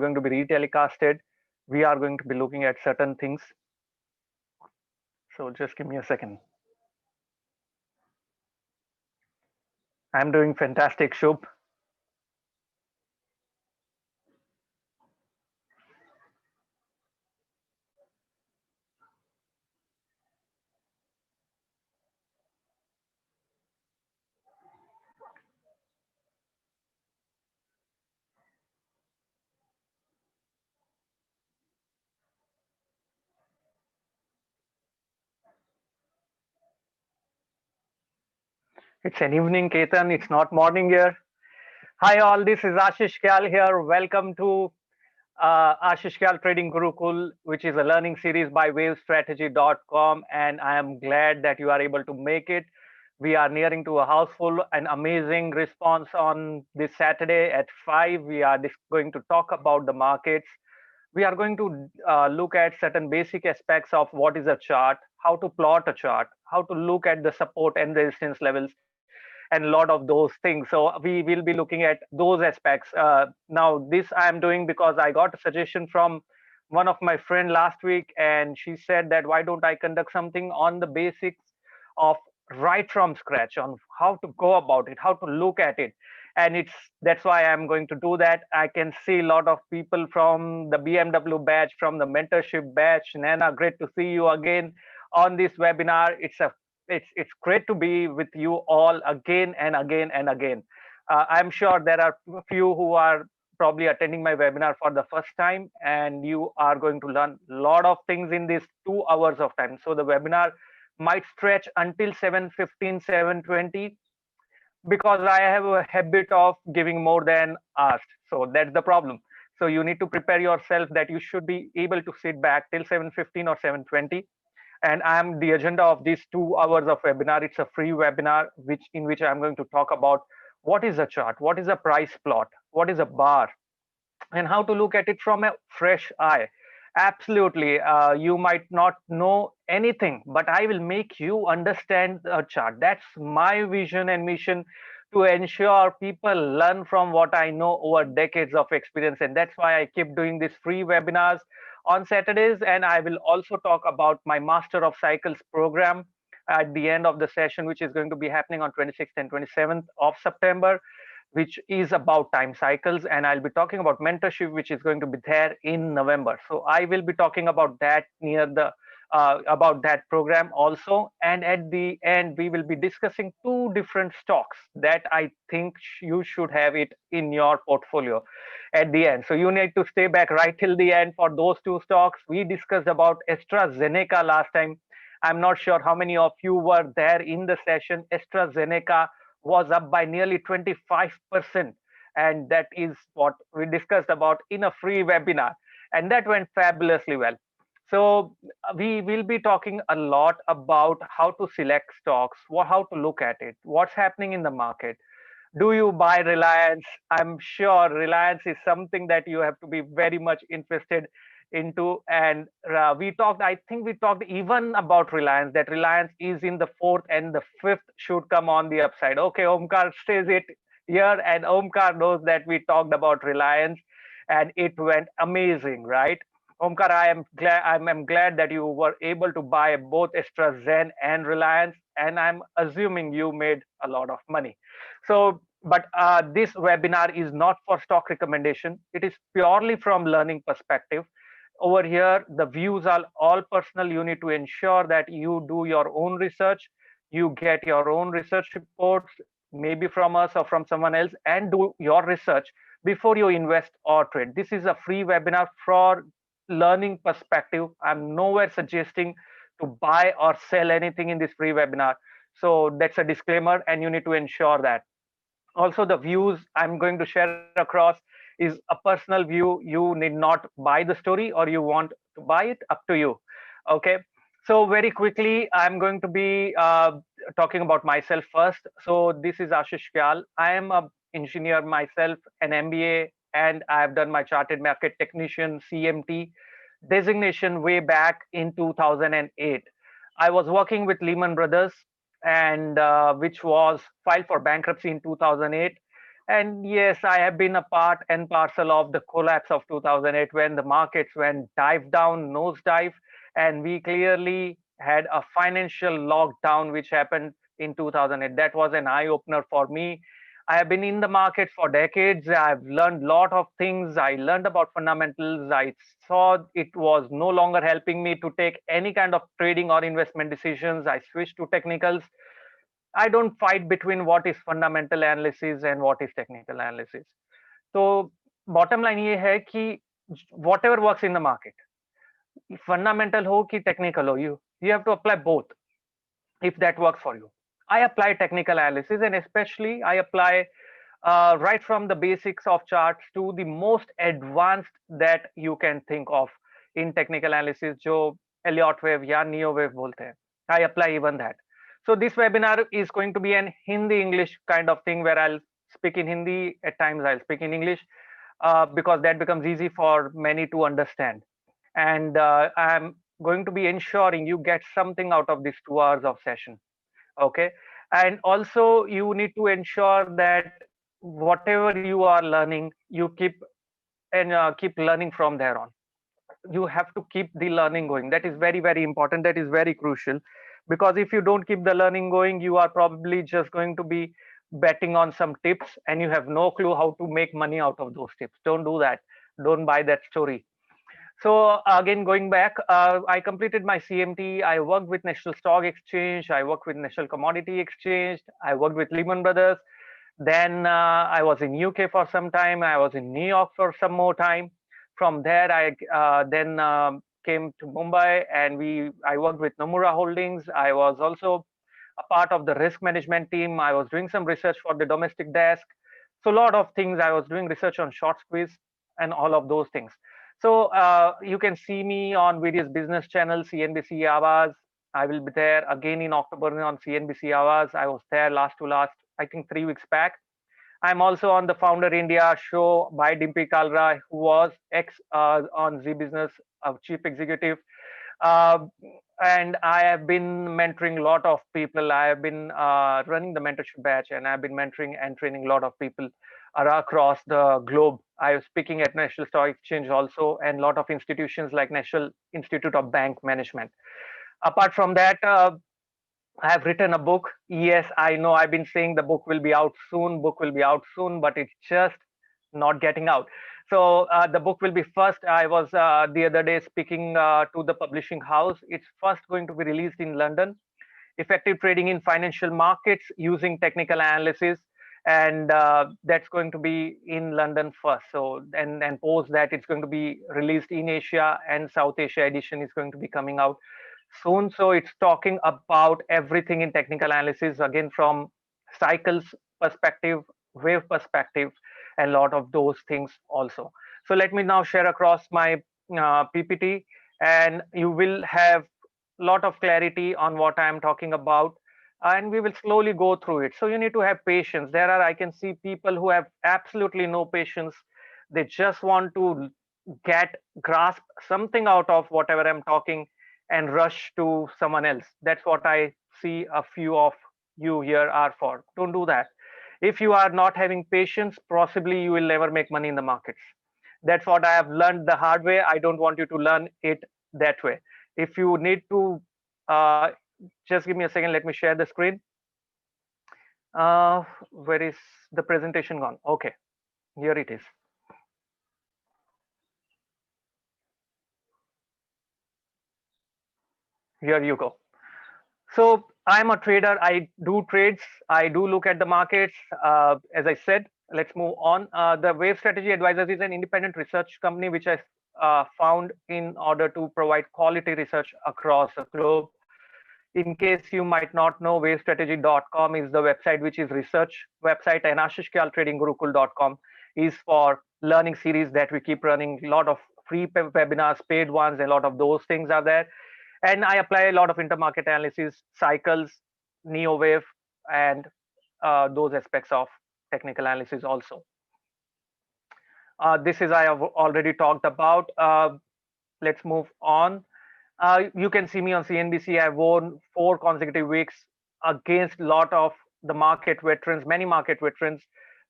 going to be retelecasted. We are going to be looking at certain things. So just give me a second. I'm doing fantastic, Shubh. It's an evening, Ketan. It's not morning here. Hi, all. This is Ashish Kyal here. Welcome to Ashish Kyal Trading Gurukul, which is a learning series by wavestrategy.com. And I am glad that you are able to make it. We are nearing to a house full, an amazing response on this Saturday at 5. We are going to talk about the markets. We are going to look at certain basic aspects of what is a chart, how to plot a chart, how to look at the support and resistance levels, and a lot of those things. So we will be looking at those aspects. Now, this I am doing because I got a suggestion from one of my friend last week, and she said that why don't I conduct something on the basics of right from scratch on how to go about it, how to look at it. And that's why I'm going to do that. I can see a lot of people from the BMW batch, from the mentorship batch. Nana, great to see you again on this webinar. It's great to be with you all again and again and again. I'm sure there are a few who are probably attending my webinar for the first time, and you are going to learn a lot of things in these 2 hours of time. So the webinar might stretch until 7:15, 7:20, because I have a habit of giving more than asked. So that's the problem. So you need to prepare yourself that you should be able to sit back till 7:15 or 7:20. And I'm the agenda of these 2 hours of webinar. It's a free webinar in which I'm going to talk about what is a chart, what is a price plot, what is a bar, and how to look at it from a fresh eye. Absolutely. You might not know anything, but I will make you understand a chart. That's my vision and mission, to ensure people learn from what I know over decades of experience. And that's why I keep doing these free webinars on Saturdays. And I will also talk about my Master of Cycles program at the end of the session, which is going to be happening on 26th and 27th of September, which is about time cycles. And I'll be talking about mentorship, which is going to be there in November. So I will be talking about that about that program also. And at the end, we will be discussing 2 different stocks that I think you should have it in your portfolio at the end. So you need to stay back right till the end for those 2 stocks. We discussed about AstraZeneca last time. I'm not sure how many of you were there in the session. AstraZeneca was up by nearly 25%. And that is what we discussed about in a free webinar. And that went fabulously well. So we will be talking a lot about how to select stocks, how to look at it, what's happening in the market. Do you buy Reliance? I'm sure Reliance is something that you have to be very much interested into. And I think we talked even about Reliance, that Reliance is in the 4th and the 5th should come on the upside. Okay, Omkar stays it here, and Omkar knows that we talked about Reliance and it went amazing, right? Omkar, I'm glad that you were able to buy both AstraZen and Reliance, and I'm assuming you made a lot of money. So, but this webinar is not for stock recommendation. It is purely from learning perspective. Over here, the views are all personal. You need to ensure that you do your own research. You get your own research reports, maybe from us or from someone else, and do your research before you invest or trade. This is a free webinar for learning perspective. I'm nowhere suggesting to buy or sell anything in this free webinar. So that's a disclaimer, and you need to ensure that. Also, the views I'm going to share across is a personal view. You need not buy the story, or you want to buy it, up to you. Okay. So very quickly, I'm going to be talking about myself first. So this is Ashish Kyal. I am an engineer myself, an MBA, and I've done my chartered market technician CMT designation way back in 2008. I was working with Lehman Brothers, and which was filed for bankruptcy in 2008. And yes, I have been a part and parcel of the collapse of 2008 when the markets went dive down, nosedive, and we clearly had a financial lockdown which happened in 2008. That was an eye opener for me. I have been in the market for decades. I've learned a lot of things. I learned about fundamentals. I saw it was no longer helping me to take any kind of trading or investment decisions. I switched to technicals. I don't fight between what is fundamental analysis and what is technical analysis. तो bottom line ये है कि whatever works in the market, fundamental हो कि technical हो, you have to apply both if that works for you. I apply technical analysis, and especially I apply right from the basics of charts to the most advanced that you can think of in technical analysis, जो Elliott wave या Neo wave बोलते हैं. I apply even that. So this webinar is going to be an Hindi English kind of thing where I'll speak in Hindi. At times I'll speak in English because that becomes easy for many to understand. And I'm going to be ensuring you get something out of these 2 hours of session. Okay. And also you need to ensure that whatever you are learning, you keep learning from there on. You have to keep the learning going. That is very, very important. That is very crucial, because if you don't keep the learning going, you are probably just going to be betting on some tips and you have no clue how to make money out of those tips. Don't do that. Don't buy that story. So again, going back, I completed my CMT. I worked with National Stock Exchange. I worked with National Commodity Exchange. I worked with Lehman Brothers. Then I was in UK for some time. I was in New York for some more time. From there, I then came to Mumbai, and I worked with Nomura Holdings. I was also a part of the risk management team. I was doing some research for the domestic desk. So a lot of things. I was doing research on short squeeze and all of those things. So you can see me on various business channels, CNBC Awaaz. I will be there again in October on CNBC Awaaz. I was there last to last, I think 3 weeks back. I'm also on the Founder India show by Dimpy Kalra, who was ex on Z Business chief executive. Uh, and I have been mentoring a lot of people. I have been running the mentorship batch, and I've been mentoring and training a lot of people across the globe. I was speaking at National Stock Exchange also, and a lot of institutions like National Institute of Bank Management. Apart from that, I have written a book. Yes, I know I've been saying the book will be out soon, but it's just not getting out. So the book will be first. I was the other day speaking to the publishing house. It's first going to be released in London. Effective Trading in Financial Markets Using Technical Analysis. And that's going to be in London first. So and post that it's going to be released in Asia, and South Asia edition is going to be coming out soon. So it's talking about everything in technical analysis, again from cycles perspective, wave perspective, and a lot of those things also. So let me now share across my PPT, and you will have a lot of clarity on what I am talking about, and we will slowly go through it. So you need to have patience. I can see people who have absolutely no patience. They just want to grasp something out of whatever I'm talking and rush to someone else. That's what I see a few of you here are for. Don't do that. If you are not having patience, possibly you will never make money in the markets. That's what I have learned the hard way. I don't want you to learn it that way. If you need to, just give me a second. Let me share the screen. Where is the presentation gone? Okay, here it is. Here you go. So I'm a trader. I do trades. I do look at the markets. As I said, let's move on. The Wave Strategy Advisors is an independent research company which I found in order to provide quality research across the globe. In case you might not know, wavestrategy.com is the website which is research website, and ashishkyaltradinggurukul.com is for learning series that we keep running. A lot of free webinars, paid ones, a lot of those things are there. And I apply a lot of intermarket analysis, cycles, neo wave, and those aspects of technical analysis also. This is I have already talked about. Let's move on. You can see me on CNBC. I won 4 consecutive weeks against a lot of the market veterans, many market veterans.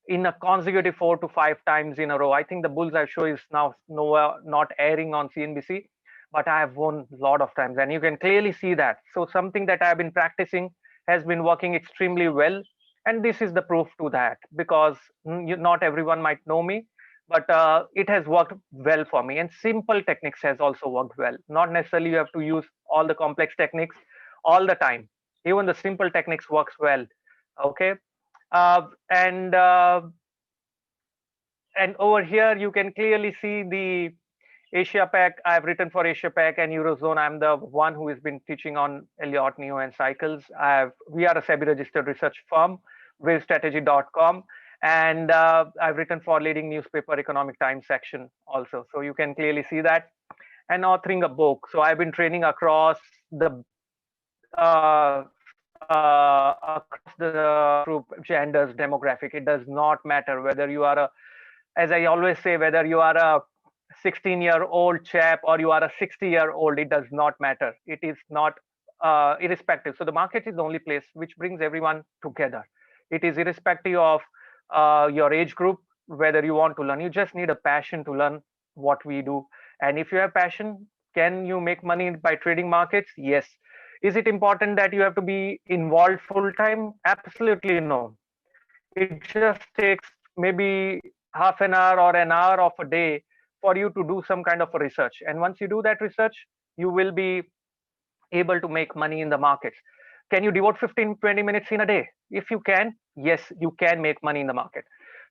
in a consecutive 4 to 5 times in a row. I think the bullseye show is now nowhere not airing on CNBC, but I have won a lot of times, and you can clearly see that. So something that I've been practicing has been working extremely well, and this is the proof to that, because not everyone might know me, but it has worked well for me. And simple techniques has also worked well. Not necessarily you have to use all the complex techniques all the time. Even the simple techniques works well. Okay. uh, and uh, and over here you can clearly see the Asia Pac. I've written for Asia Pac and Eurozone. I'm the one who has been teaching on Elliott, Neo, and cycles. We are a SEBI registered research firm, wavestrategy.com, and I've written for leading newspaper Economic Times section also. So you can clearly see that. And authoring a book. So I've been training across the group, genders, demographic. It does not matter whether you are a, as I always say, whether you are a 16-year-old chap or you are a 60-year-old, it does not matter. It is not irrespective. So the market is the only place which brings everyone together. It is irrespective of your age group, whether you want to learn. You just need a passion to learn what we do. And if you have passion, can you make money by trading markets? Yes. Is it important that you have to be involved full time? Absolutely no. It just takes maybe half an hour or an hour of a day for you to do some kind of a research. And once you do that research, you will be able to make money in the markets. Can you devote 15-20 minutes in a day? If you can, yes, you can make money in the market.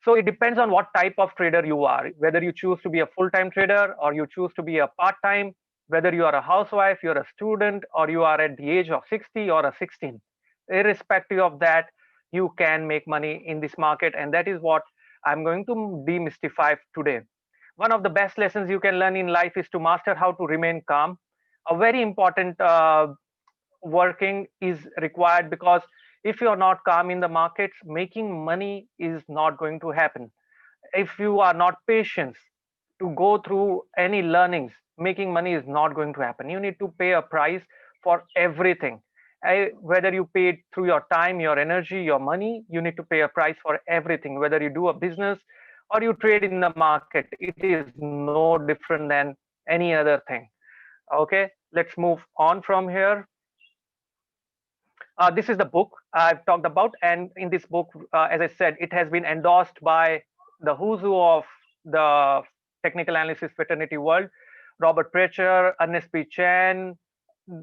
So it depends on what type of trader you are, whether you choose to be a full-time trader or you choose to be a part-time, whether you are a housewife, you're a student, or you are at the age of 60 or a 16. Irrespective of that, you can make money in this market. And that is what I'm going to demystify today. One of the best lessons you can learn in life is to master how to remain calm. A very important working is required, because if you're not calm in the markets, making money is not going to happen. If you are not patient to go through any learnings, making money is not going to happen. You need to pay a price for everything. Whether you pay it through your time, your energy, your money, you need to pay a price for everything. Whether you do a business or you trade in the market, it is no different than any other thing. Okay, let's move on from here. This is the book I've talked about, and in this book, as I said, it has been endorsed by the who's who of the technical analysis fraternity world: Robert Precher, Ernest P. Chen,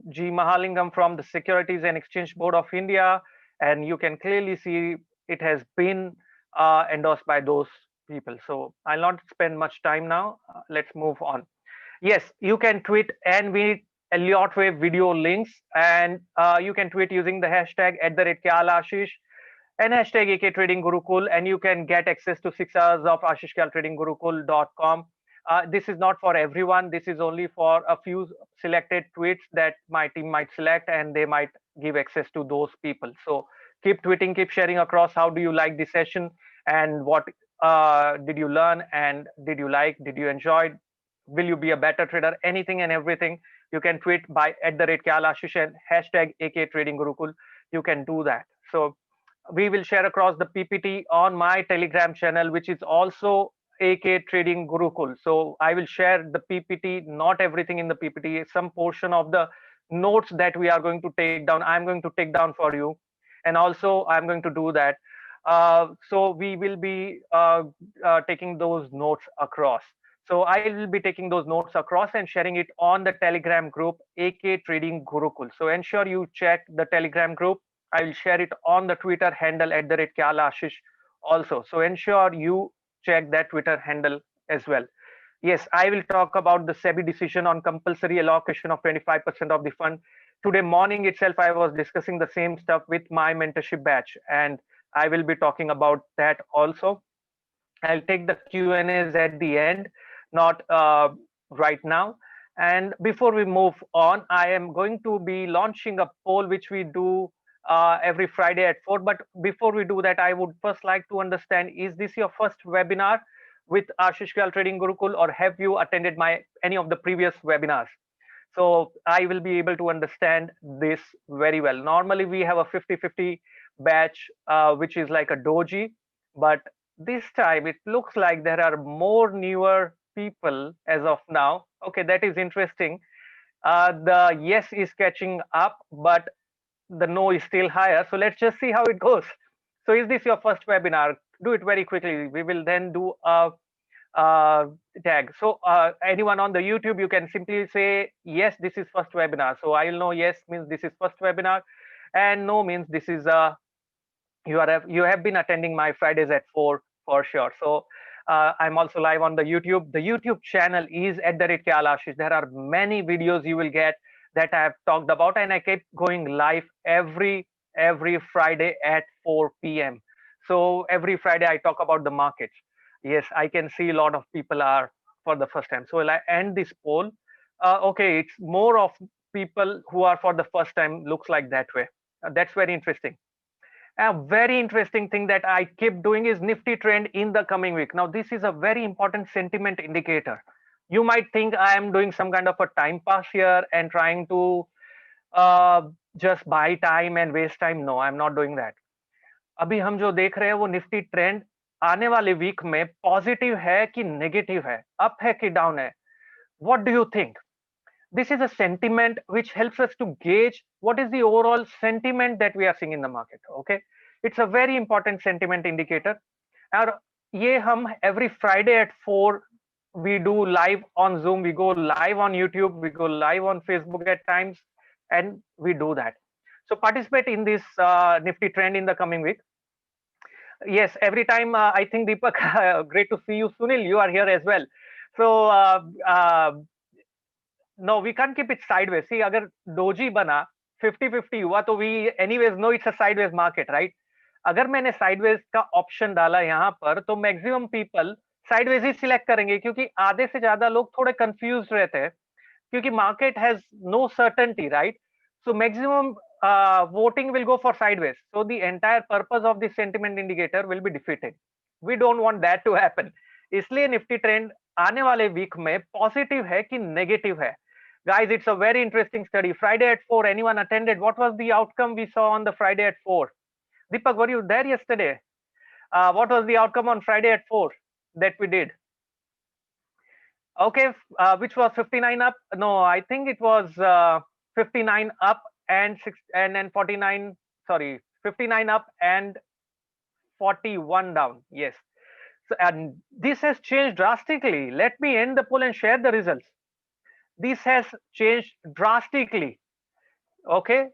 G. Mahalingam from the Securities and Exchange Board of India, and you can clearly see it has been endorsed by those people. So I'll not spend much time now. Let's move on. Yes, you can tweet and we Elliott Wave video links, and you can tweet using the hashtag @KyaLashish and hashtag AK Trading Gurukul, and you can get access to 6 hours of ashishkyaltradinggurukul.com. This is not for everyone. This is only for a few selected tweets that my team might select, and they might give access to those people. So keep tweeting, keep sharing across. How do you like this session, and what did you learn, and did you like, did you enjoy? Will you be a better trader? Anything and everything. You can tweet by @KyaLashish and hashtag AK Trading Gurukul. You can do that. So we will share across the PPT on my Telegram channel, which is also AK Trading Gurukul. So I will share the PPT, not everything in the PPT, some portion of the notes that we are going to take down. I'm going to take down for you. And also I'm going to do that. So we will be taking those notes across. So I will be taking those notes across and sharing it on the Telegram group, AK Trading Gurukul. So ensure you check the Telegram group. I will share it on the Twitter handle @KyaLashish also. So ensure you check that Twitter handle as well. Yes, I will talk about the SEBI decision on compulsory allocation of 25% of the fund. Today morning itself, I was discussing the same stuff with my mentorship batch, and I will be talking about that also. I'll take the Q&As at the end, not right now. And before we move on, I am going to be launching a poll, which we do every Friday at 4. But before we do that, I would first like to understand, is this your first webinar with Ashish Kyal Trading Gurukul, or have you attended any of the previous webinars? So I will be able to understand this very well. Normally, we have a 50-50 batch, which is like a doji, but this time it looks like there are more newer people as of now. Okay, that is interesting. The yes is catching up, but the no is still higher. So let's just see how it goes. So is this your first webinar? Do it very quickly. We will then do a tag. So anyone on the YouTube, you can simply say, yes, this is first webinar. So I'll know yes means this is first webinar, and no means this is you have been attending my Fridays at 4 for sure. So I'm also live on the YouTube. The YouTube channel is @KyalAshish. There are many videos you will get that I have talked about, and I keep going live every Friday at 4 p.m. So every Friday I talk about the markets. Yes, I can see a lot of people are for the first time. So will I end this poll? Okay, it's more of people who are for the first time. Looks like that way. That's very interesting. A very interesting thing that I keep doing is Nifty trend in the coming week. Now, this is a very important sentiment indicator. You might think I am doing some kind of a time pass here and trying to just buy time and waste time. No, I'm not doing that. अभी हम जो देख रहे हैं वो Nifty trend आने वाले week में पॉजिटिव है कि नेगेटिव है, अप है कि डाउन है. What do you think? This is a sentiment which helps us to gauge what is the overall sentiment that we are seeing in the market. Okay, it's a very important sentiment indicator. और ये हम every Friday at 4 we do live on Zoom, we go live on YouTube, we go live on Facebook at times, and we do that. So participate in this Nifty trend in the coming week. Yes, every time I think Deepak, great to see you. Sunil, you are here as well. So no, we can't keep it sideways. See, अगर doji बना 50-50 हुआ तो we anyways know it's a sideways market, right? अगर मैंने sideways का option डाला यहाँ पर तो मैक्सिमम पीपल sideways ही सिलेक्ट करेंगे, क्योंकि आधे से ज्यादा लोग थोड़े कंफ्यूज रहते हैं, क्योंकि market has no certainty, right? So maximum voting will go for sideways. So the entire purpose of this sentiment indicator will be defeated. We don't want that to happen. इसलिए निफ्टी ट्रेंड आने वाले week में positive है कि negative है. Guys, it's a very interesting study. Friday at 4, anyone attended? What was the outcome we saw on the Friday at 4? Deepak, were you there yesterday? What was the outcome on Friday at 4 that we did? Okay, which was 59 up? No, I think it was 59 up and 49. Sorry, 59 up and 41 down. Yes. So, and this has changed drastically. Let me end the poll and share the results. This has changed drastically. Okay,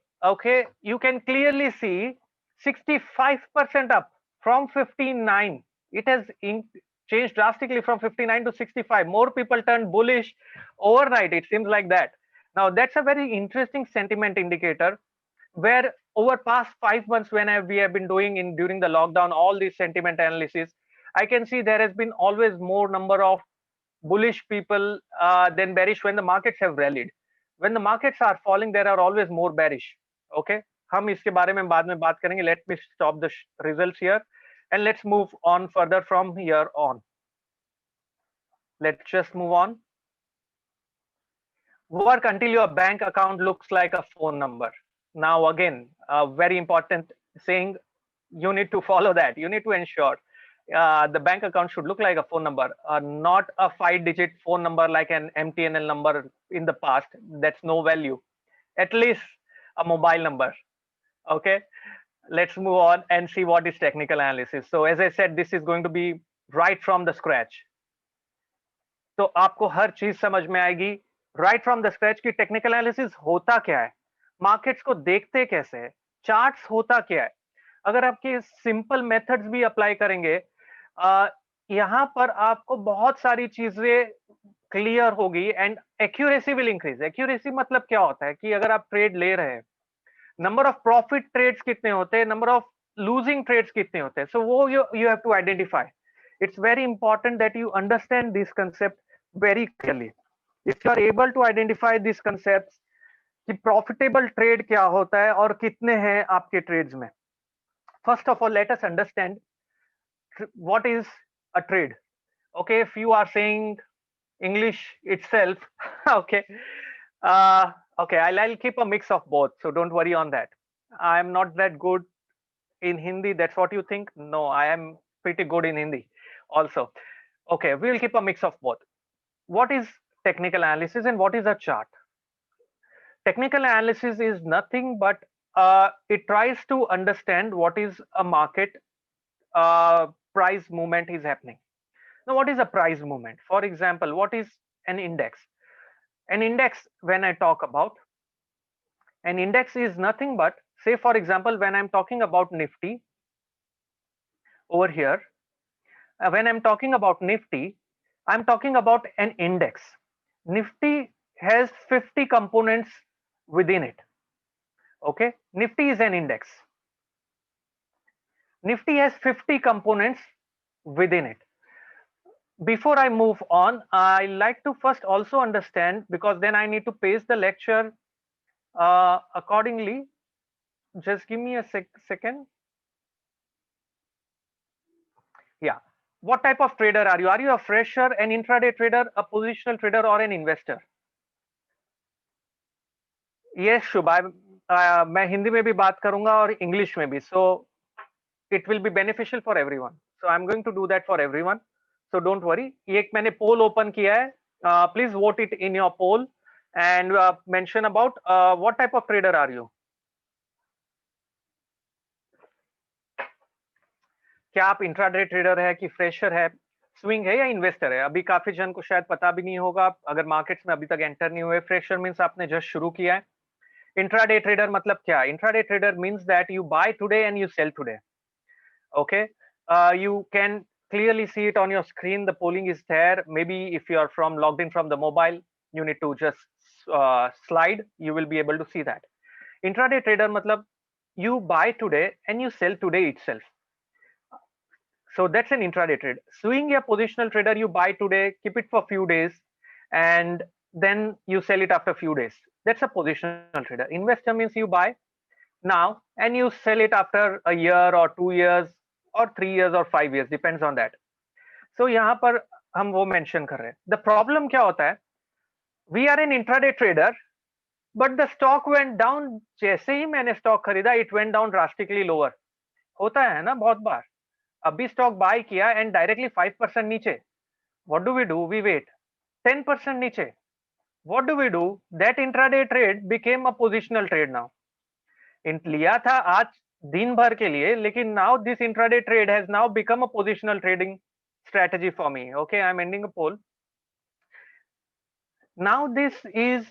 you can clearly see 65% up from 59. It has changed drastically from 59 to 65. More people turned bullish overnight, it seems like that. Now that's a very interesting sentiment indicator, where over past 5 months when we have been doing during the lockdown all these sentiment analysis, I can see there has been always more number of bullish people than bearish when the markets have rallied. When the markets are falling, there are always more bearish. Okay, हम इसके बारे में बाद में बात करेंगे. Let me stop the results here and let's move on further from here on. Let's just move on. Work until your bank account looks like a phone number. Now again, a very important saying, you need to follow that. You need to ensure the bank account should look like a phone number, not a 5-digit phone number like an MTNL number in the past. That's no value. At least a mobile number. Okay, let's move on and see what is technical analysis. So as I said, this is going to be right from the scratch. तो आपको हर चीज समझ में आएगी right from the scratch कि technical analysis होता क्या है, मार्केट्स को देखते कैसे है, चार्ट्स होता क्या है. अगर आपके सिंपल मेथड्स भी अप्लाई करेंगे, यहाँ पर आपको बहुत सारी चीजें क्लियर होगी and accuracy will increase. Accuracy मतलब क्या होता है कि अगर आप ट्रेड ले रहे हैं, नंबर ऑफ प्रॉफिट ट्रेड्स कितने होते हैं, नंबर ऑफ लूजिंग ट्रेड्स कितने होते हैं, सो वो you have to identify. It's very important that you understand this concept very clearly. If you are able to identify these concepts कि profitable trade क्या होता है और कितने हैं आपके trades में. First of all, let us understand what is a trade. Okay, if you are saying English itself, okay, okay, I'll keep a mix of both, so don't worry on that. I am not that good in Hindi. That's what you think? No, I am pretty good in Hindi also. Okay, we will keep a mix of both. What is technical analysis and what is a chart? Technical analysis is nothing but it tries to understand what is a market price movement is happening. Now, what is a price movement? For example, what is an index? An index, when I talk about, an index is nothing but, say for example, when I'm talking about Nifty over here, when I'm talking about Nifty, I'm talking about an index. Nifty has 50 components within it. Okay, Nifty is an index. Nifty has 50 components within it. Before I move on, I like to first also understand, because then I need to pace the lecture accordingly. Just give me a second. Yeah. What type of trader are you? Are you a fresher, an intraday trader, a positional trader, or an investor? Yes, Shubha. मैं हिंदी में भी बात करूंगा और English में भी. So it will be beneficial for everyone. So I'm going to do that for everyone. So don't worry. एक मैंने poll open किया है. Please vote it in your poll and mention about what type of trader are you? क्या आप intraday trader है कि fresher है, swing है या इन्वेस्टर है? अभी काफी जन को शायद पता भी नहीं होगा अगर मार्केट्स में अभी तक एंटर नहीं हुए. फ्रेशर मींस आपने जस्ट शुरू किया है. इंट्राडे ट्रेडर मतलब क्या? Intraday trader means that you buy today and you sell today. Okay, you can clearly see it on your screen. The polling is there. Maybe if you are logged in from the mobile, you need to just slide. You will be able to see that. Intraday trader matlab you buy today and you sell today itself. So that's an intraday trade. Swing a positional trader, you buy today, keep it for few days, and then you sell it after few days. That's a positional trader. Investor means you buy now and you sell it after a year or 2 years or 3 years or 5 years, depends on that. So यहाँ पर हम वो mention कर रहे हैं. The problem क्या होता है? We are an intraday trader, but the stock went down. जैसे ही मैंने stock खरीदा, it went down drastically lower. होता है ना बहुत बार. अभी stock buy किया and directly 5% नीचे. What do? We wait. 10% नीचे. What do? That intraday trade became a positional trade now. लिया था आज दिन भर के लिए, लेकिन now this intraday trade has now become a positional trading strategy for me. Okay, I'm ending a poll. Now this is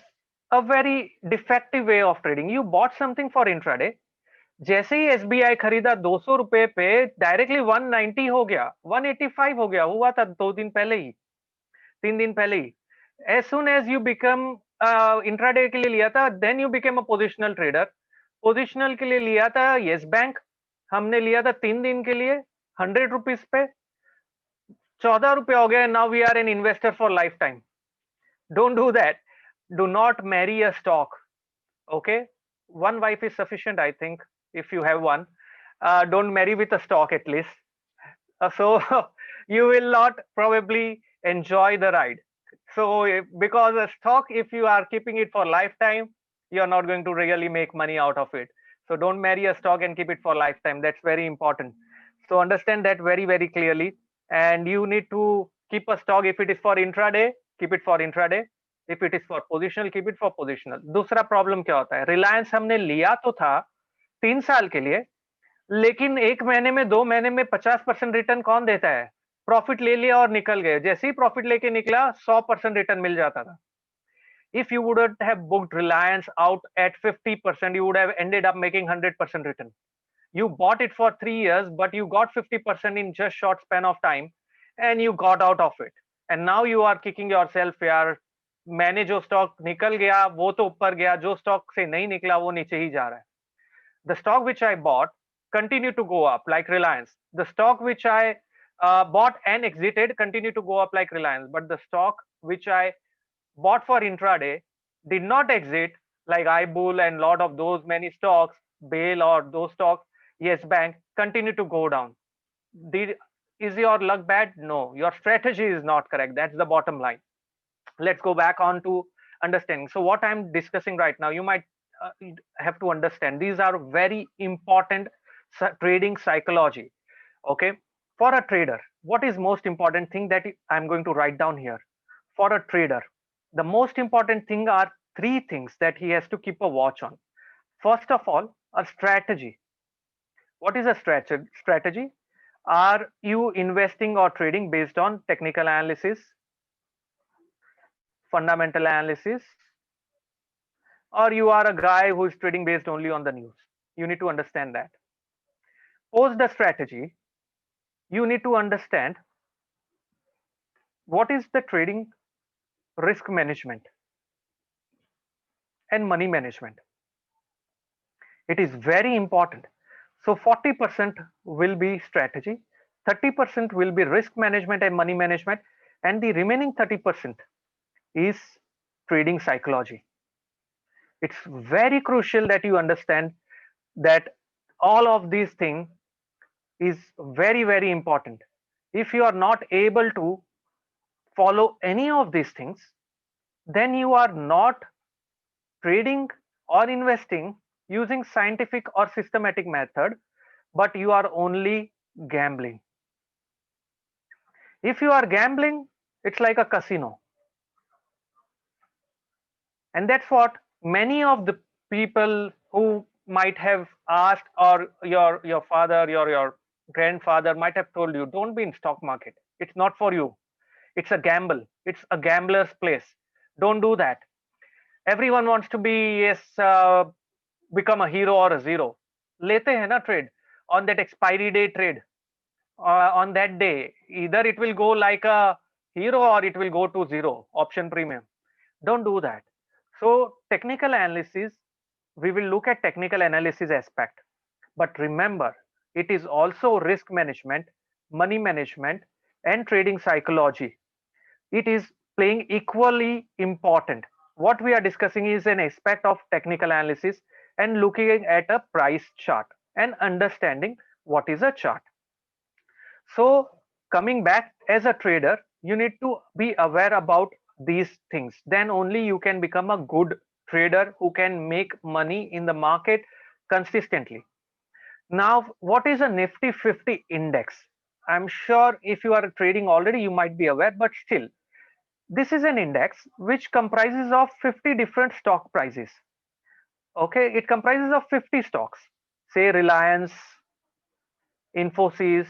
a very defective way of trading. You bought something for intraday, जैसे ही SBI खरीदा 200 रुपए पे, directly 190 हो गया, 185 हो गया. हुआ था 2 दिन पहले ही, 3 दिन पहले ही. As soon as you become intraday के लिए लिया था, then you became a positional trader. Positional के लिए लिया था येस बैंक, हमने लिया था 3 दिन के लिए 100 रुपीज पे, 14 रुपए हो गए. Now we are an investor for life time. Don't do that. Do not marry a stock. Okay, one wife is sufficient, I think, if you have one. Don't marry with a stock at least. So you will not probably enjoy the ride. So because a stock, if you are keeping it for lifetime, you're not going to really make money out of it. So don't marry a stock and keep it for lifetime. That's very important. So understand that very, very clearly. And you need to keep a stock. If it is for intraday, keep it for intraday. If it is for positional, keep it for positional. दूसरा problem क्या होता है? रिलायंस हमने लिया तो था 3 साल के लिए, लेकिन 1 महीने में 2 महीने में 50% रिटर्न कौन देता है? प्रॉफिट ले लिया और निकल गए. जैसे ही प्रॉफिट लेके निकला 100% रिटर्न मिल जाता था. If you wouldn't have booked Reliance out at 50%, you would have ended up making 100% return. You bought it for 3 years, but you got 50% in just short span of time, and you got out of it. And now you are kicking yourself, यार मैंने जो stock निकल गया वो तो ऊपर गया, जो स्टॉक से नहीं निकला वो नीचे ही जा रहा है. The stock which I bought continued to go up like Reliance. The stock which I bought and exited continued to go up like Reliance. But the stock which I bought for intraday did not exit like iBull and lot of those many stocks, Bail or those stocks, Yes Bank, continue to go down. Is your luck bad? No, your strategy is not correct. That's the bottom line. Let's go back on to understanding. So what I'm discussing right now, you might have to understand, these are very important trading psychology. Okay, For a trader, what is most important thing that I'm going to write down here? For a trader, the most important thing are three things that he has to keep a watch on. First of all, a strategy. What is a strategy? Are you investing or trading based on technical analysis, fundamental analysis, or you are a guy who is trading based only on the news? You need to understand that. Post the strategy, you need to understand what is the trading risk management and money management. It is very important. So 40% will be strategy, 30% will be risk management and money management, and the remaining 30% is trading psychology. It's very crucial that you understand that all of these things is very, very important. If you are not able to follow any of these things, then you are not trading or investing using scientific or systematic method, but you are only gambling. If you are gambling, it's like a casino. And that's what many of the people who might have asked, or your father, your grandfather might have told you, don't be in stock market. It's not for you. It's a gamble. It's a gambler's place. Don't do that. Everyone wants to be, yes, become a hero or a zero. Lete hai na trade on that expiry day trade. On that day, either it will go like a hero or it will go to zero option premium. Don't do that. So technical analysis, we will look at technical analysis aspect, but remember, it is also risk management, money management, and trading psychology. It is playing equally important. What we are discussing is an aspect of technical analysis and looking at a price chart and understanding what is a chart. So coming back, as a trader, you need to be aware about these things. Then only you can become a good trader who can make money in the market consistently. Now, what is a Nifty 50 index? I'm sure if you are trading already, you might be aware, but still, this is an index which comprises of 50 different stock prices. Okay, it comprises of 50 stocks, say Reliance, Infosys,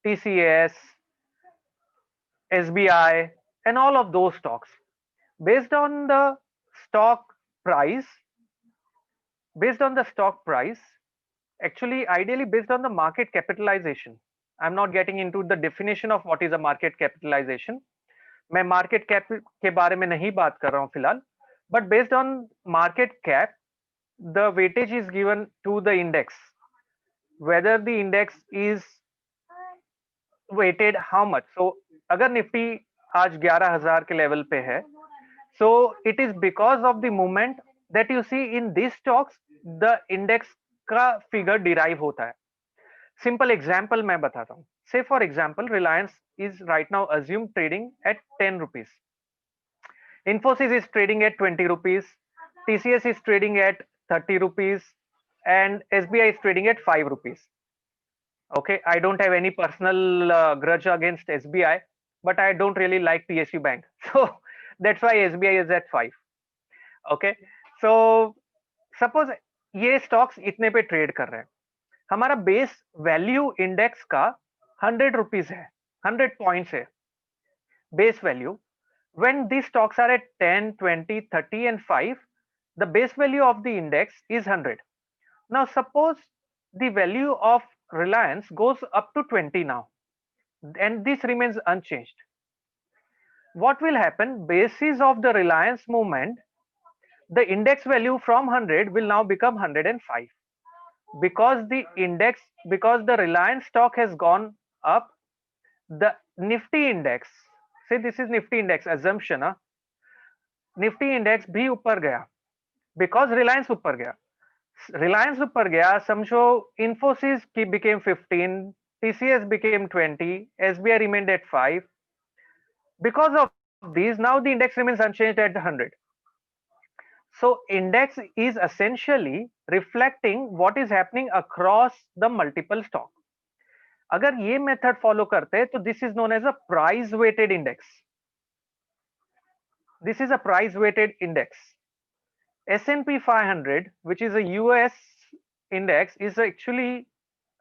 TCS, SBI, and all of those stocks. Based on the stock price, based on the stock price, actually, ideally based on the market capitalization. I'm not getting into the definition of what is a market capitalization. मैं market cap के बारे में नहीं बात कर रहा हूँ फिलहाल, but based on market cap, the weightage is given to the index. Whether the index is weighted how much. So अगर निफ्टी आज 11,000 के लेवल पे है, so it is because of the movement that you see in these stocks, the index का figure derive होता है. Simple example मैं बताता हूँ. Say for example, Reliance is right now assumed trading at 10 rupees. Infosys is trading at 20 rupees. TCS is trading at 30 rupees. And SBI is trading at 5 rupees. Okay, I don't have any personal grudge against SBI, but I don't really like PSU Bank. So that's why SBI is at 5. Okay, so suppose ये stocks इतने पे trade कर रहे हैं. हमारा base value index का 100 rupees है, 100 points है base value. When the stocks are at 10, 20, 30 and 5, the base value of the index is 100. Now suppose the value of Reliance goes up to 20 now and this remains unchanged. What will happen? Basis of the Reliance movement, the index value from 100 will now become 105. Because the index, because the Reliance stock has gone up, the Nifty index, say this is Nifty index assumption, Nifty index भी ऊपर गया because Reliance ऊपर गया. Reliance ऊपर गया, समझो Infosys became 15, TCS became 20, SBI remained at 5. Because of these, now the index remains unchanged at 100. So index is essentially reflecting what is happening across the multiple stock. अगर ये method follow करते हैं तो this is known as a price weighted index. This is a price weighted index. S&P 500, which is a US index, is actually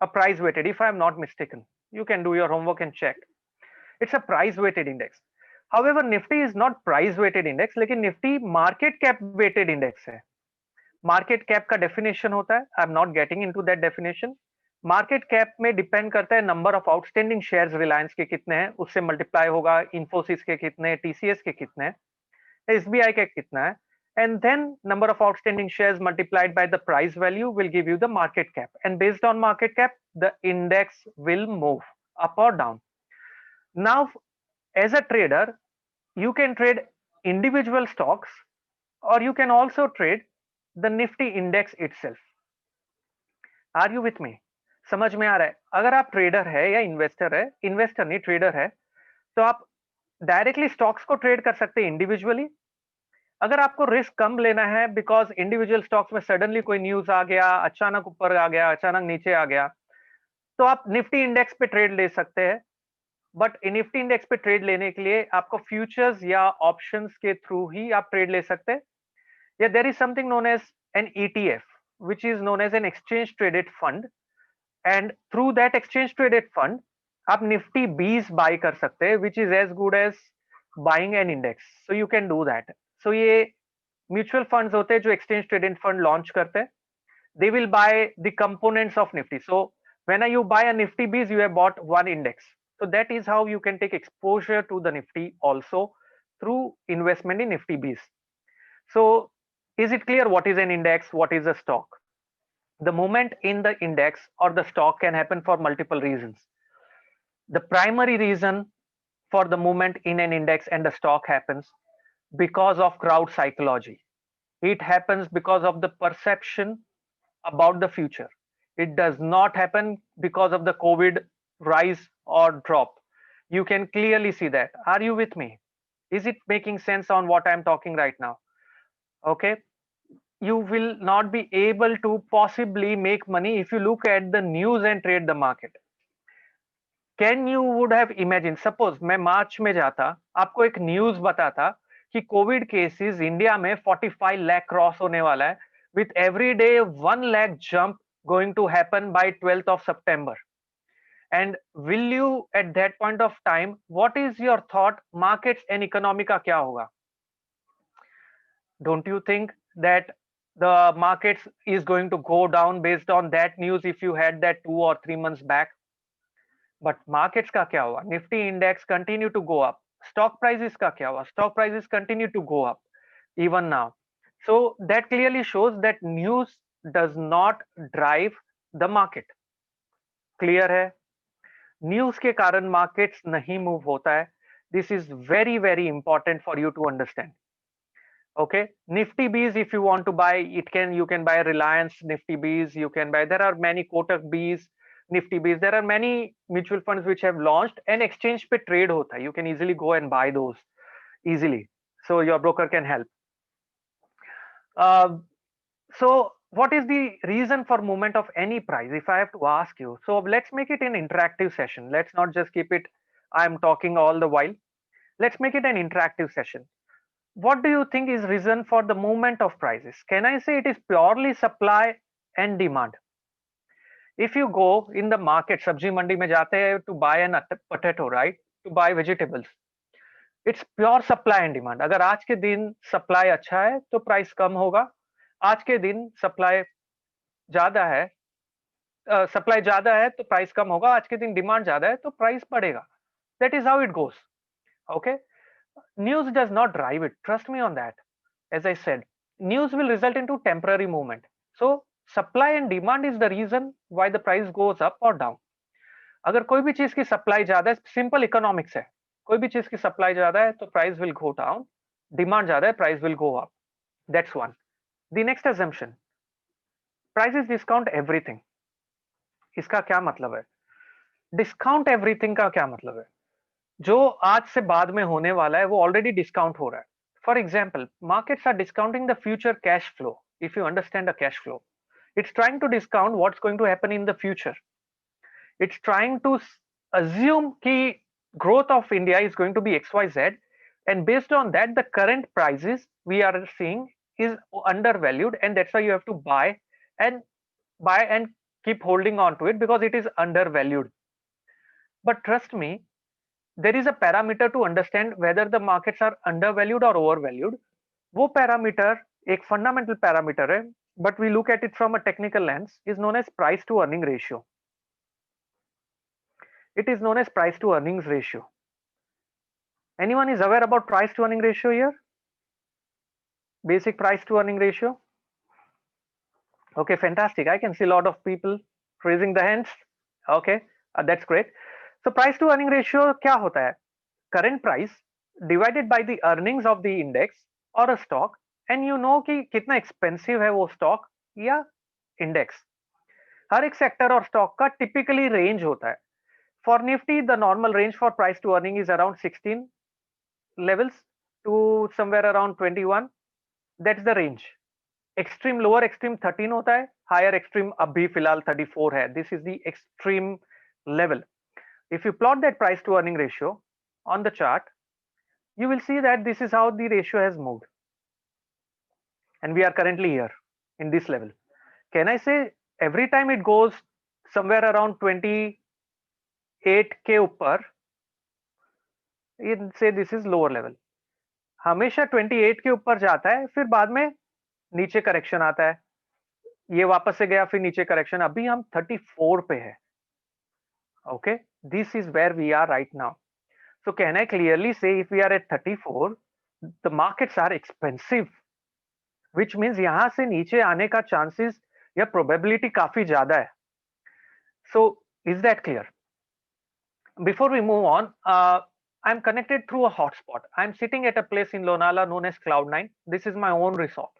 a price weighted, if I am not mistaken. You can do your homework and check. It's a price weighted index. However, Nifty is not price weighted index, लेकिन Nifty market cap weighted index है. Market cap का definition होता है, I am not getting into that definition. Market cap में depend करता है number of outstanding shares Reliance के कितने हैं, उससे multiply होगा Infosys के कितने, TCS के कितने, SBI के कितना है, and then number of outstanding shares multiplied by the price value will give you the market cap, and based on market cap the index will move up or down. Now as a trader you can trade individual stocks or you can also trade the Nifty index itself. Are you with me? समझ में आ रहा है? अगर आप trader है या investor है, investor नहीं ट्रेडर है, तो आप डायरेक्टली स्टॉक्स को ट्रेड कर सकते हैं इंडिविजुअली. अगर आपको रिस्क कम लेना है बिकॉज इंडिविजुअल स्टॉक्स में सडनली कोई न्यूज आ गया, अचानक ऊपर आ गया, अचानक नीचे आ गया, तो आप निफ्टी इंडेक्स पे ट्रेड ले सकते हैं. बट निफ्टी इंडेक्स पे ट्रेड लेने के लिए आपको फ्यूचर्स या ऑप्शंस के थ्रू ही आप ट्रेड ले सकते हैं. या there is something known as an ETF which is known as an exchange traded fund, and through that exchange traded fund आप निफ्टी 20 बाय कर सकते हैं, which is as good as buying an index. So you can do that. So ये mutual funds होते हैं जो exchange traded fund launch करते हैं. They will buy the components of Nifty. So when you buy a Nifty Bs, you have bought one index. So that is how you can take exposure to the Nifty also through investment in Nifty Bs. So is it clear what is an index, what is a stock? The movement in the index or the stock can happen for multiple reasons. The primary reason for the movement in an index and the stock happens because of crowd psychology. It happens because of the perception about the future. It does not happen because of the COVID rise or drop. You can clearly see that. Are you with me? Is it making sense on what I'm talking right now? Okay. You will not be able to possibly make money if you look at the news and trade the market. Can you would have imagined, suppose मैं मार्च में जाता, आपको एक news बताता कि Covid cases India में 45 lakh cross होने वाला है, with every day 1 lakh jump going to happen by 12th of September. And will you at that point of time, what is your thought, markets and economy का क्या होगा? Don't you think that the markets is going to go down based on that news if you had that 2 or 3 months back? But markets का क्या हुआ? Nifty index continue to go up. Stock prices का क्या हुआ? Stock prices continue to go up even now. So that clearly shows that news does not drive the market. Clear है? News के कारण markets नहीं move होता है. This is very very important for you to understand. Okay, Nifty Bs, if you want to buy, you can buy Reliance Nifty Bs, you can buy, there are many Kotak Bs, Nifty Bs, there are many mutual funds which have launched and exchange pe trade hota hai. You can easily go and buy those easily. So your broker can help. So what is the reason for movement of any price? If I have to ask you, so let's make it an interactive session. Let's not just keep it, I'm talking all the while. Let's make it an interactive session. What do you think is reason for the movement of prices? Can I say it is purely supply and demand? If you go in the market, sabji mandi mein jate hai to buy an potato, right? To buy vegetables. It's pure supply and demand. अगर आज के दिन supply अच्छा है तो price कम होगा. आज के दिन supply ज़्यादा है, supply ज़्यादा है तो price कम होगा. आज के दिन demand ज़्यादा है तो price बढ़ेगा. That is how it goes. Okay. News does not drive it. Trust me on that. As I said, news will result into temporary movement. So supply and demand is the reason why the price goes up or down. अगर कोई भी चीज की supply ज्यादा है, simple economics है, कोई भी चीज की सप्लाई ज्यादा है तो price will go down, demand ज्यादा है price will go up. That's one. The next assumption, prices discount everything. इसका क्या मतलब है? डिस्काउंट एवरीथिंग का क्या मतलब है? जो आज से बाद में होने वाला है वो ऑलरेडी डिस्काउंट हो रहा है. For example, markets are discounting the future cash flow. If you understand the cash flow, it's trying to discount what's going to happen in the future. It's trying to assume कि growth of India is going to be XYZ, and based on that, the current prices we are seeing is undervalued, and that's why you have to and buy and keep holding on to it because it is undervalued. But trust me, there is a parameter to understand whether the markets are undervalued or overvalued. वो parameter एक fundamental parameter है, but we look at it from a technical lens, is known as price to earning ratio. It is known as price to earnings ratio. Anyone is aware about price to earning ratio here? Basic price to earning ratio? Okay, fantastic. I can see a lot of people raising the hands. Okay, that's great. So price to earning ratio क्या होता है? Current price divided by the earnings of the index or a stock, and you know कि कितना expensive है वो stock या index. हर एक sector और stock का typically range होता है. For Nifty, the normal range for price to earning is around 16 levels to somewhere around 21. That's the range. Extreme lower extreme 13 होता है, higher extreme अभी फिलहाल 34 है. This is the extreme level. If you plot that price to earning ratio on the chart, you will see that this is how the ratio has moved, and we are currently here in this level. Can I say every time it goes somewhere around 28 के ऊपर, say this is lower level. हमेशा 28 के ऊपर जाता है, फिर बाद में नीचे करेक्शन आता है, ये वापस से गया, फिर नीचे करेक्शन. अभी हम 34 पे है. Okay, this is where we are right now. So can I clearly say if we are at 34, the markets are expensive, which means यहाँ से नीचे आने का chances या probability काफी ज्यादा है. So is that clear? Before we move on, I'm connected through a hotspot. I'm sitting at a place in Lonavala known as Cloud9. This is my own resort,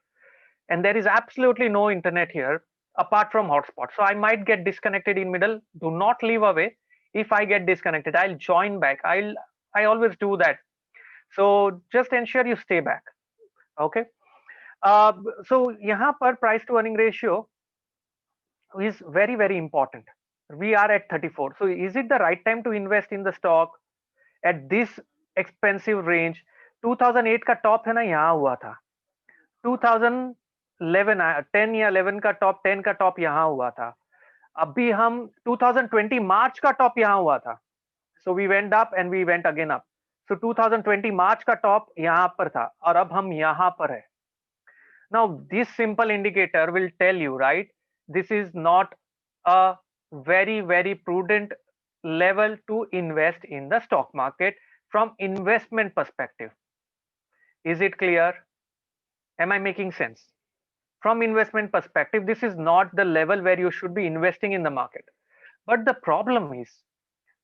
and there is absolutely no internet here apart from hotspot. So I might get disconnected in middle. Do not leave away. If I get disconnected, I'll join back. I always do that. So just ensure you stay back. Okay. So यहाँ पर price to earning ratio is very, very important. We are at 34. So is it the right time to invest in the stock at this expensive range? 2008 का top है ना, यहाँ हुआ था. 2011 10 या 11 का टॉप, 10 का टॉप यहाँ हुआ था. अभी हम 2020 मार्च का टॉप यहाँ हुआ था. So we went up and we went again up. So 2020 March का टॉप यहाँ पर था और अब हम यहाँ पर है. Now this simple indicator will tell you, right, this is not a very, very prudent level to invest in the stock market from investment perspective. Is it clear? Am I making sense? From investment perspective, this is not the level where you should be investing in the market. But the problem is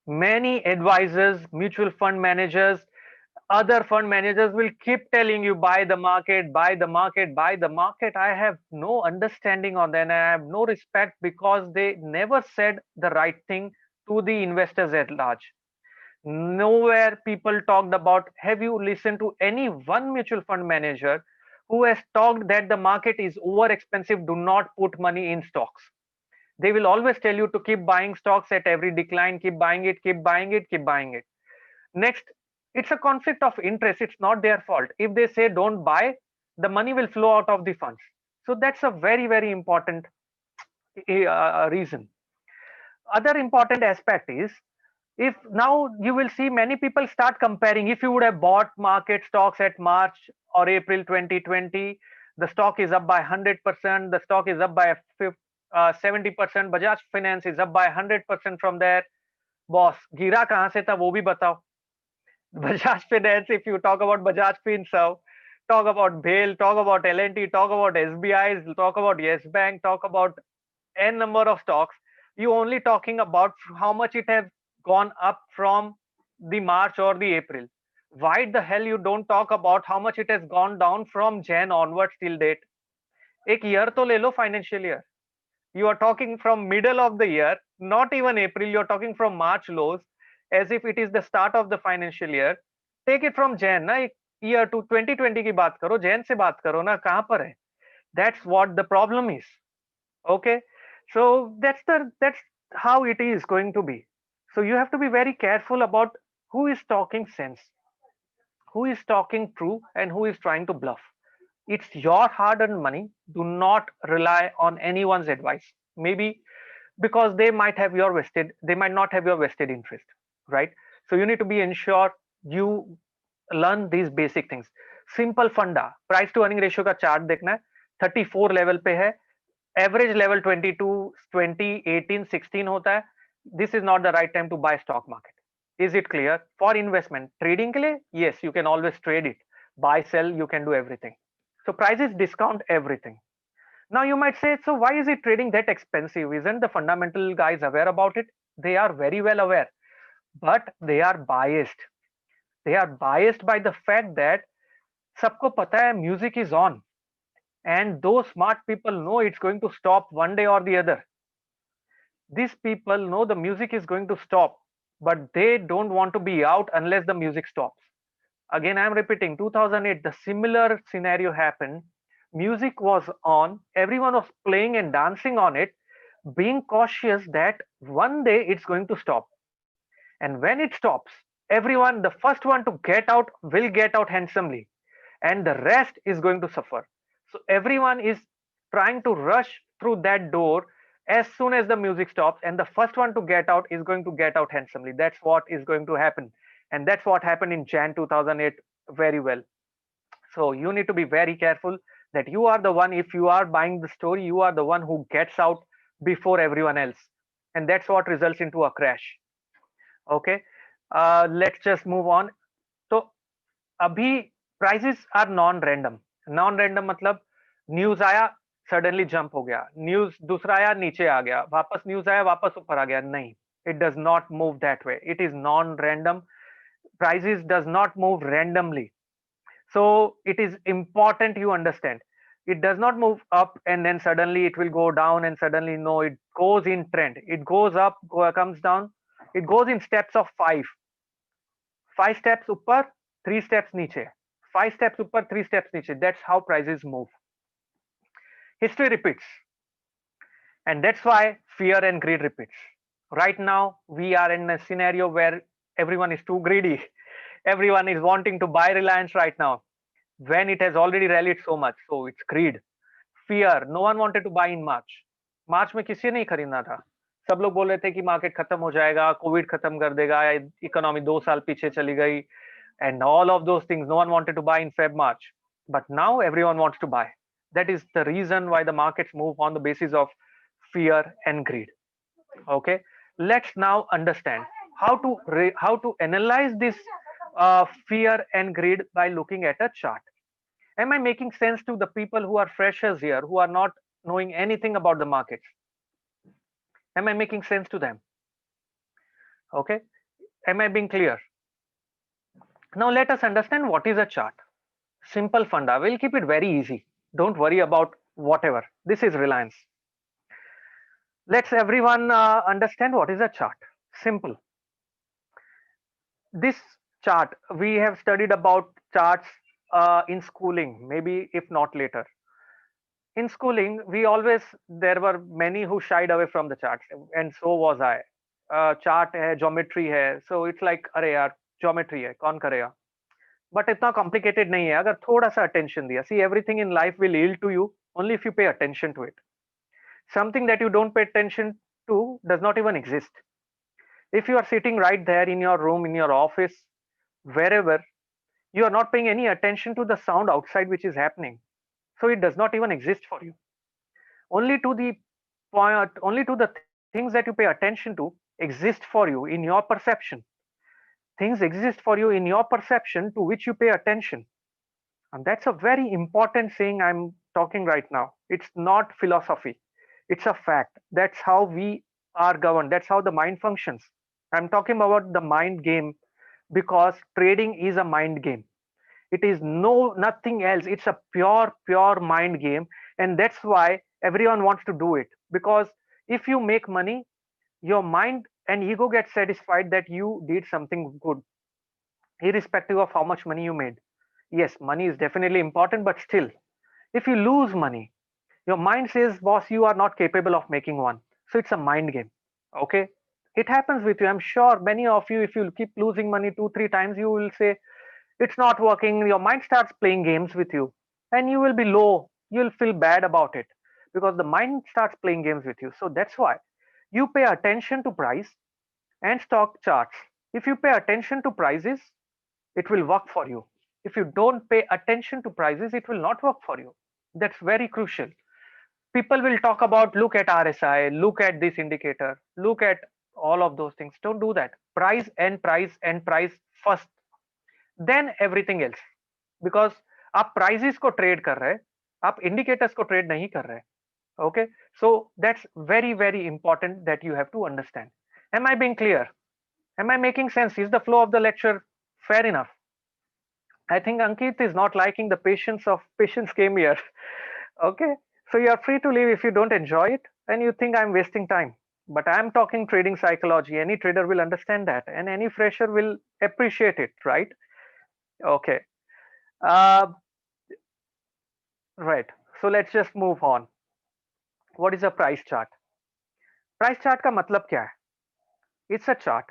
many advisors, mutual fund managers, other fund managers will keep telling you buy the market, buy the market, buy the market. I have no understanding on that, and I have no respect because they never said the right thing to the investors at large. Nowhere people talked about, have you listened to any one mutual fund manager who has talked that the market is over expensive, do not put money in stocks? They will always tell you to keep buying stocks at every decline, keep buying it, keep buying it, keep buying it. Next, it's a conflict of interest. It's not their fault. If they say don't buy, the money will flow out of the funds. So that's a very, very important reason. Other important aspect is, if now you will see many people start comparing, if you would have bought market stocks at March or April 2020, the stock is up by 100%, the stock is up by 70%, Bajaj Finance is up by 100% from there. Boss, gira kahan se tha wo bhi batao. Bajaj Finance, if you talk about Bajaj Finserv, talk about BHEL, talk about L&T, talk about SBIs, talk about Yes Bank, talk about n number of stocks, you only talking about how much it has gone up from the March or the April. Why the hell you don't talk about how much it has gone down from Jan onwards till date? एक year तो ले लो, financial year. You are talking from middle of the year, not even April, you are talking from March lows as if it is the start of the financial year. Take it from Jan ना, year to 2020 की बात करो, Jan से बात करो ना, कहाँ पर है? That's what the problem is. Okay, so that's how it is going to be. So you have to be very careful about who is talking sense, who is talking true, and who is trying to bluff. It's your hard earned money. Do not rely on anyone's advice. Maybe because they might not have your vested interest, right? So you need to be ensure you learn these basic things. Simple funda, price to earning ratio का chart देखना है, 34 level पे है, average level 22, 20, 18, 16 होता है. This is not the right time to buy stock market. Is it clear? For investment, trading के लिए, yes, you can always trade it. Buy, sell, you can do everything. So prices discount everything. Now you might say, so why is it trading that expensive? Isn't the fundamental guys aware about it? They are very well aware, but they are biased. They are biased by the fact that सबको पता है music is on, and those smart people know it's going to stop one day or the other. These people know the music is going to stop, but they don't want to be out unless the music stops. Again, I'm repeating, 2008, the similar scenario happened. Music was on, everyone was playing and dancing on it, being cautious that one day it's going to stop. And when it stops, everyone, the first one to get out will get out handsomely, and the rest is going to suffer. So everyone is trying to rush through that door as soon as the music stops, and the first one to get out is going to get out handsomely. That's what is going to happen. And that's what happened in Jan 2008 very well. So you need to be very careful that you are the one, if you are buying the story, you are the one who gets out before everyone else. And that's what results into a crash. Okay, let's just move on. So अभी prices are non-random. Non-random मतलब news आया suddenly jump हो गया, news दूसरा आया नीचे आ गया, वापस न्यूज आया वापस ऊपर आ गया. नहीं, it does not move that way. It is non-random. Prices does not move randomly. So it is important you understand. It does not move up and then suddenly it will go down and suddenly no, it goes in trend. It goes up, comes down. It goes in steps of 5. 5 steps upper, 3 steps niche. 5 steps upper, 3 steps niche. That's how prices move. History repeats. And that's why fear and greed repeats. Right now, we are in a scenario where everyone is too greedy. Everyone is wanting to buy Reliance right now when it has already rallied so much. So it's greed. Fear. No one wanted to buy in March. March में किसी ने नहीं खरीदना था. सब लोग बोल रहे थे कि मार्केट खत्म हो जाएगा, कोविड खत्म कर देगा, इकोनॉमी 2 साल पीछे चली गई, and all of those things. No one wanted to buy in Feb, March. But now everyone wants to buy. That is the reason why the markets move on the basis of fear and greed. Okay, let's now understand how to analyze this fear and greed by looking at a chart. Am I making sense to the people who are freshers here, who are not knowing anything about the markets? Am I making sense to them? Okay, am I being clear? Now let us understand what is a chart. Simple funda. We'll keep it very easy. Don't worry about whatever. This is Reliance. Let's everyone understand what is a chart. Simple. This chart, we have studied about charts in schooling, maybe if not later. In schooling, there were many who shied away from the charts, and so was I. Chart hai, geometry hai, so it's like, अरे यार, geometry hai, कौन करेगा? But इतना complicated नहीं है, अगर थोड़ा सा attention दिया. See, everything in life will yield to you only if you pay attention to it. Something that you don't pay attention to does not even exist. If you are sitting right there in your room, in your office, wherever, you are not paying any attention to the sound outside which is happening. So it does not even exist for you. Only to the things that you pay attention to exist for you in your perception. Things exist for you in your perception to which you pay attention. And that's a very important saying I'm talking right now. It's not philosophy. It's a fact. That's how we are governed. That's how the mind functions. I'm talking about the mind game because trading is a mind game. It is nothing else. It's a pure mind game. And that's why everyone wants to do it. Because if you make money, your mind and ego get satisfied that you did something good, irrespective of how much money you made. Yes, money is definitely important, but still, if you lose money, your mind says, boss, you are not capable of making one. So it's a mind game. Okay, it happens with you. I'm sure many of you, if you keep losing money 2 3 times, you will say it's not working. Your mind starts playing games with you, and you will be low. You'll feel bad about it because the mind starts playing games with you. So that's why you pay attention to price and stock charts. If you pay attention to prices, it will work for you. If you don't pay attention to prices, it will not work for you. That's very crucial. People will talk about, look at RSI, look at this indicator, look at all of those things. Don't do that. Price and price and price first, then everything else. Because आप prices को trade कर रहे हैं, आप indicators को trade नहीं कर रहे हैं. Okay, so that's very very important that you have to understand. Am I being clear? Am I making sense? Is the flow of the lecture fair enough? I think Ankit is not liking the patience came here. Okay, so you are free to leave if you don't enjoy it and you think I'm wasting time. But I'm talking trading psychology. Any trader will understand that, and any fresher will appreciate it, right? Okay, uh, right. So let's just move on. What is a price chart? Price chart का मतलब क्या है? It's a chart.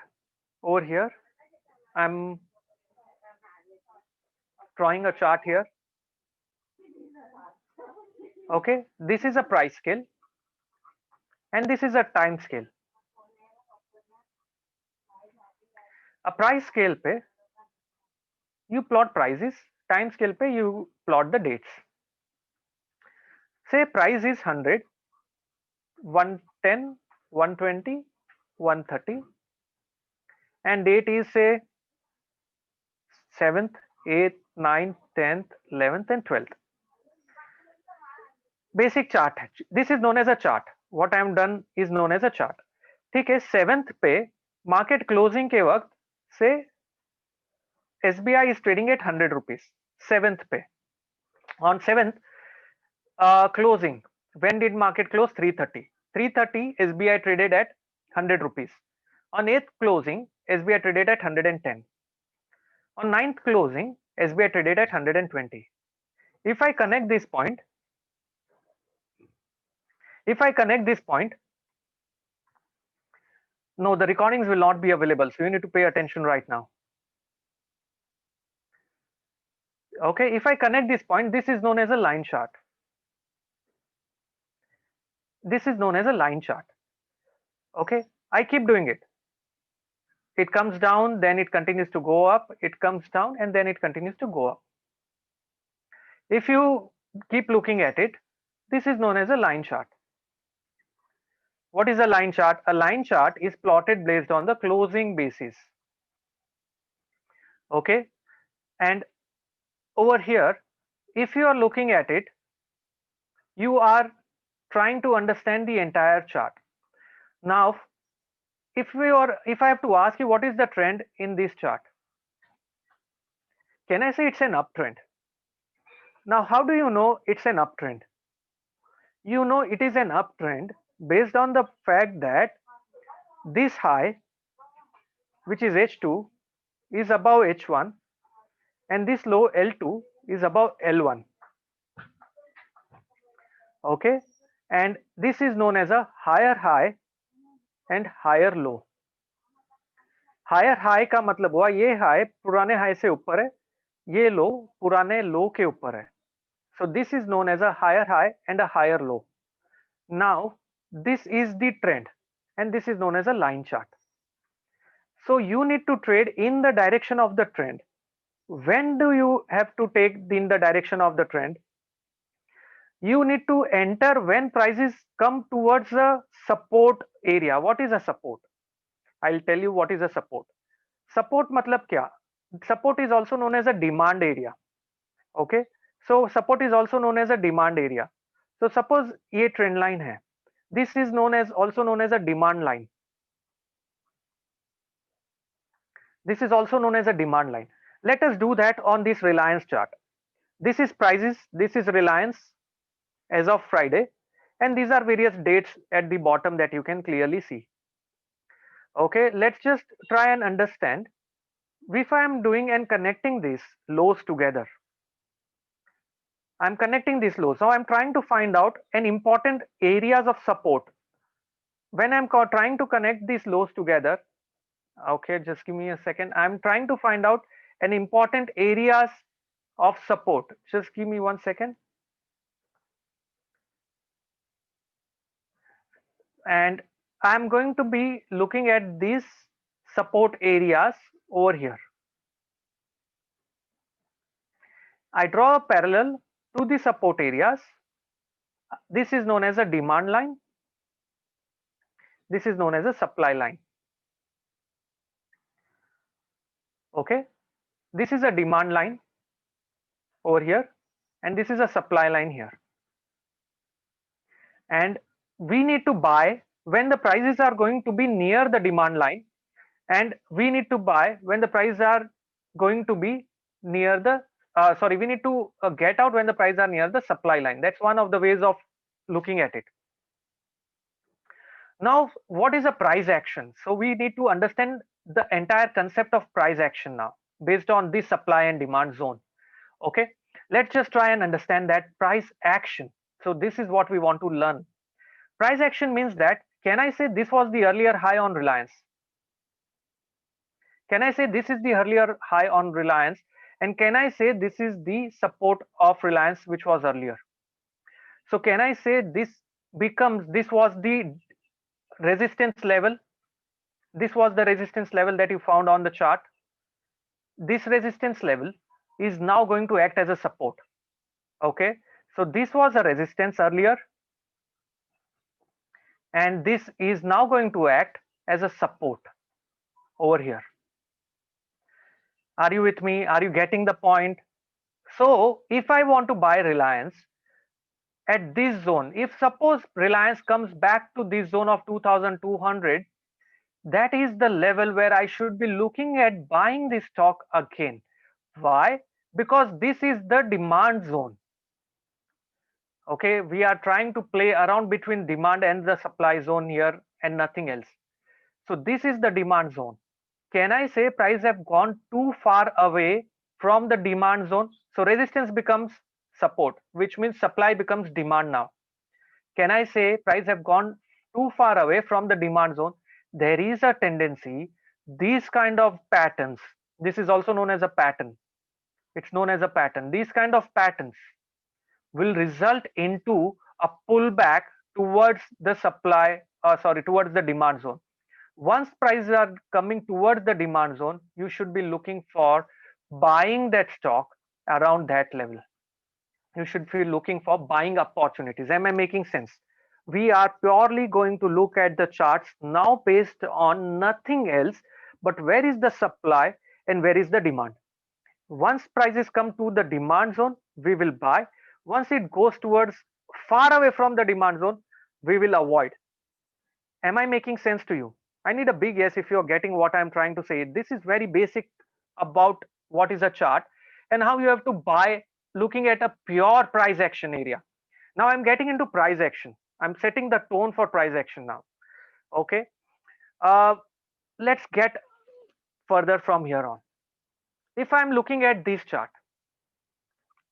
Over here, I'm drawing a chart here. Okay, this is a price scale, and this is a time scale. A price scale पे you plot prices, time scale पे you plot the dates. Say price is 100, 110, 120, 130, and date is say 7th, 8th, 9th, 10th, 11th, and 12th. Basic chart है. This is known as a chart. What I am done is known as a chart. ठीक है, 7th पे market closing के वक्त से SBI is trading at 100 rupees. 7th पे. On 7th closing, when did market close? 330. 330 SBI traded at 100 rupees. On 8th closing, SBI traded at 110. On 9th closing, SBI traded at 120. If I connect this point, no, the recordings will not be available. So you need to pay attention right now. Okay, if I connect this point, this is known as a line chart. This is known as a line chart. Okay, I keep doing it. It comes down, then it continues to go up. It comes down, and then it continues to go up. If you keep looking at it, this is known as a line chart. What is a line chart? A line chart is plotted based on the closing basis. Okay, and over here, if you are looking at it, you are trying to understand the entire chart. Now, if I have to ask you what is the trend in this chart, can I say it's an uptrend? Now, how do you know it's an uptrend? You know it is an uptrend based on the fact that this high, which is H2, is above H1, and this low L2 is above L1. Okay, and this is known as a higher high and higher low. Higher high का मतलब हुआ ये high पुराने high से ऊपर है, ये लो पुराने लो के ऊपर है. So this is known as a higher high and a higher low. Now this is the trend and this is known as a line chart. So you need to trade in the direction of the trend. When do you have to take in the direction of the trend? You need to enter when prices come towards the support area. What is a support? I'll tell you what is a support. Support मतलब क्या? Support is also known as a demand area. Okay, so support is also known as a demand area. So suppose ये trend line है. This is also known as a demand line. This is also known as a demand line. Let us do that on this Reliance chart. This is prices, this is Reliance as of Friday, and these are various dates at the bottom that you can clearly see. Okay, let's just try and understand if I am doing and connecting these lows together. I'm connecting these lows. Now I'm trying to find out an important areas of support. when I'm trying to connect these lows together, okay, just give me a second. I'm trying to find out an important areas of support. Just give me 1 second. And I'm going to be looking at these support areas over here. I draw a parallel to the support areas. This is known as a demand line. This is known as a supply line. Okay, this is a demand line over here, and this is a supply line here. And we need to buy when the prices are going to be near the demand line, and we need to buy when the prices are going to be near the we need to get out when the prices are near the supply line. That's one of the ways of looking at it. Now, what is a price action? So we need to understand the entire concept of price action now based on this supply and demand zone. Okay, let's just try and understand that price action. So this is what we want to learn. Price action means that, can I say this was the earlier high on Reliance? Can I say this is the earlier high on Reliance? And can I say this is the support of Reliance which was earlier? So can I say this was the resistance level? This was the resistance level that you found on the chart. This resistance level is now going to act as a support. Okay, so this was a resistance earlier, and this is now going to act as a support over here. Are you with me? Are you getting the point? So if I want to buy Reliance at this zone, if suppose Reliance comes back to this zone of 2200, that is the level where I should be looking at buying this stock again. Why? Because this is the demand zone. Okay, we are trying to play around between demand and the supply zone here and nothing else. So this is the demand zone. Can I say price have gone too far away from the demand zone? So resistance becomes support, which means supply becomes demand now. Can I say price have gone too far away from the demand zone? There is a tendency, these kind of patterns, this is also known as a pattern. It's known as a pattern. These kind of patterns will result into a pullback towards the towards the demand zone. Once prices are coming towards the demand zone, you should be looking for buying that stock around that level. You should be looking for buying opportunities. Am I making sense? We are purely going to look at the charts now based on nothing else but where is the supply and where is the demand. Once prices come to the demand zone, we will buy. Once it goes towards far away from the demand zone, we will avoid. Am I making sense to you? I need a big yes if you're getting what I'm trying to say. This is very basic about what is a chart and how you have to buy looking at a pure price action area. Now I'm getting into price action. I'm setting the tone for price action now. Okay. Let's get further from here on. If I'm looking at this chart,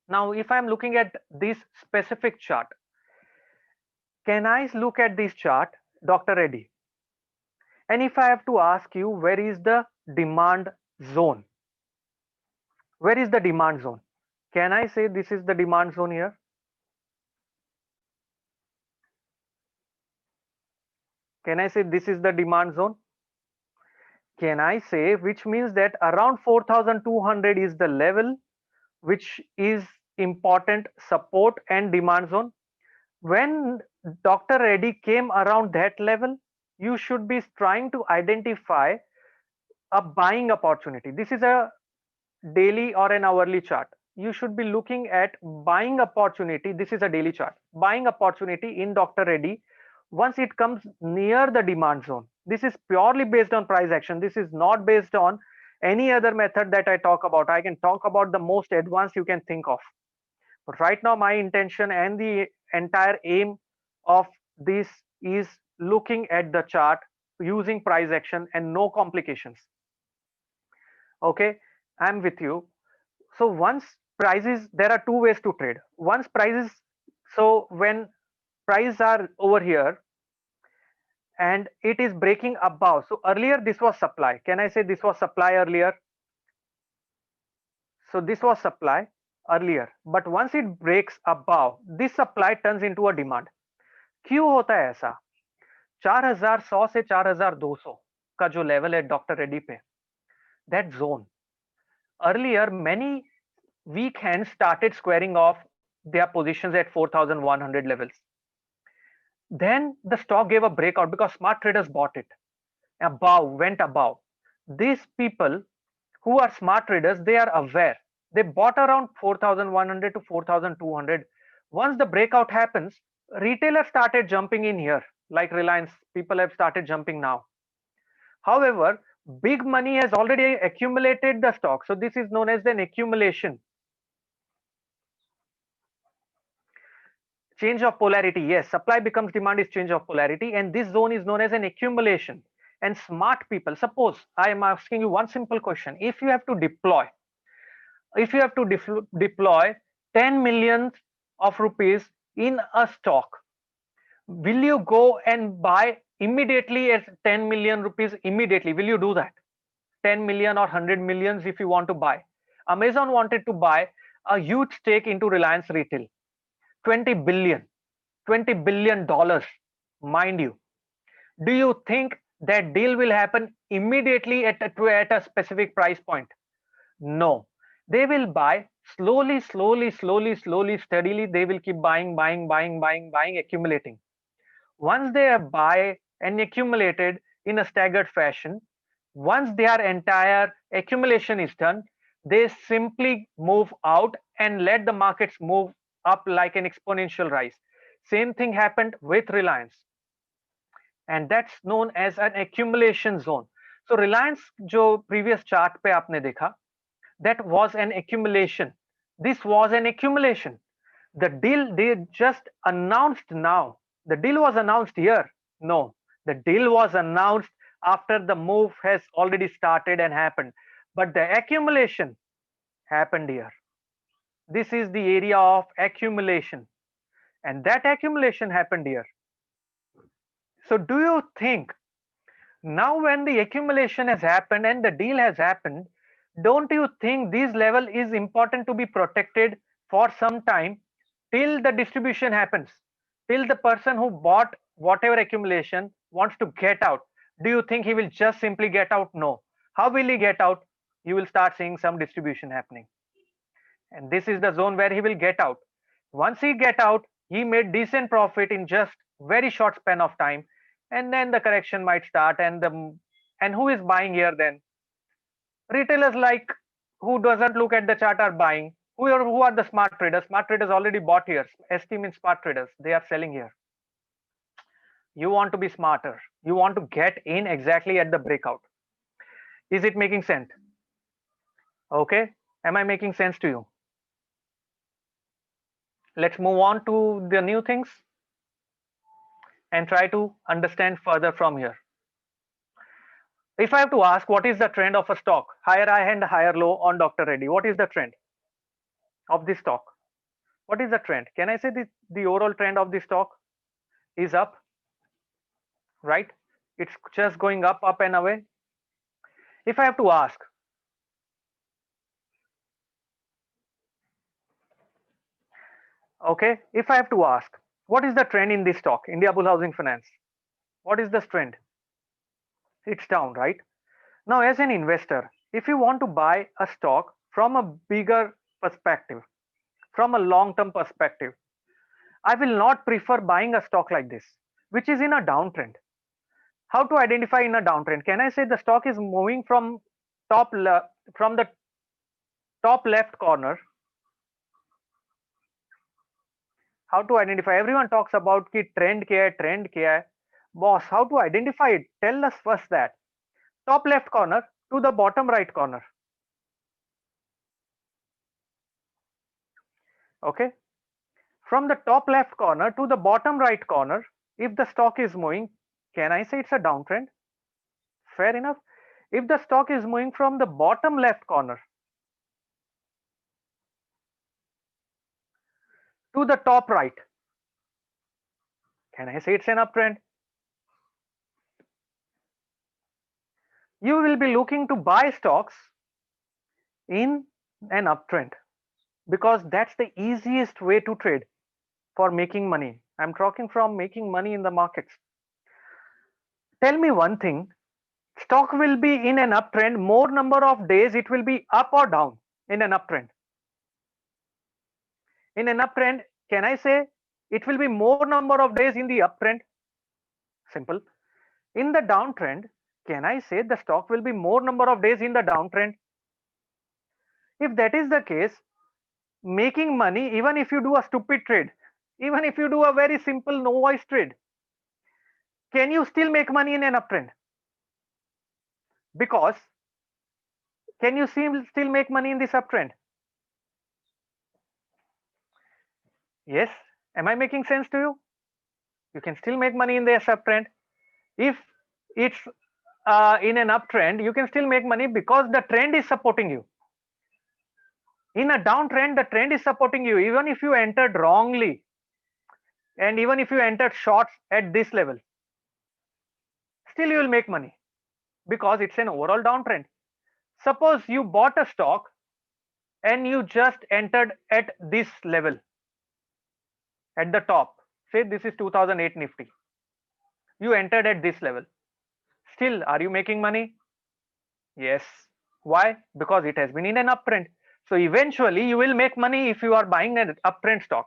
now if I'm looking at this specific chart, can I look at this chart, Dr. Reddy? And if I have to ask you, where is the demand zone? Where is the demand zone? Can I say this is the demand zone here? Can I say this is the demand zone? Can I say, which means that around 4200 is the level which is important support and demand zone. When Dr. Reddy came around that level, you should be trying to identify a buying opportunity. This is a daily or an hourly chart. You should be looking at buying opportunity. This is a daily chart. Buying opportunity in Dr. Reddy once it comes near the demand zone. This is purely based on price action. This is not based on any other method that I talk about. I can talk about the most advanced you can think of. But right now, my intention and the entire aim of this is looking at the chart using price action and no complications. Okay, I'm with you. So once prices, there are two ways to trade. Once prices, so when prices are over here and it is breaking above. So earlier this was supply. Can I say this was supply earlier? So this was supply earlier, but once it breaks above, this supply turns into a demand. क्यों होता है ऐसा? 4100 से 4200 का जो level है doctor Reddy पे, that zone, earlier many weak hands started squaring off their positions at 4100 levels. Then the stock gave a breakout because smart traders bought it above, went above. These people who are smart traders, they are aware. They bought around 4100 to 4200. Once the breakout happens, retailers started jumping in here, like Reliance. People have started jumping now. However, big money has already accumulated the stock. So this is known as an accumulation. Change of polarity. Yes, supply becomes demand is change of polarity. And this zone is known as an accumulation. And smart people, suppose I am asking you one simple question. If you have to deploy, deploy 10 million of rupees in a stock, will you go and buy immediately at 10 million rupees immediately? Will you do that? 10 million or 100 millions if you want to buy. Amazon wanted to buy a huge stake into Reliance Retail, 20 billion, $20 billion, mind you. Do you think that deal will happen immediately at a specific price point? No. They will buy slowly, steadily. They will keep buying, accumulating. Once they buy and accumulated in a staggered fashion, once their entire accumulation is done, they simply move out and let the markets move up like an exponential rise. Same thing happened with Reliance, and that's known as an accumulation zone. So Reliance जो previous chart पे आपने देखा, that was an accumulation. This was an accumulation. The deal they just announced now. The deal was announced here. No, the deal was announced after the move has already started and happened. But the accumulation happened here. This is the area of accumulation. And that accumulation happened here. So do you think now when the accumulation has happened and the deal has happened, don't you think this level is important to be protected for some time till the distribution happens, till the person who bought whatever accumulation wants to get out? Do you think he will just simply get out? No. How will he get out? You will start seeing some distribution happening, and this is the zone where he will get out. Once he get out, he made decent profit in just very short span of time, and then the correction might start. And who is buying here then? Retailers, like, who doesn't look at the chart are buying. Who are the smart traders? Smart traders already bought here. ST means smart traders. They are selling here. You want to be smarter. You want to get in exactly at the breakout. Is it making sense? Okay. Am I making sense to you? Let's move on to the new things and try to understand further from here. If I have to ask, what is the trend of a stock? Higher high and higher low on Dr. Reddy. What is the trend of this stock? What is the trend? Can I say the overall trend of the stock is up, right? It's just going up and away. If I have to ask, okay, if I have to ask, what is the trend in this stock, India Bull Housing Finance? What is the trend? It's down, right? Now, as an investor, if you want to buy a stock from a bigger perspective, from a long-term perspective, I will not prefer buying a stock like this, which is in a downtrend. How to identify in a downtrend? Can I say the stock is moving from the top left corner? How to identify? Everyone talks about ki trend kya hai. Boss, how to identify it? Tell us first that. Top left corner to the bottom right corner. Okay. From the top left corner to the bottom right corner, if the stock is moving, can I say it's a downtrend? Fair enough. If the stock is moving from the bottom left corner to the top right, can I say it's an uptrend? You will be looking to buy stocks in an uptrend because that's the easiest way to trade for making money. I'm talking from making money in the markets. Tell me one thing, stock will be in an uptrend more number of days, it will be up or down in an uptrend. In an uptrend, can I say it will be more number of days in the uptrend? Simple. In the downtrend, can I say the stock will be more number of days in the downtrend? If that is the case, making money, even if you do a stupid trade, even if you do a very simple no voice trade, can you still make money in an uptrend? Because can you still make money in this uptrend? Yes. Am I making sense to you? You can still make money in the uptrend. If it's in an uptrend, you can still make money because the trend is supporting you. In a downtrend, the trend is supporting you. Even if you entered wrongly, and even if you entered shorts at this level, still you will make money because it's an overall downtrend. Suppose you bought a stock and you just entered at this level at the top. Say this is 2008 Nifty. You entered at this level. Still, are you making money? Yes. Why? Because it has been in an uptrend. So eventually you will make money if you are buying an uptrend stock.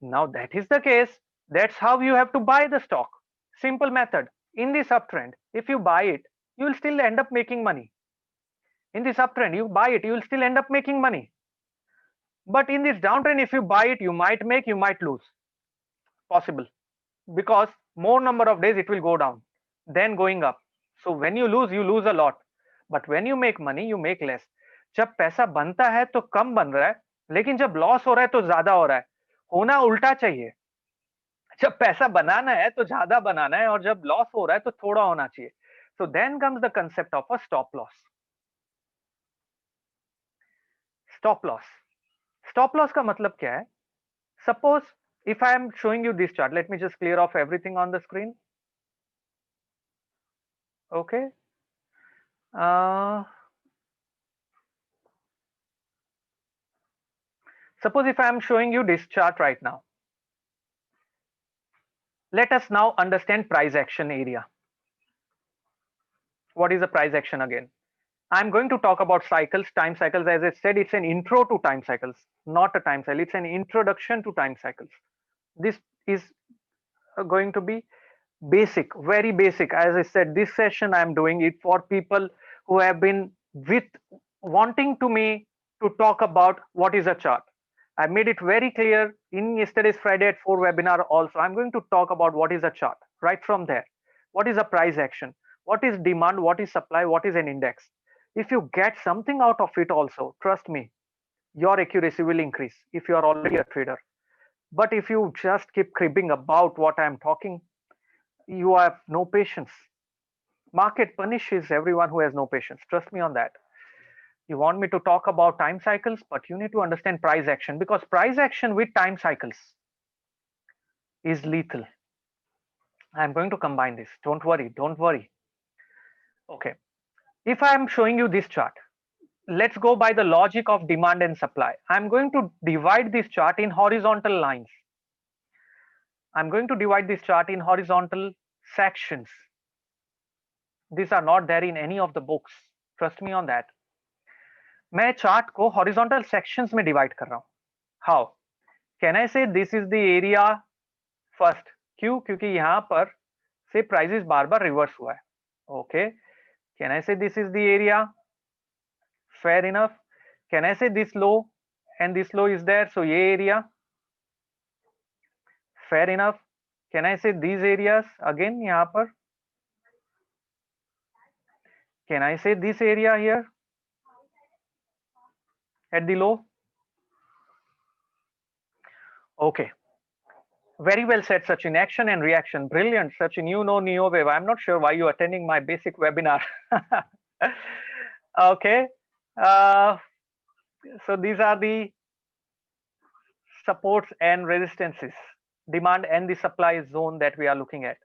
Now that is the case. That's how you have to buy the stock. Simple method. In this uptrend, if you buy it, you will still end up making money. In this uptrend, you buy it, you will still end up making money. But in this downtrend, if you buy it, you might make, you might lose. Possible. Because more number of days it will go down, then going up. So when you lose a lot. But when you make money, you make less. जब पैसा बनता है तो कम बन रहा है, लेकिन जब लॉस हो रहा है तो ज्यादा हो रहा है. होना उल्टा चाहिए. जब पैसा बनाना है तो ज्यादा बनाना है और जब लॉस हो रहा है तो थोड़ा होना चाहिए. So then comes the concept of a stop loss. Stop loss. Stop loss का मतलब क्या है? Suppose if I am showing you this chart, let me just clear off everything on the screen. Okay. Suppose if I am showing you this chart right now. Let us now understand price action area. What is a price action again? I'm going to talk about cycles, time cycles. As I said, it's an intro to time cycles, not a time cycle. It's an introduction to time cycles. This is going to be basic, very basic. As I said, this session I'm doing it for people who have been wanting to me to talk about what is a chart. I made it very clear in yesterday's Friday at 4 webinar also. I'm going to talk about what is a chart right from there. What is a price action? What is demand? What is supply? What is an index? If you get something out of it also, trust me, your accuracy will increase if you are already a trader. But if you just keep cribbing about what I'm talking, you have no patience. Market punishes everyone who has no patience. Trust me on that. You want me to talk about time cycles, but you need to understand price action, because price action with time cycles is lethal. I'm going to combine this. Don't worry. Don't worry. Okay. If I'm showing you this chart, let's go by the logic of demand and supply. I'm going to divide this chart in horizontal lines. I'm going to divide this chart in horizontal sections. These are not there in any of the books. Trust me on that. मैं chart को horizontal sections में divide कर रहा हूं. How can I say this is the area first? क्यों? क्योंकि यहां पर से प्राइसेस बार बार रिवर्स हुआ है. Okay, can I say this is the area? Fair enough. Can I say this low and this low is there, so ये area fair enough. Can I say these areas again यहां पर? Can I say this area here at the low? Okay, very well said, Sachin. Action and reaction, brilliant, Sachin. You know NeoWave. I'm not sure why you're attending my basic webinar. Okay, so these are the supports and resistances, demand and the supply zone that we are looking at.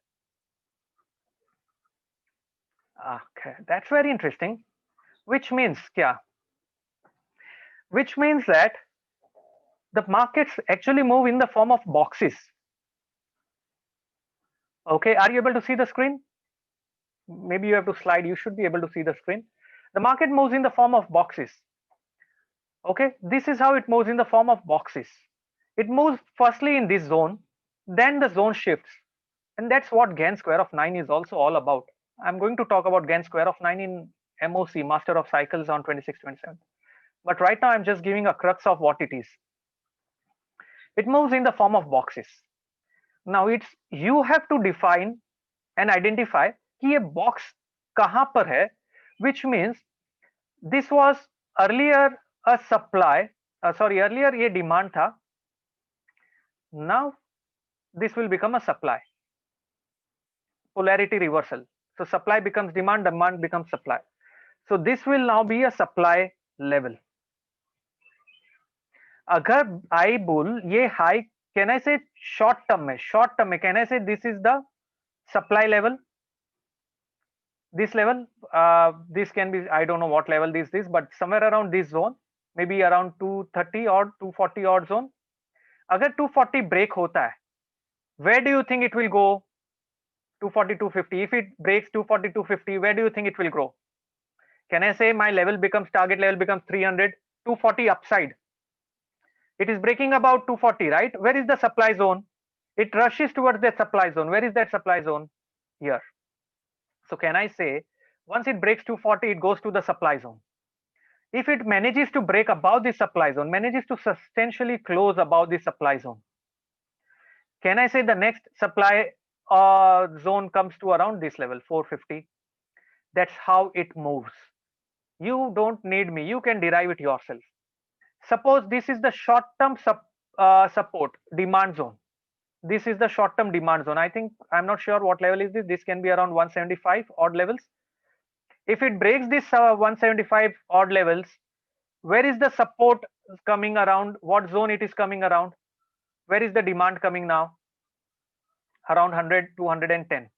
Okay, that's very interesting. Which means, yeah, which means that the markets actually move in the form of boxes. Okay, are you able to see the screen? Maybe you have to slide. You should be able to see the screen. The market moves in the form of boxes. Okay, this is how it moves in the form of boxes. It moves firstly in this zone, then the zone shifts, and that's what Gann square of 9 is also all about. I'm going to talk about Gann square of 9 in MOC, Master of Cycles, on 26-27. But right now I'm just giving a crux of what it is. It moves in the form of boxes. Now it's you have to define and identify कि ये box कहाँ पर है, which means this was earlier a supply, earlier ये demand था, now this will become a supply, polarity reversal. So supply becomes demand, demand becomes supply. So this will now be a supply level. अगर I bull ये high, can I say short term में can I say this is the supply level? This level, this can be, I don't know what level this is, but somewhere around this zone, maybe around 230 or 240 odd zone. अगर 240 break होता है, where do you think it will go? 240, 250. If it breaks 240, 250, where do you think it will grow? Can I say my level becomes, target level becomes 300, 240 upside? It is breaking about 240, right? Where is the supply zone? It rushes towards the supply zone. Where is that supply zone? Here. So can I say once it breaks 240, it goes to the supply zone. If it manages to break above the supply zone, manages to substantially close above the supply zone, can I say the next supply zone comes to around this level, 450? That's how it moves. You don't need me. You can derive it yourself. Suppose this is the short-term support demand zone. This is the short-term demand zone. I think, I'm not sure what level is this. This can be around 175 odd levels. If it breaks this 175 odd levels, where is the support coming around? What zone it is coming around? Where is the demand coming now? Around 100, 210.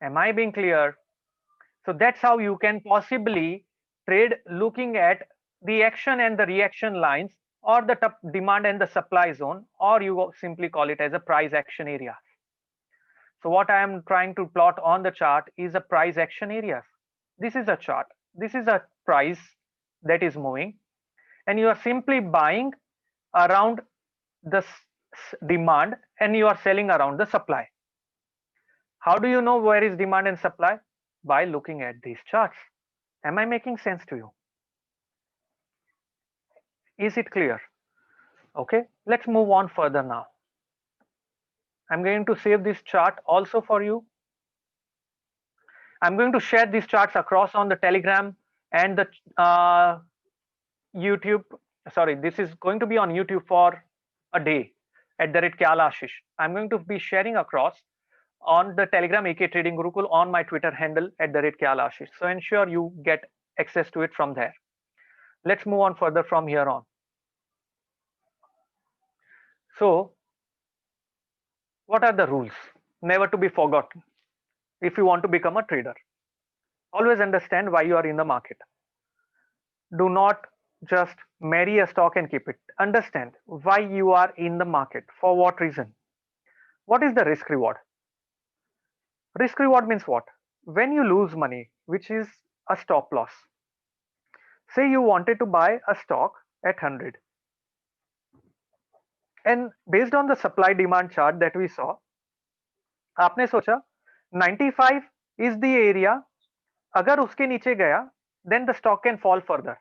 Am I being clear? So that's how you can possibly trade looking at the action and the reaction lines, or the demand and the supply zone, or you simply call it as a price action area. So what I am trying to plot on the chart is a price action area. This is a chart. This is a price that is moving, and you are simply buying around the demand and you are selling around the supply. How do you know where is demand and supply? By looking at these charts. Am I making sense to you? Is it clear? Okay, let's move on further now. I'm going to save this chart also for you. I'm going to share these charts across on the Telegram and the YouTube. Sorry, this is going to be on YouTube for a day at the rate Ashish. I'm going to be sharing across on the Telegram AK Trading Gurukul, on my Twitter handle at the rate Ashish. So ensure you get access to it from there. Let's move on further from here on. So what are the rules? Never to be forgotten. If you want to become a trader, always understand why you are in the market. Do not just marry a stock and keep it. Understand why you are in the market, for what reason. What is the risk reward? Risk reward means what? When you lose money, which is a stop loss. Say you wanted to buy a stock at 100, and based on the supply demand chart that we saw, आपने सोचा 95 is the area. अगर उसके नीचे गया, then the stock can fall further.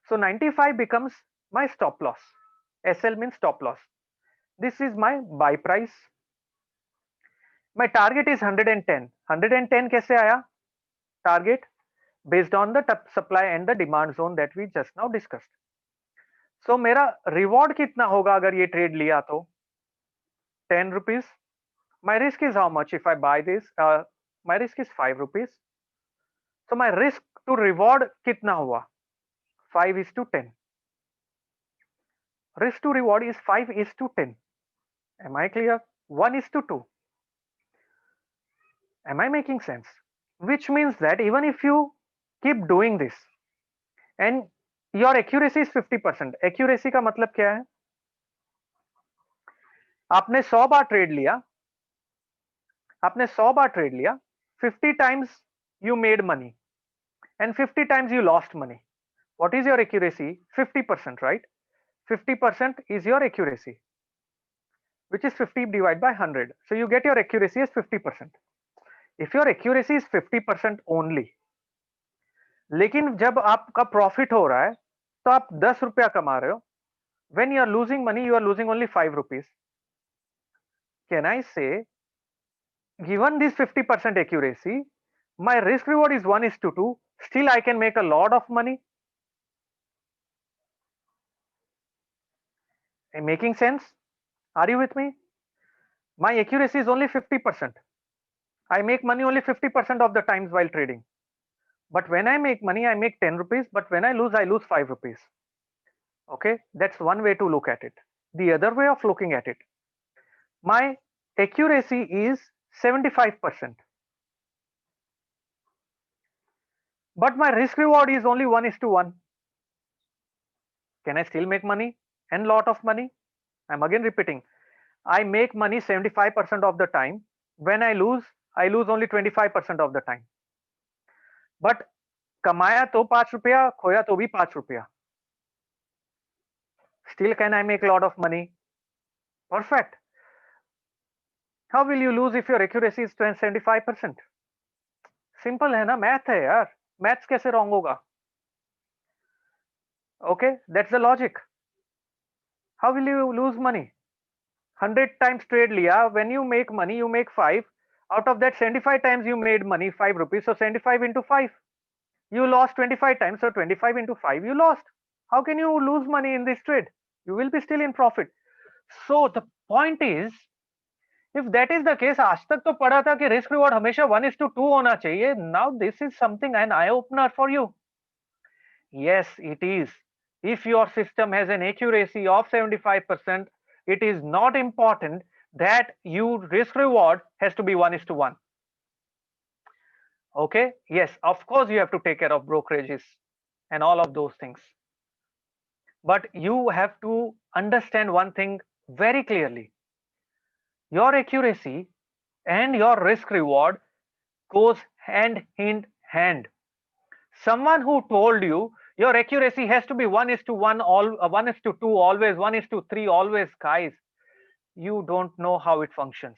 So 95 becomes my stop loss. SL means stop loss. This is my buy price. My target is 110. 110 कैसे आया? Target based on the supply and the demand zone that we just now discussed. So मेरा reward कितना होगा अगर ये trade लिया तो? 10 rupees. My risk is how much if I buy this? My risk is 5 rupees. So my risk to reward कितना हुआ? 5:10. Risk to reward is 5:10. Am I clear? 1:2. Am I making sense? which means that even if you keep doing this and your accuracy is 50%, accuracy का मतलब क्या है? आपने 100 बार trade लिया, 50 times you made money and 50 times you lost money. What is your accuracy? 50%, right? 50% is your accuracy, which is 50 divided by 100. So you get your accuracy as 50%. If your accuracy is 50% only, लेकिन जब आपका profit हो रहा है तो आप 10 रुपया कमा रहे हो, when you are losing money you are losing only 5 rupees. Can I say, given this 50% accuracy, my risk reward is 1:2, still I can make a lot of money? Am I making sense? Are you with me? My accuracy is only 50%. I make money only 50% of the times while trading. But when I make money, I make 10 rupees. But when I lose 5 rupees. Okay, that's one way to look at it. The other way of looking at it, my accuracy is 75%. But my risk reward is only 1:1. Can I still make money and lot of money? I'm again repeating. I make money 75% of the time. When I lose only 25% of the time. But कमाया तो 5 रुपया, खोया तो भी 5 रुपया. Still can I make a lot of money? Perfect. How will you lose if your accuracy is 75%? Simple है ना, math है यार. मैथ्स कैसे wrong होगा? Okay, that's the logic. How will you lose money? 100 times trade liya, when you make money, you make 5. Out of that, 75 times you made money, 5 rupees. So 75 into 5. You lost 25 times, so 25 into 5, you lost. How can you lose money in this trade? You will be still in profit. So the point is, if that is the case, आज तक तो पढ़ा था कि risk reward हमेशा 1:2 होना चाहिए. Now this is something an eye opener for you. Yes, it is. If your system has an accuracy of 75%, it is not important that your risk reward has to be 1:1. Okay, yes, of course you have to take care of brokerages and all of those things. But you have to understand one thing very clearly. Your accuracy and your risk reward goes hand in hand. Someone who told you your accuracy has to be 1:1, 1:2, always 1:3, always, guys, you don't know how it functions.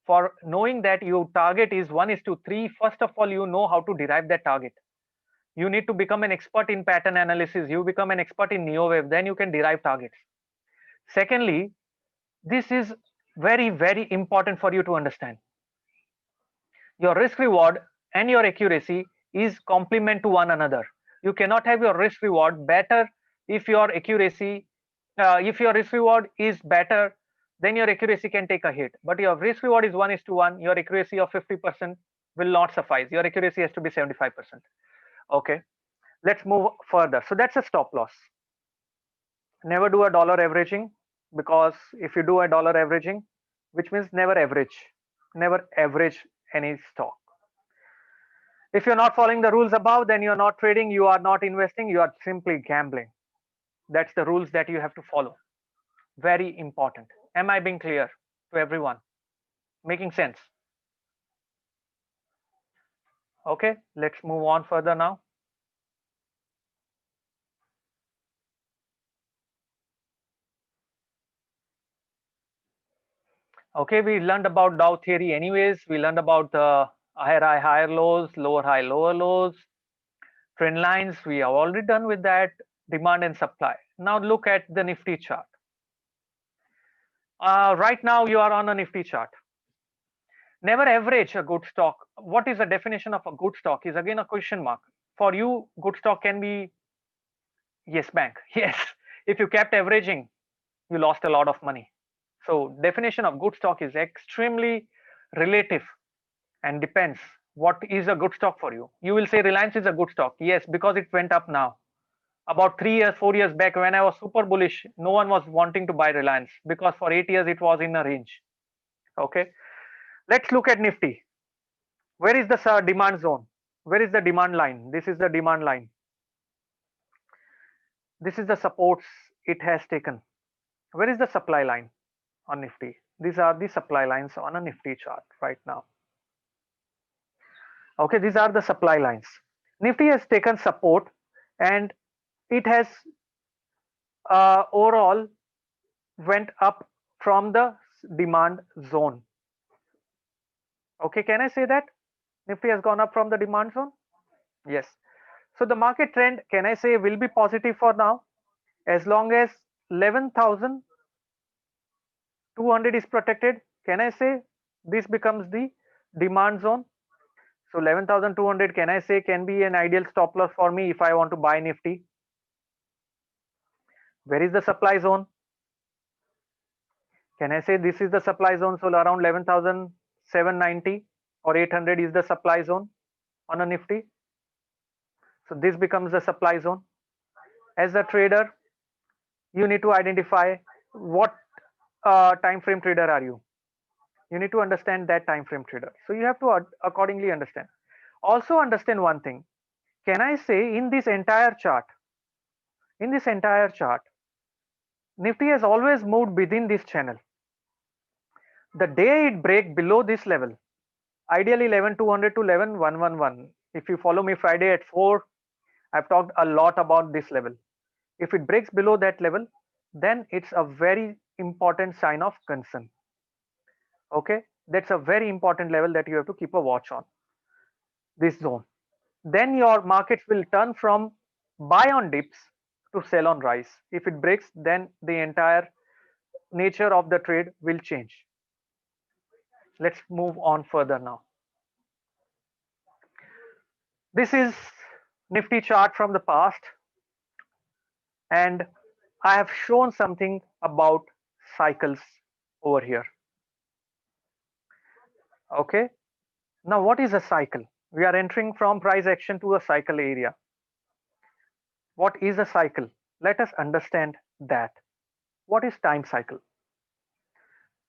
For knowing that your target is 1:3, first of all, you know how to derive that target. You need to become an expert in pattern analysis. You become an expert in NeoWave, then you can derive targets. Secondly, this is very, very important for you to understand. Your risk reward and your accuracy is complement to one another. You cannot have your risk reward better if your accuracy, if your risk reward is better, then your accuracy can take a hit. But your risk reward is 1:1, your accuracy of 50% will not suffice. Your accuracy has to be 75%. Okay, let's move further. So that's a stop loss. Never do a dollar averaging, because if you do a dollar averaging, which means never average any stock. If you're not following the rules above, then you're not trading, you are not investing, you are simply gambling. That's the rules that you have to follow. Very important. Am I being clear to everyone? Making sense? Okay, let's move on further now. Okay, we learned about Dow theory anyways. We learned about the higher high, higher lows, lower high, lower lows. Trend lines, we are already done with that. Demand and supply. Now look at the Nifty chart. Right now you are on a Nifty chart. Never average a good stock. What is the definition of a good stock is again a question mark. For you, good stock can be yes bank. Yes, if you kept averaging, you lost a lot of money. So definition of good stock is extremely relative and depends what is a good stock for you. You will say Reliance is a good stock. Yes, because it went up now. About 3 years, 4 years back, when I was super bullish, no one was wanting to buy Reliance because for 8 years it was in a range. Okay, let's look at Nifty. Where is the demand zone? Where is the demand line? This is the demand line. This is the supports it has taken. Where is the supply line on Nifty? These are the supply lines on a Nifty chart right now. Okay, these are the supply lines. Nifty has taken support and it has overall went up from the demand zone. Okay, can I say that Nifty has gone up from the demand zone? Yes. So the market trend, can I say, will be positive for now as long as 11,200 is protected. Can I say this becomes the demand zone? So 11,200, can I say, can be an ideal stop loss for me if I want to buy Nifty. Where is the supply zone? Can I say this is the supply zone? So around 11,790 or 800 is the supply zone on a Nifty. So this becomes the supply zone. As a trader, you need to identify what time frame trader are you. You need to understand that time frame trader. So you have to accordingly understand. Also understand one thing. Can I say in this entire chart, Nifty has always moved within this channel. The day it break below this level, ideally 11,200 to 11,111. If you follow me Friday at 4, I've talked a lot about this level. If it breaks below that level, then it's a very important sign of concern. Okay, that's a very important level that you have to keep a watch on, this zone. Then your markets will turn from buy on dips to sell on rise. If it breaks, then the entire nature of the trade will change. Let's move on further now. This is Nifty chart from the past, and I have shown something about cycles over here. Okay, now what is a cycle? We are entering from price action to a cycle area. What is a cycle? Let us understand that. What is time cycle?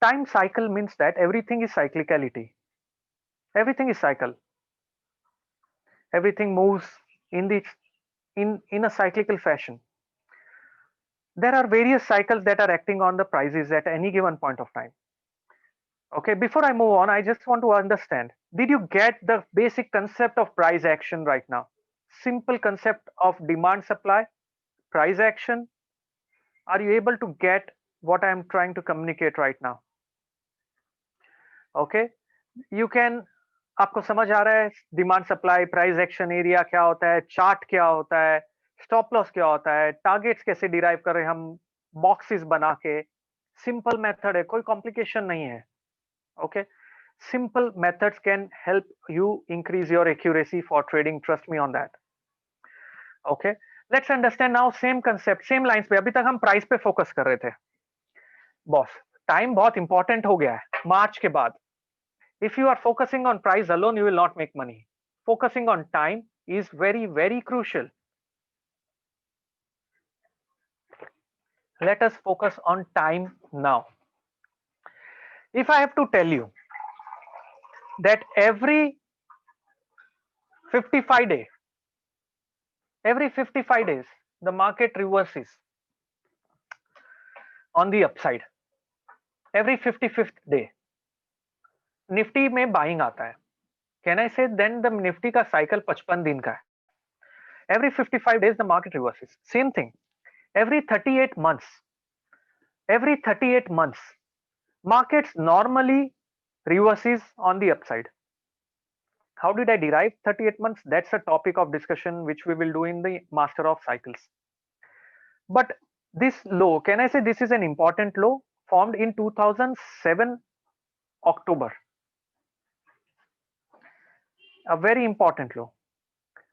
Time cycle means that everything is cyclicality. Everything is cycle. Everything moves in a cyclical fashion. There are various cycles that are acting on the prices at any given point of time. Okay, before I move on, I just want to understand, did you get the basic concept of price action right now? Simple concept of demand supply, price action. Are you able to get what I am trying to communicate right now? Okay, you can, आपको समझ आ रहा है demand supply, price action area क्या होता है, chart क्या होता है, स्टॉप लॉस क्या होता है, टारगेट्स कैसे डिराइव कर रहे हैं हम बॉक्सेस बना के. सिंपल मेथड है, कोई कॉम्प्लिकेशन नहीं है. Okay, simple methods can help you increase your accuracy for trading, trust me on that. Okay, let's understand now same concept, same lines पे. अभी तक हम प्राइस पे फोकस कर रहे थे. बॉस, टाइम बहुत इंपॉर्टेंट हो गया है मार्च के बाद. If you are focusing on price alone, you will not make money. Focusing on time is very, very crucial. Let us focus on time now. If I have to tell you that every 55 days, the market reverses on the upside. Every 55th day, Nifty में buying आता है. Can I से then the Nifty का cycle 55 दिन का है. Every 55 days the market reverses. Same thing. Every 38 months, markets normally reverses on the upside. How did I derive 38 months? That's a topic of discussion which we will do in the Master of Cycles. But this low, can I say this is an important low formed in 2007 October? A very important low.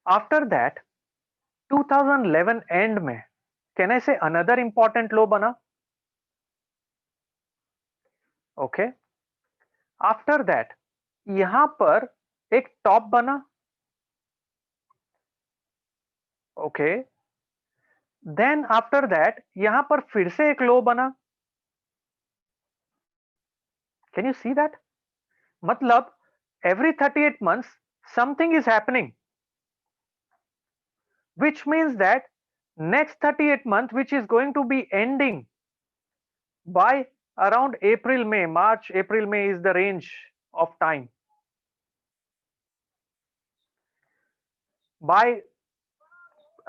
After that 2011 end में, can I say another important low बना? Okay. After that यहां पर एक top बना. Okay. Then after that यहां पर फिर से एक लो बना. Can you see that? मतलब every 38 months something is happening, which means that next 38 months, which is going to be ending by around April, May, March, April, May is the range of time. By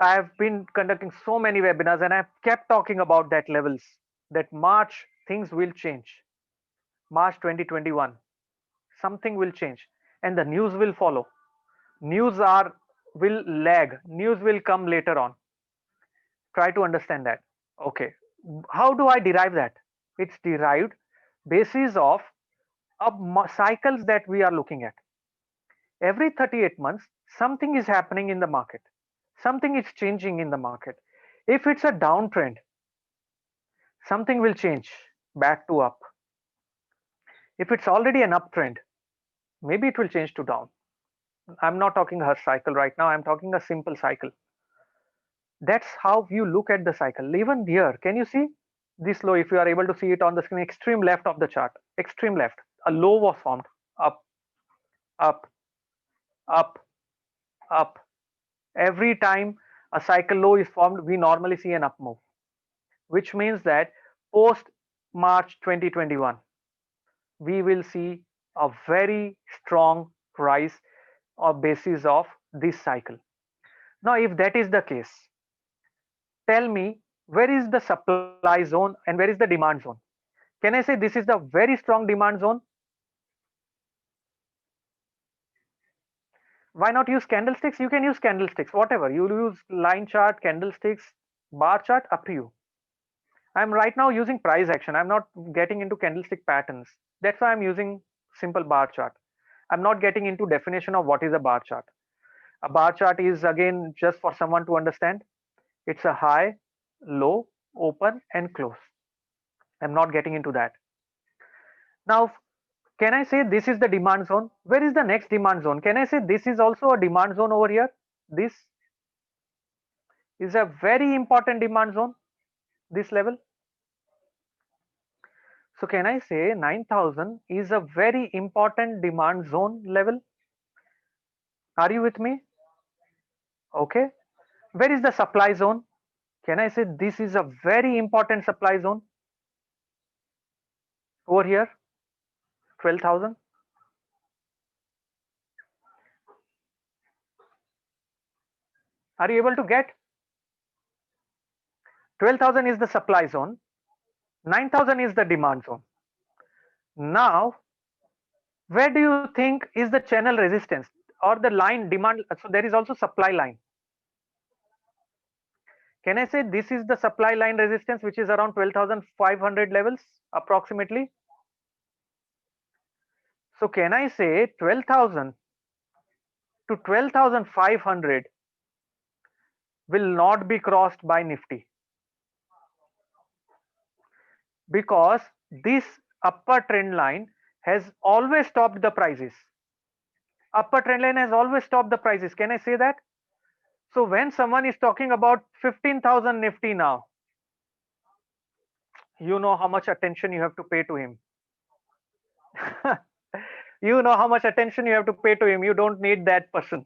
I have been conducting so many webinars and I've kept talking about that levels, that March things will change. March 2021, something will change and the news will follow. News will lag. News will come later on. Try to understand that. Okay. How do I derive that? It's derived basis of cycles that we are looking at. Every 38 months, something is happening in the market. Something is changing in the market. If it's a downtrend, something will change back to up. If it's already an uptrend, maybe it will change to down. I'm not talking a cycle right now. I'm talking a simple cycle. That's how you look at the cycle. Even here, can you see this low? If you are able to see it on the screen, extreme left of the chart, extreme left, a low was formed, up, up, up, up. Every time a cycle low is formed, we normally see an up move, which means that post March 2021, we will see a very strong rise or basis of this cycle. Now, if that is the case, tell me, where is the supply zone and where is the demand zone? Can I say this is the very strong demand zone? Why not use candlesticks? You can use candlesticks, whatever. You use line chart, candlesticks, bar chart, up to you. I'm right now using price action. I'm not getting into candlestick patterns. That's why I'm using simple bar chart. I'm not getting into definition of what is a bar chart. A bar chart is, again, just for someone to understand. It's a high, low, open and close. I'm not getting into that. Now, can I say this is the demand zone? Where is the next demand zone? Can I say this is also a demand zone over here? This is a very important demand zone, this level. So can I say 9,000 is a very important demand zone level? Are you with me? Okay. Where is the supply zone? Can I say this is a very important supply zone? Over here, 12,000. Are you able to get? 12,000 is the supply zone. 9,000 is the demand zone. Now, where do you think is the channel resistance or the line demand? So there is also supply line. Can I say this is the supply line resistance, which is around 12,500 levels approximately? So can I say 12,000 to 12,500 will not be crossed by Nifty? Because this upper trend line has always stopped the prices. Upper trend line has always stopped the prices. Can I say that? So when someone is talking about 15,000 Nifty now, you know how much attention you have to pay to him. You know how much attention you have to pay to him. You don't need that person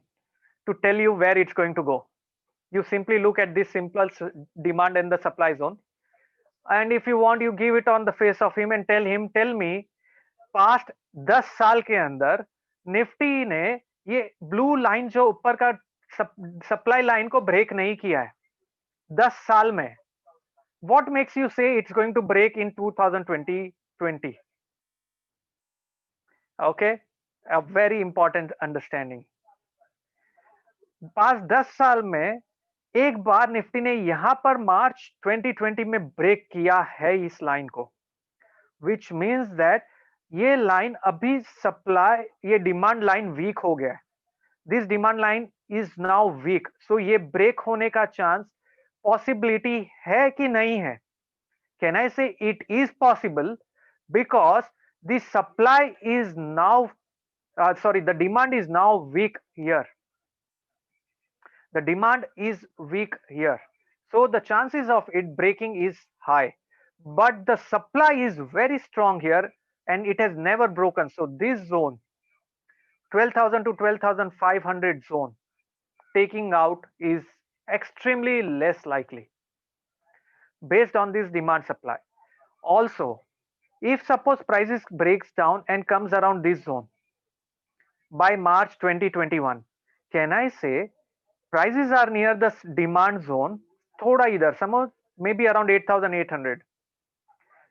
to tell you where it's going to go. You simply look at this simple demand and the supply zone. And if you want, you give it on the face of him and tell him, tell me, past 10 साल के अंदर Nifty ने ये blue line जो ऊपर का supply line को break नहीं किया है 10 साल में. What makes you say it's going to break in 2020? Okay, a very important understanding. Past 10 साल में एक बार निफ्टी ने यहां पर मार्च 2020 में ब्रेक किया है इस लाइन को, which means that ये लाइन अभी सप्लाई, ये डिमांड लाइन वीक हो गया है. This demand line is now weak. So ये ब्रेक होने का चांस, पॉसिबिलिटी है कि नहीं है? कैन आई से it is possible because the supply is now the demand is now weak here. The demand is weak here, so the chances of it breaking is high, but the supply is very strong here and it has never broken. So this zone 12,000 to 12,500 zone, taking out is extremely less likely based on this demand supply. Also, if suppose prices breaks down and comes around this zone by March 2021, can I say prices are near the demand zone? Thoda either, some maybe around 8,800.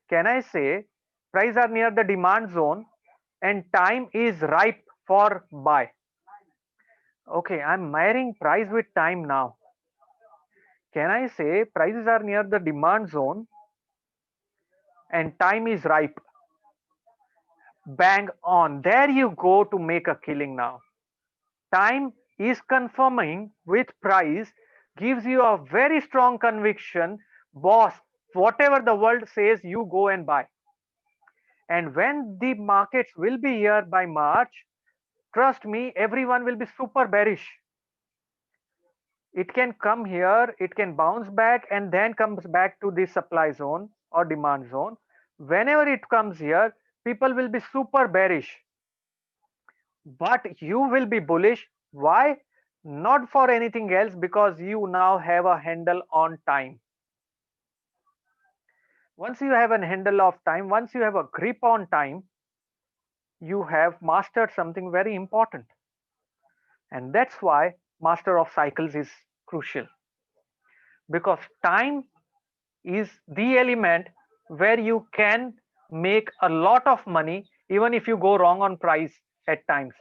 Can I say prices are near the demand zone and time is ripe for buy? Okay, I'm marrying price with time now. Can I say prices are near the demand zone and time is ripe? Bang on. There you go to make a killing now. Time is confirming with price, gives you a very strong conviction, boss, whatever the world says, you go and buy. And when the markets will be here by March, trust me, everyone will be super bearish. It can come here, it can bounce back and then comes back to the supply zone or demand zone. Whenever it comes here, people will be super bearish. But you will be bullish. Why? Not for anything else, because you now have a handle on time. Once you have a handle of time, once you have a grip on time, you have mastered something very important. And that's why master of cycles is crucial, because time is the element where you can make a lot of money even if you go wrong on price at times.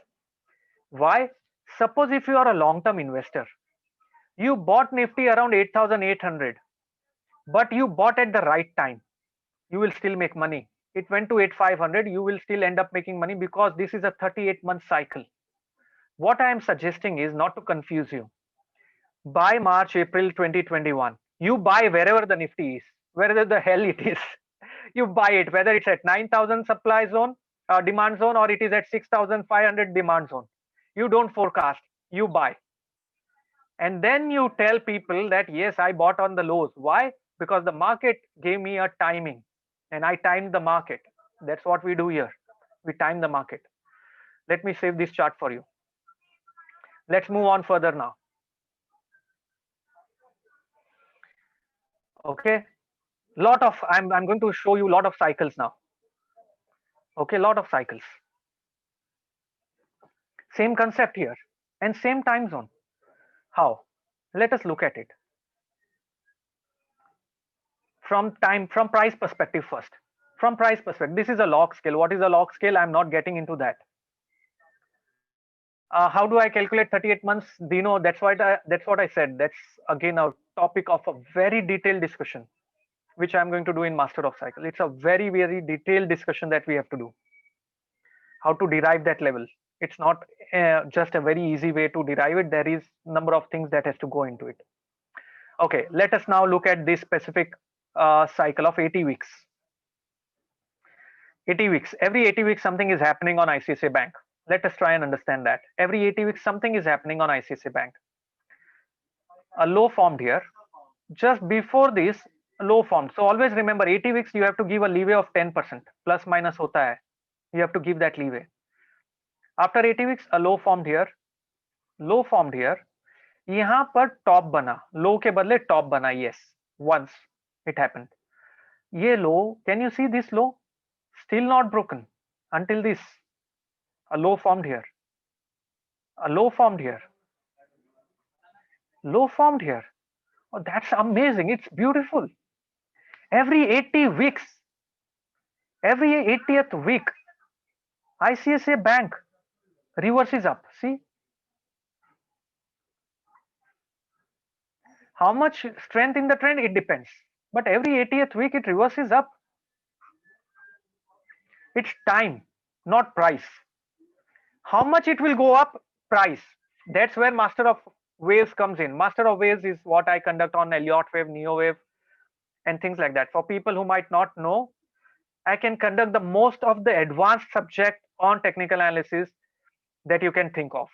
Why? Suppose if you are a long-term investor, you bought Nifty around 8,800, but you bought at the right time, you will still make money. It went to 8,500, you will still end up making money, because this is a 38-month cycle. What I am suggesting is not to confuse you. By March, April 2021, you buy wherever the Nifty is, wherever the hell it is. You buy it, whether it's at 9,000 supply zone, demand zone, or it is at 6,500 demand zone. You don't forecast, you buy. And then you tell people that, yes, I bought on the lows. Why? Because the market gave me a timing and I timed the market. That's what we do here. We time the market. Let me save this chart for you. Let's move on further now. Okay. I'm going to show you a lot of cycles now. Okay, lot of cycles. Same concept here and same time zone. How? Let us look at it. From price perspective first. From price perspective, this is a log scale. What is a log scale? I'm not getting into that. How do I calculate 38 months? Dino, that's what I said. That's again a topic of a very detailed discussion, which I'm going to do in Master of Cycle. It's a very, very detailed discussion that we have to do. How to derive that level. It's not just a very easy way to derive it. There is number of things that has to go into it. Okay, let us now look at this specific cycle of 80 weeks. 80 weeks. Every 80 weeks, something is happening on ICICI Bank. Let us try and understand that. Every 80 weeks, something is happening on ICICI Bank. A low formed here. Just before this, a low formed. So always remember, 80 weeks, you have to give a leeway of 10%. Plus minus hota hai. You have to give that leeway. After 80 weeks, a low formed here. Low formed here. यहाँ पर top बना, लो के बदले top बना. Yes, once it happened. ये low, can you see this low? Still not broken until this. A low formed here. A low formed here. Low formed here. Oh, that's amazing. It's beautiful. Every 80 weeks, every 80th week, ICICI Bank reverses up. See? How much strength in the trend? It depends. But every 80th week, it reverses up. It's time, not price. How much it will go up? Price. That's where Master of Waves comes in. Master of Waves is what I conduct on Elliott wave, Neo wave, and things like that. For people who might not know, I can conduct the most of the advanced subject on technical analysis that you can think of.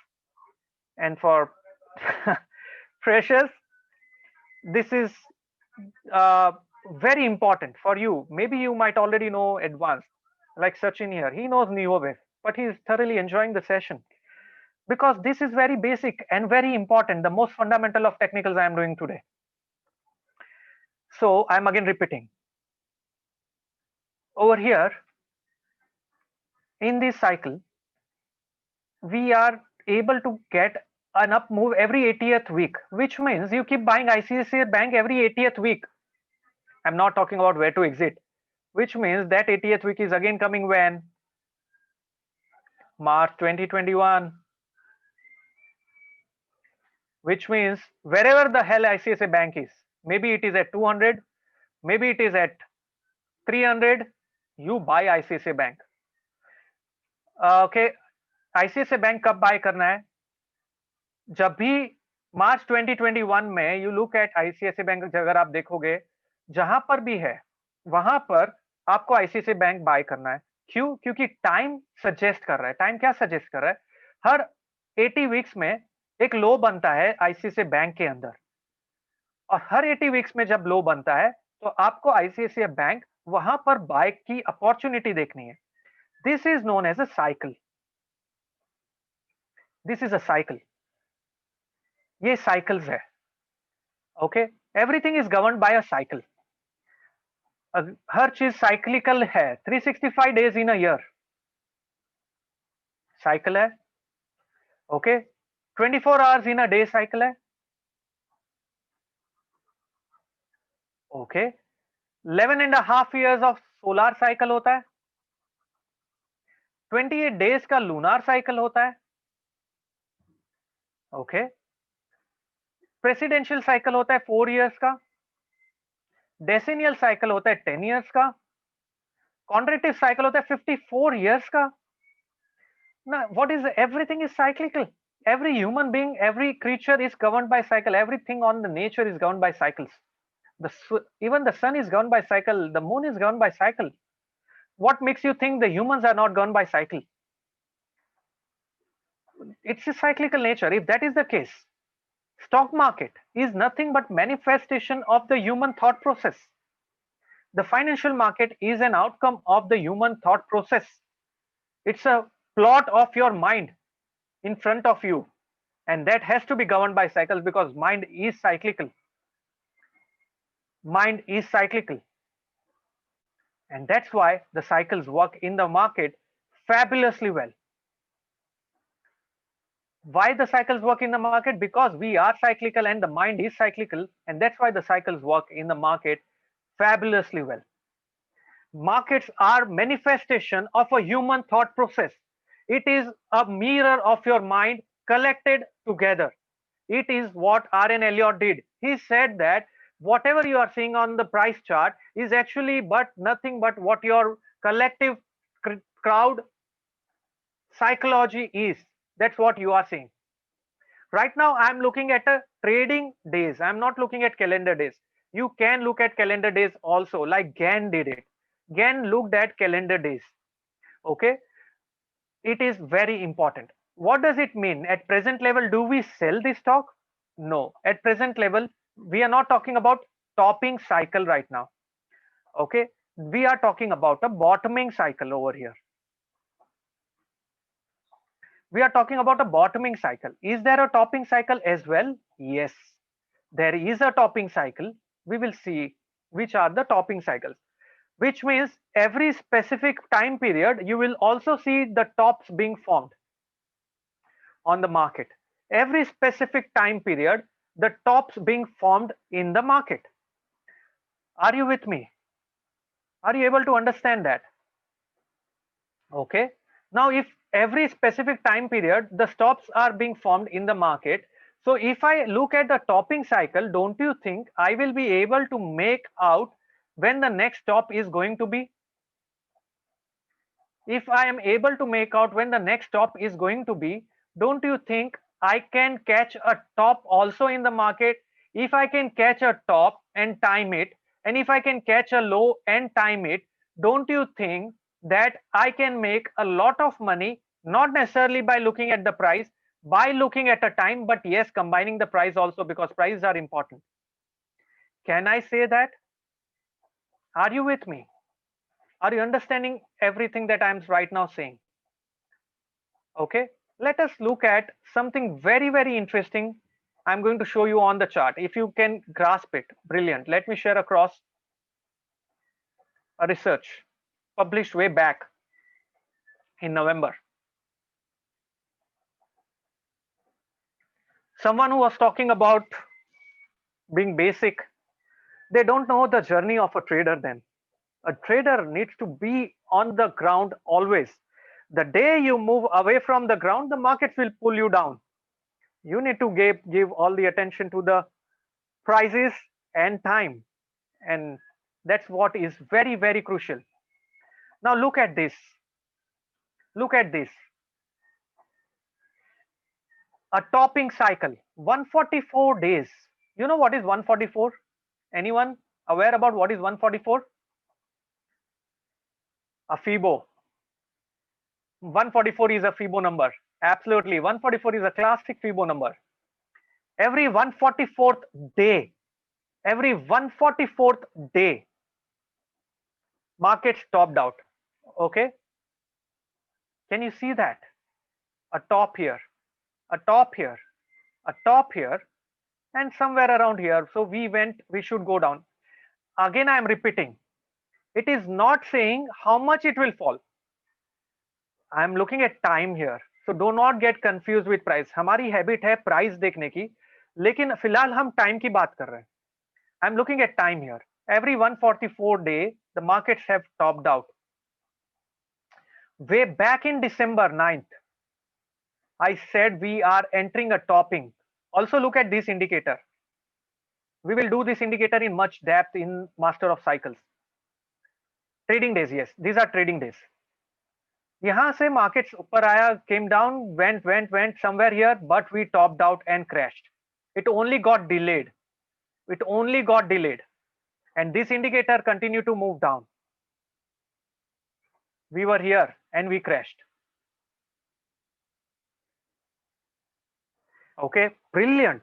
And for freshers, this is very important for you. Maybe you might already know advanced, like Sachin here. He knows Neo wave, but he is thoroughly enjoying the session. because this is very basic and very important, the most fundamental of technicals I am doing today. So I'm again repeating. Over here, in this cycle, we are able to get an up move every 80th week, which means you keep buying ICICI Bank every 80th week. I'm not talking about where to exit, which means that 80th week is again coming when? March 2021. Which means wherever the hell ICICI Bank is, maybe it is at 200, maybe it is at 300, you buy ICICI Bank. Okay, ICICI Bank कब buy करना है? जब भी मार्च 2021 में you look at ICICI bank, अगर आप देखोगे जहां पर भी है वहां पर आपको आईसीआईसीआई बैंक बाय करना है। क्यों? क्योंकि टाइम सजेस्ट कर रहा है। टाइम क्या सजेस्ट कर रहा है? हर 80 वीक्स में एक लो बनता है आईसीआईसीआई बैंक के अंदर, और हर 80 वीक्स में जब लो बनता है तो आपको आईसीआईसीआई बैंक वहां पर बाय की अपॉर्चुनिटी देखनी है। This is known as a cycle. This is a cycle. ये साइकिल्स है। Okay, everything is governed by a cycle. हर चीज साइक्लिकल है। 365 days in a year cycle है। Okay, 24 hours in a day cycle है। Okay, 11.5 years of solar cycle होता है। 28 days का लूनार साइकिल होता है। ओके, प्रेसिडेंशियल साइकिल होता है 4 years का। डेसिनियल साइकिल होता है 10 years का। कॉन्ट्रेटिव साइकिल होता है 54 years का। ना what is, everything is cyclical. Every human being, every creature is governed by cycle. Everything on the nature is governed by cycles. Even the sun is governed by cycle. The moon is governed by cycle. What makes you think the humans are not governed by cycle? It's a cyclical nature. If that is the case, stock market is nothing but manifestation of the human thought process. The financial market is an outcome of the human thought process. It's a plot of your mind in front of you, and that has to be governed by cycles because mind is cyclical. Mind is cyclical, and that's why the cycles work in the market fabulously well. Why the cycles work in the market? Because we are cyclical and the mind is cyclical, and that's why the cycles work in the market fabulously well. Markets are manifestation of a human thought process. It is a mirror of your mind collected together. It is what R.N. Elliott did. He said that whatever you are seeing on the price chart is actually but nothing but what your collective crowd psychology is. That's what you are seeing. Right now, I'm looking at a trading days. I'm not looking at calendar days. You can look at calendar days also, like Gann did it. Gann looked at calendar days. Okay, it is very important. What does it mean? At present level, do we sell this stock? No. At present level, we are not talking about topping cycle right now. Okay, we are talking about a bottoming cycle over here. We are talking about a bottoming cycle. Is there a topping cycle as well? Yes, there is a topping cycle. We will see which are the topping cycles, which means every specific time period you will also see the tops being formed on the market. Every specific time period, the tops being formed in the market. Are you with me? Are you able to understand that? Okay, now if every specific time period the stops are being formed in the market, so if I look at the topping cycle, don't you think I will be able to make out when the next top is going to be? If I am able to make out when the next top is going to be, don't you think I can catch a top also in the market? If I can catch a top and time it, and if I can catch a low and time it, don't you think that I can make a lot of money, not necessarily by looking at the price, by looking at a time, but yes, combining the price also, because prices are important. Can I say that? Are you with me? Are you understanding everything that I'm right now saying? Okay. Let us look at something very, very interesting. I'm going to show you on the chart. If you can grasp it, brilliant. Let me share across a research published way back in November. Someone who was talking about being basic, they don't know the journey of a trader then. A trader needs to be on the ground always. The day you move away from the ground, the markets will pull you down. You need to give all the attention to the prices and time. And that's what is very, very crucial. Now look at this. Look at this. A topping cycle, 144 days. You know what is 144? Anyone aware about what is 144? A Fibo. 144 is a Fibo number. Absolutely. 144 is a classic Fibo number. Every 144th day, markets topped out. Okay. Can you see that? A top here, a top here, a top here, and somewhere around here. So we should go down. Again, I am repeating. It is not saying how much it will fall. I am looking at time here. So do not get confused with price. हमारी habit है price देखने की, लेकिन फिलहाल हम time की बात कर रहे हैं. I'm looking at time here. Every 144 day, the markets have topped out. Way back in December 9th, I said we are entering a topping. Also look at this indicator. We will do this indicator in much depth in Master of Cycles. Trading days, yes, these are trading days. यहाँ से markets ऊपर आया, came down, went somewhere here, but we topped out and crashed. It only got delayed. It only got delayed. And this indicator continued to move down. We were here and we crashed. Okay, brilliant.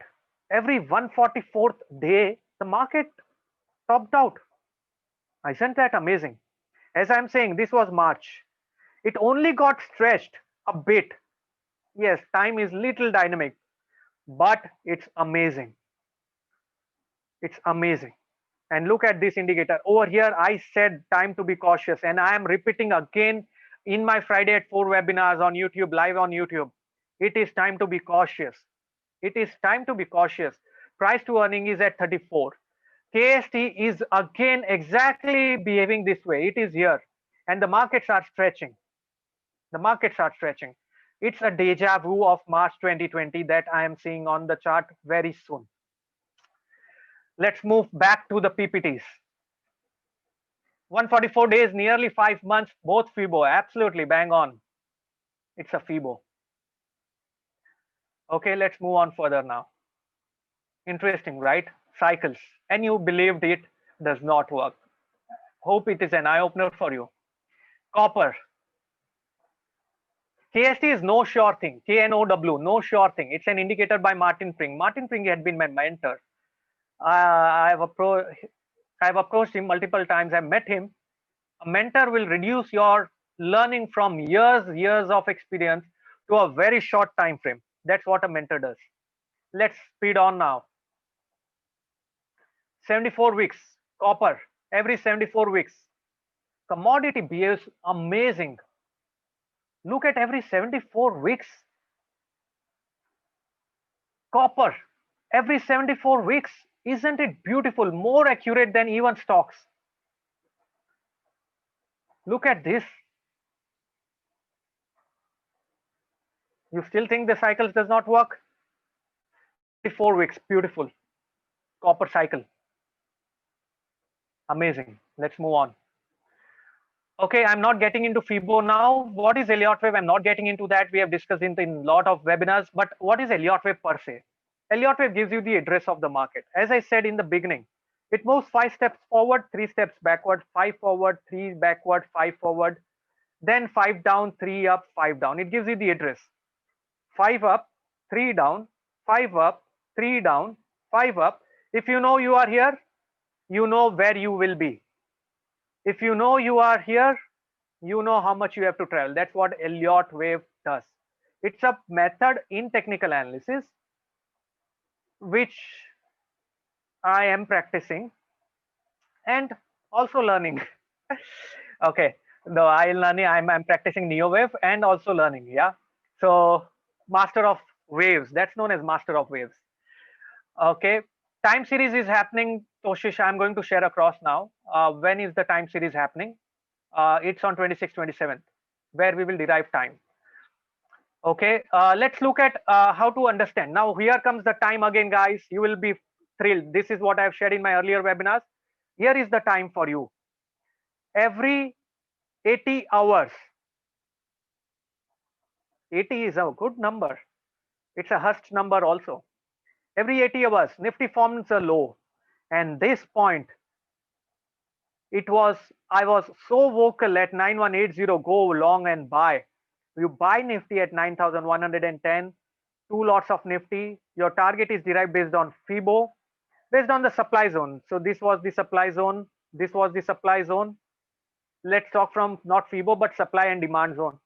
Every 144th day, the market topped out. Isn't that amazing? As I'm saying, this was March. It only got stretched a bit. Yes, time is little dynamic, but it's amazing. It's amazing. And look at this indicator. Over here, I said time to be cautious, and I am repeating again in my Friday at 4 webinars on YouTube, live on YouTube. It is time to be cautious. It is time to be cautious. Price to earning is at 34. KST is again exactly behaving this way. It is here, and the markets are stretching. The markets are stretching. It's a deja vu of March 2020 that I am seeing on the chart very soon. Let's move back to the PPTs. 144 days, nearly 5 months, both Fibo, absolutely bang on. It's a Fibo. Okay, let's move on further now. Interesting, right? Cycles. And you believed it does not work. Hope it is an eye-opener for you. Copper. KST is no sure thing. KNOW, no sure thing. It's an indicator by Martin Pring. Martin Pring had been my mentor. I've approached him multiple times. I met him. A mentor will reduce your learning from years of experience to a very short time frame. That's what a mentor does. Let's speed on now. 74 weeks, copper, every 74 weeks. Commodity behaves amazing. Look at every 74 weeks. Copper, every 74 weeks. Isn't it beautiful? More accurate than even stocks. Look at this. You still think the cycles does not work? 4 weeks, beautiful. Copper cycle. Amazing. Let's move on. Okay, I'm not getting into Fibo now. What is Elliott wave? I'm not getting into that. We have discussed in a lot of webinars, but what is Elliott wave per se? Elliott wave gives you the address of the market. As I said in the beginning, it moves 5 steps forward, 3 steps backward, 5 forward, 3 backward, 5 forward, then 5 down, 3 up, 5 down. It gives you the address. 5 up, 3 down, 5 up, 3 down, 5 up. If you know you are here, you know where you will be. If you know you are here, you know how much you have to travel. That's what Elliott wave does. It's a method in technical analysis which I am practicing and also learning. Okay, no, I'm practicing neo wave and also learning. Yeah, so master of waves. That's known as master of waves. Okay, time series is happening. Toshish, I'm going to share across now. When is the time series happening? It's on 26, 27th, where we will derive time. Okay, let's look at how to understand. Now, here comes the time again, guys. You will be thrilled. This is what I've shared in my earlier webinars. Here is the time for you. Every 80 hours, 80 is a good number. It's a Hurst number also. Every 80 hours, Nifty forms a low. And this point, I was so vocal at 9180, go long and buy. You buy Nifty at 9,110, two lots of Nifty. Your target is derived based on FIBO, based on the supply zone. So this was the supply zone. This was the supply zone. Let's talk from not FIBO, but supply and demand zone.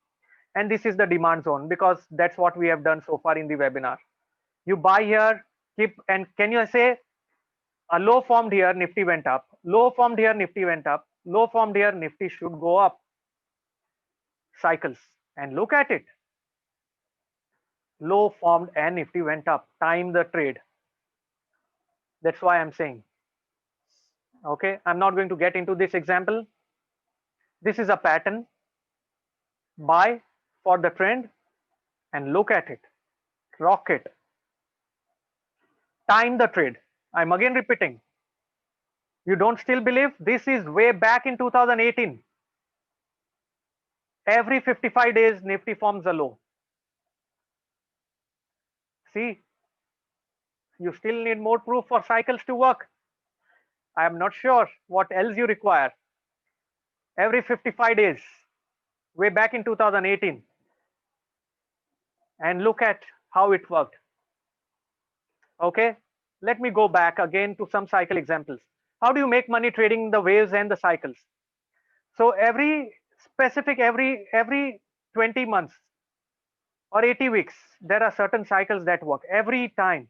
And this is the demand zone because that's what we have done so far in the webinar. You buy here, and can you say a low formed here, Nifty went up, low formed here, Nifty went up, low formed here, Nifty should go up. Cycles, and look at it. Low formed and Nifty went up. Time the trade. That's why I'm saying. Okay, I'm not going to get into this example. This is a pattern. Buy for the trend and look at it. Rocket. Time the trade. I'm again repeating. You don't still believe? This is way back in 2018. Every 55 days, Nifty forms a low. See, you still need more proof for cycles to work. I am not sure what else you require. Every 55 days, way back in 2018. And look at how it worked. Okay, let me go back again to some cycle examples. How do you make money trading the waves and the cycles? So every 20 months or 80 weeks, there are certain cycles that work every time.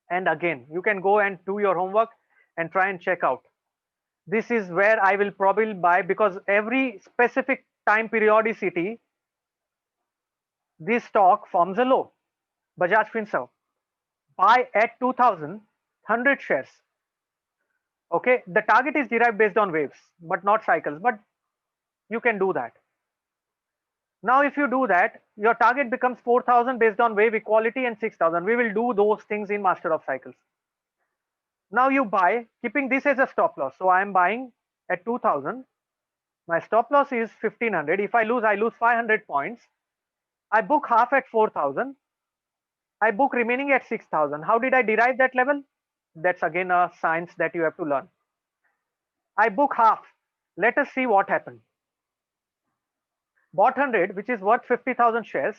And again, you can go and do your homework and try and check out. This is where I will probably buy, because every specific time periodicity, this stock forms a low. Bajaj Finserv, buy at 2000, 100 shares. Okay, the target is derived based on waves, but not cycles, but you can do that. Now, if you do that, your target becomes 4000 based on wave equality and 6000. We will do those things in Master of Cycles. Now you buy, keeping this as a stop loss. So I am buying at 2000. My stop loss is 1500. If I lose 500 points. I book half at 4000. I book remaining at 6000. How did I derive that level? That's again a science that you have to learn. I book half. Let us see what happened. Bought 100, which is worth 50,000 shares.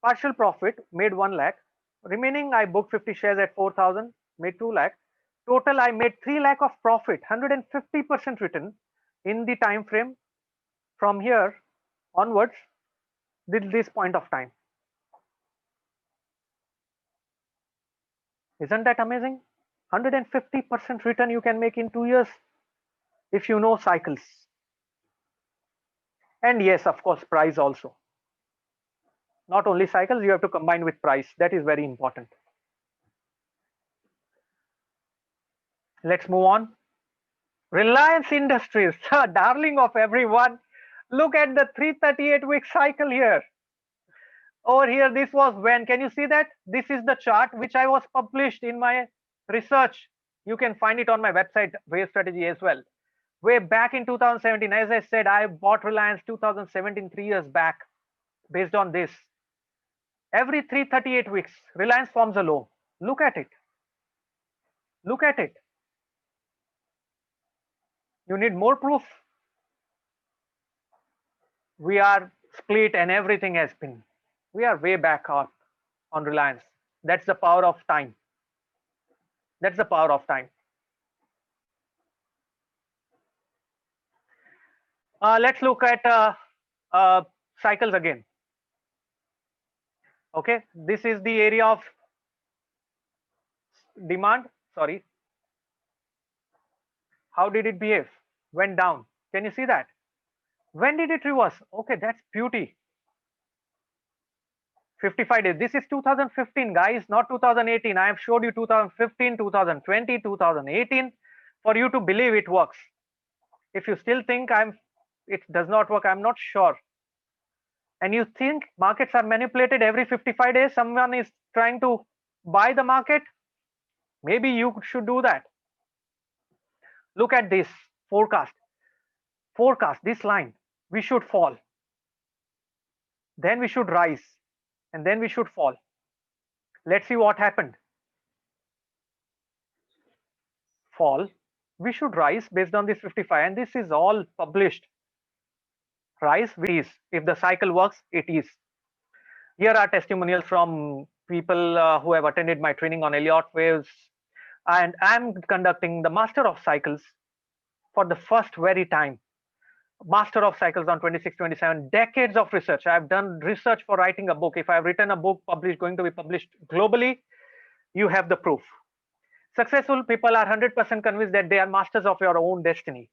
Partial profit, made 1 lakh. Remaining, I booked 50 shares at 4,000, made 2 lakh. Total, I made 3 lakh of profit, 150% return in the time frame from here onwards till this point of time. Isn't that amazing? 150% return you can make in 2 years if you know cycles. And yes, of course, price also. Not only cycles, you have to combine with price. That is very important. Let's move on. Reliance Industries, darling of everyone. Look at the 338-week cycle here. Over here, this was when, can you see that? This is the chart which I was published in my research. You can find it on my website, Wave Strategy as well. Way back in 2017, as I said, I bought Reliance 2017, 3 years back, based on this. Every 338 weeks, Reliance forms a low. Look at it. Look at it. You need more proof. We are split and everything has been. We are way back up on Reliance. That's the power of time. That's the power of time. Let's look at cycles again. Okay, this is the area of demand. Sorry, how did it behave? Went down. Can you see that? When did it reverse? Okay, that's beauty. 55 days. This is 2015, guys, not 2018. I have showed you 2015, 2020, 2018 for you to believe it works. If you still think it does not work, I'm not sure. And you think markets are manipulated every 55 days, someone is trying to buy the market, maybe you should do that. Look at this forecast. This line, we should fall, then we should rise, and then we should fall. Let's see what happened. Fall, we should rise based on this 55, and this is all published. Rise, is. If the cycle works, it is. Here are testimonials from people who have attended my training on Elliott waves, and I'm conducting the Master of Cycles for the first very time. Master of Cycles on 26, 27, decades of research. I've done research for writing a book. If I've written a book going to be published globally, you have the proof. Successful people are 100% convinced that they are masters of your own destiny.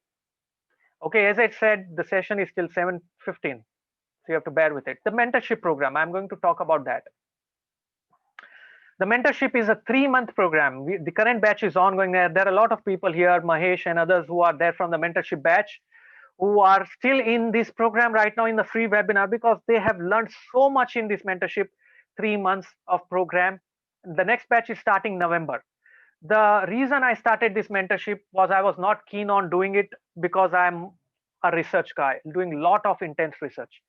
Okay, as I said, the session is till 7:15, so you have to bear with it. The mentorship program, I'm going to talk about that. The mentorship is a 3-month program. The current batch is ongoing. There are a lot of people here, Mahesh and others, who are there from the mentorship batch, who are still in this program right now in the free webinar, because they have learned so much in this mentorship 3 months of program. The next batch is starting November. The reason I started this mentorship was I was not keen on doing it because I'm a research guy doing a lot of intense research.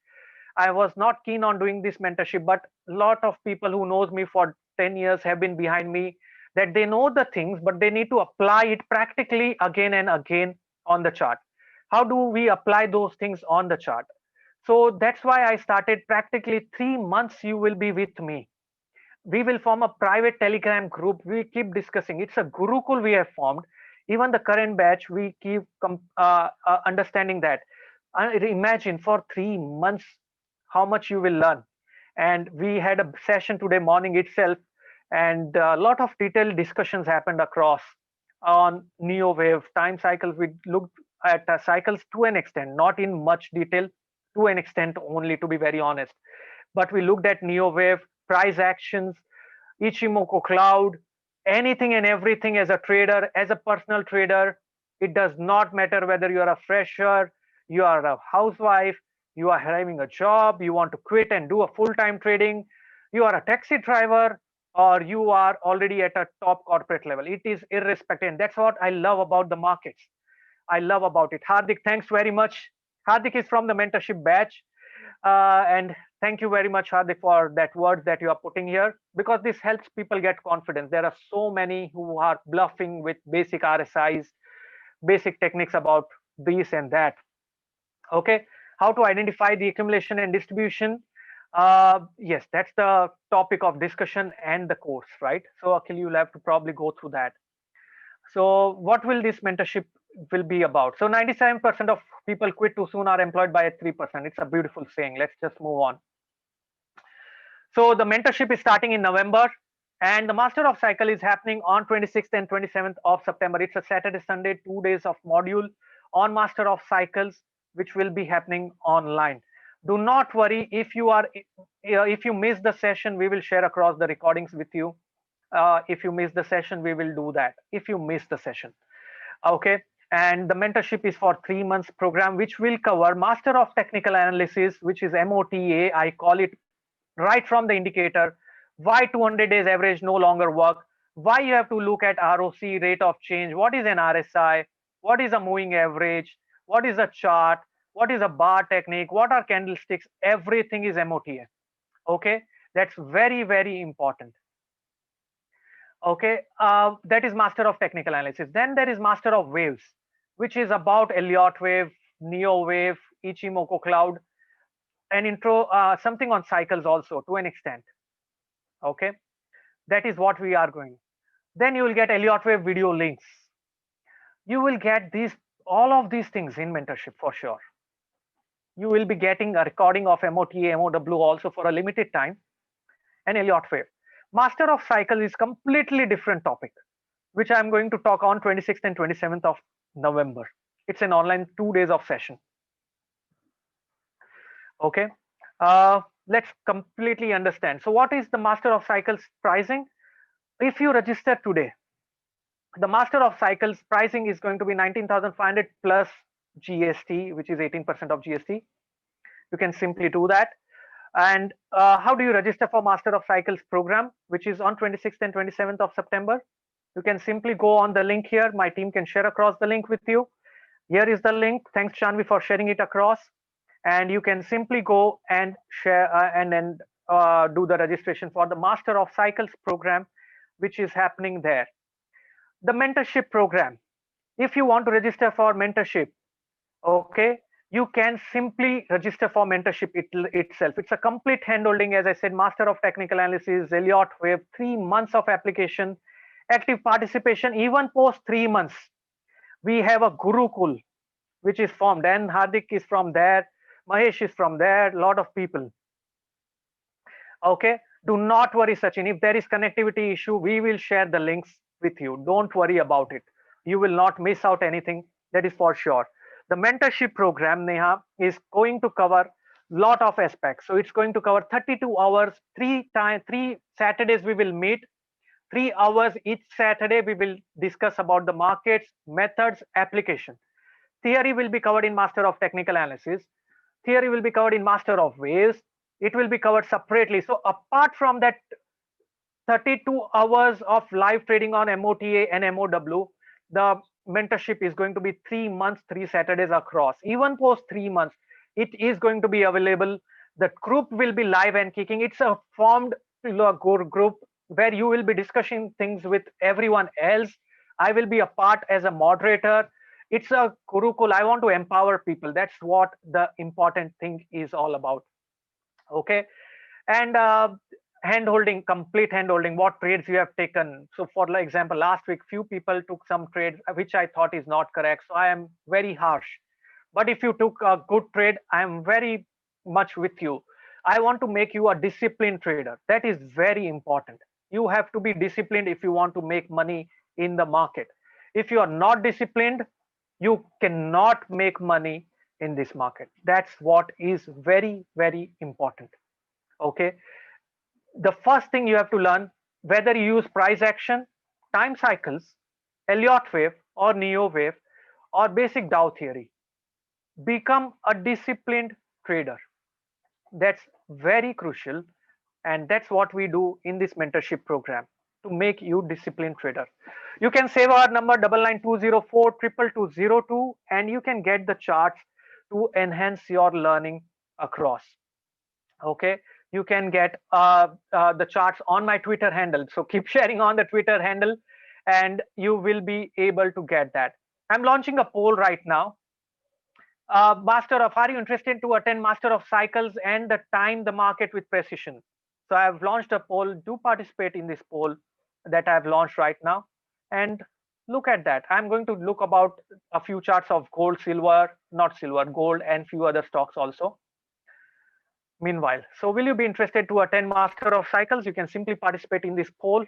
I was not keen on doing this mentorship, but a lot of people who knows me for 10 years have been behind me, that they know the things, but they need to apply it practically again and again on the chart. How do we apply those things on the chart? So that's why I started practically 3 months. You will be with me. We will form a private Telegram group. We keep discussing. It's a Gurukul we have formed. Even the current batch, we keep understanding that. Imagine for 3 months how much you will learn. And we had a session today morning itself, and a lot of detailed discussions happened across on neo wave time cycles. We looked at cycles to an extent, not in much detail, to an extent only, to be very honest. But we looked at neo wave, price actions, Ichimoku cloud, anything and everything. As a trader, as a personal trader, it does not matter whether you are a fresher, you are a housewife, you are having a job, you want to quit and do a full-time trading, you are a taxi driver, or you are already at a top corporate level. It is irrespective. And that's what I love about the markets. I love about it. Hardik, thanks very much. Hardik is from the mentorship batch. And thank you very much, Hardik, for that word that you are putting here, because this helps people get confidence. There are so many who are bluffing with basic RSIs, basic techniques about this and that. Okay, how to identify the accumulation and distribution. Yes, that's the topic of discussion and the course, right? So Akhil, you'll have to probably go through that. So what will this mentorship will be about? So 97% of people quit too soon are employed by 3%. It's a beautiful saying. Let's just move on. So the mentorship is starting in November, and the Master of Cycle is happening on 26th and 27th of September. It's a Saturday, Sunday, 2 days of module on Master of Cycles, which will be happening online. Do not worry if you miss the session, we will share across the recordings with you. If you miss the session, we will do that. If you miss the session, okay. And the mentorship is for 3 months program, which will cover Master of Technical Analysis, which is MOTA. I call it right from the indicator. Why 200 days average no longer work? Why you have to look at ROC, rate of change? What is an RSI? What is a moving average? What is a chart? What is a bar technique? What are candlesticks? Everything is MOTA. Okay, that's very, very important. Okay, that is Master of Technical Analysis. Then there is Master of Waves, which is about Elliott wave, Neo wave, Ichimoku cloud, an intro, something on cycles also to an extent. Okay, that is what we are going. Then you will get Elliott wave video links. You will get all of these things in mentorship for sure. You will be getting a recording of MOTA, MOW also for a limited time. and Elliott wave. Master of cycles is completely different topic, which I'm going to talk on 26th and 27th of November. It's an online 2 days of session. Okay, let's completely understand. So what is the Master of Cycles pricing? If you register today, the Master of Cycles pricing is going to be 19,500 plus GST, which is 18% of GST. You can simply do that. And how do you register for Master of Cycles program, which is on 26th and 27th of September? You can simply go on the link here. My team can share across the link with you. Here is the link. Thanks, Shanvi, for sharing it across. And you can simply go and share and then do the registration for the Master of Cycles program, which is happening there. The mentorship program. If you want to register for mentorship, okay, you can simply register for mentorship itself. It's a complete handholding, as I said, Master of Technical Analysis, Elliott wave, 3 months of application, active participation, even post 3 months. We have a Gurukul, which is formed, and Hardik is from there, Mahesh is from there, a lot of people. Okay, do not worry, Sachin. If there is connectivity issue, we will share the links with you. Don't worry about it. You will not miss out anything. That is for sure. The mentorship program, Neha, is going to cover lot of aspects. So it's going to cover 32 hours, 3 Saturdays we will meet. 3 hours each Saturday we will discuss about the markets, methods, application. Theory will be covered in Master of Technical Analysis. Theory will be covered in Master of Waves. It will be covered separately. So apart from that 32 hours of live trading on MOTA and MOW, the mentorship is going to be 3 months, 3 Saturdays across. Even post 3 months, it is going to be available. The group will be live and kicking. It's a formed group where you will be discussing things with everyone else. I will be a part as a moderator. It's a Gurukul. I want to empower people. That's what the important thing is all about. Okay, and handholding, complete handholding, what trades you have taken. So for example, last week few people took some trades which I thought is not correct, so I am very harsh. But if you took a good trade, I am very much with you. I want to make you a disciplined trader. That is very important. You have to be disciplined if you want to make money in the market. If you are not disciplined, you cannot make money in this market. That's what is very, very important. Okay, the first thing you have to learn, whether you use price action, time cycles, Elliott wave or Neo wave or basic Dow theory, become a disciplined trader. That's very crucial, and that's what we do in this mentorship program to make you disciplined trader. You can save our number 9920422202 and you can get the charts to enhance your learning across. Okay, you can get the charts on my Twitter handle, so keep sharing on the Twitter handle and you will be able to get that. I'm launching a poll right now. Are you interested to attend Master of Cycles and the time the market with precision? So I've launched a poll. Do participate in this poll that I've launched right now and look at that. I'm going to look about a few charts of gold, silver, not silver, gold, and few other stocks also. Meanwhile, so will you be interested to attend Master of Cycles? You can simply participate in this poll.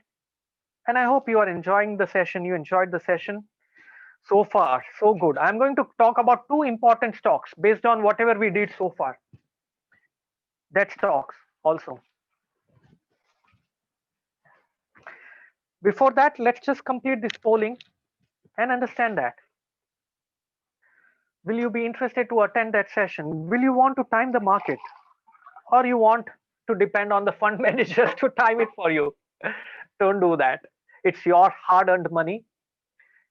And I hope you are enjoying the session. You enjoyed the session. So far, so good. I'm going to talk about 2 important stocks based on whatever we did so far. That stocks also. Before that, let's just complete this polling and understand that. Will you be interested to attend that session? Will you want to time the market? Or you want to depend on the fund managers to time it for you? Don't do that. It's your hard-earned money.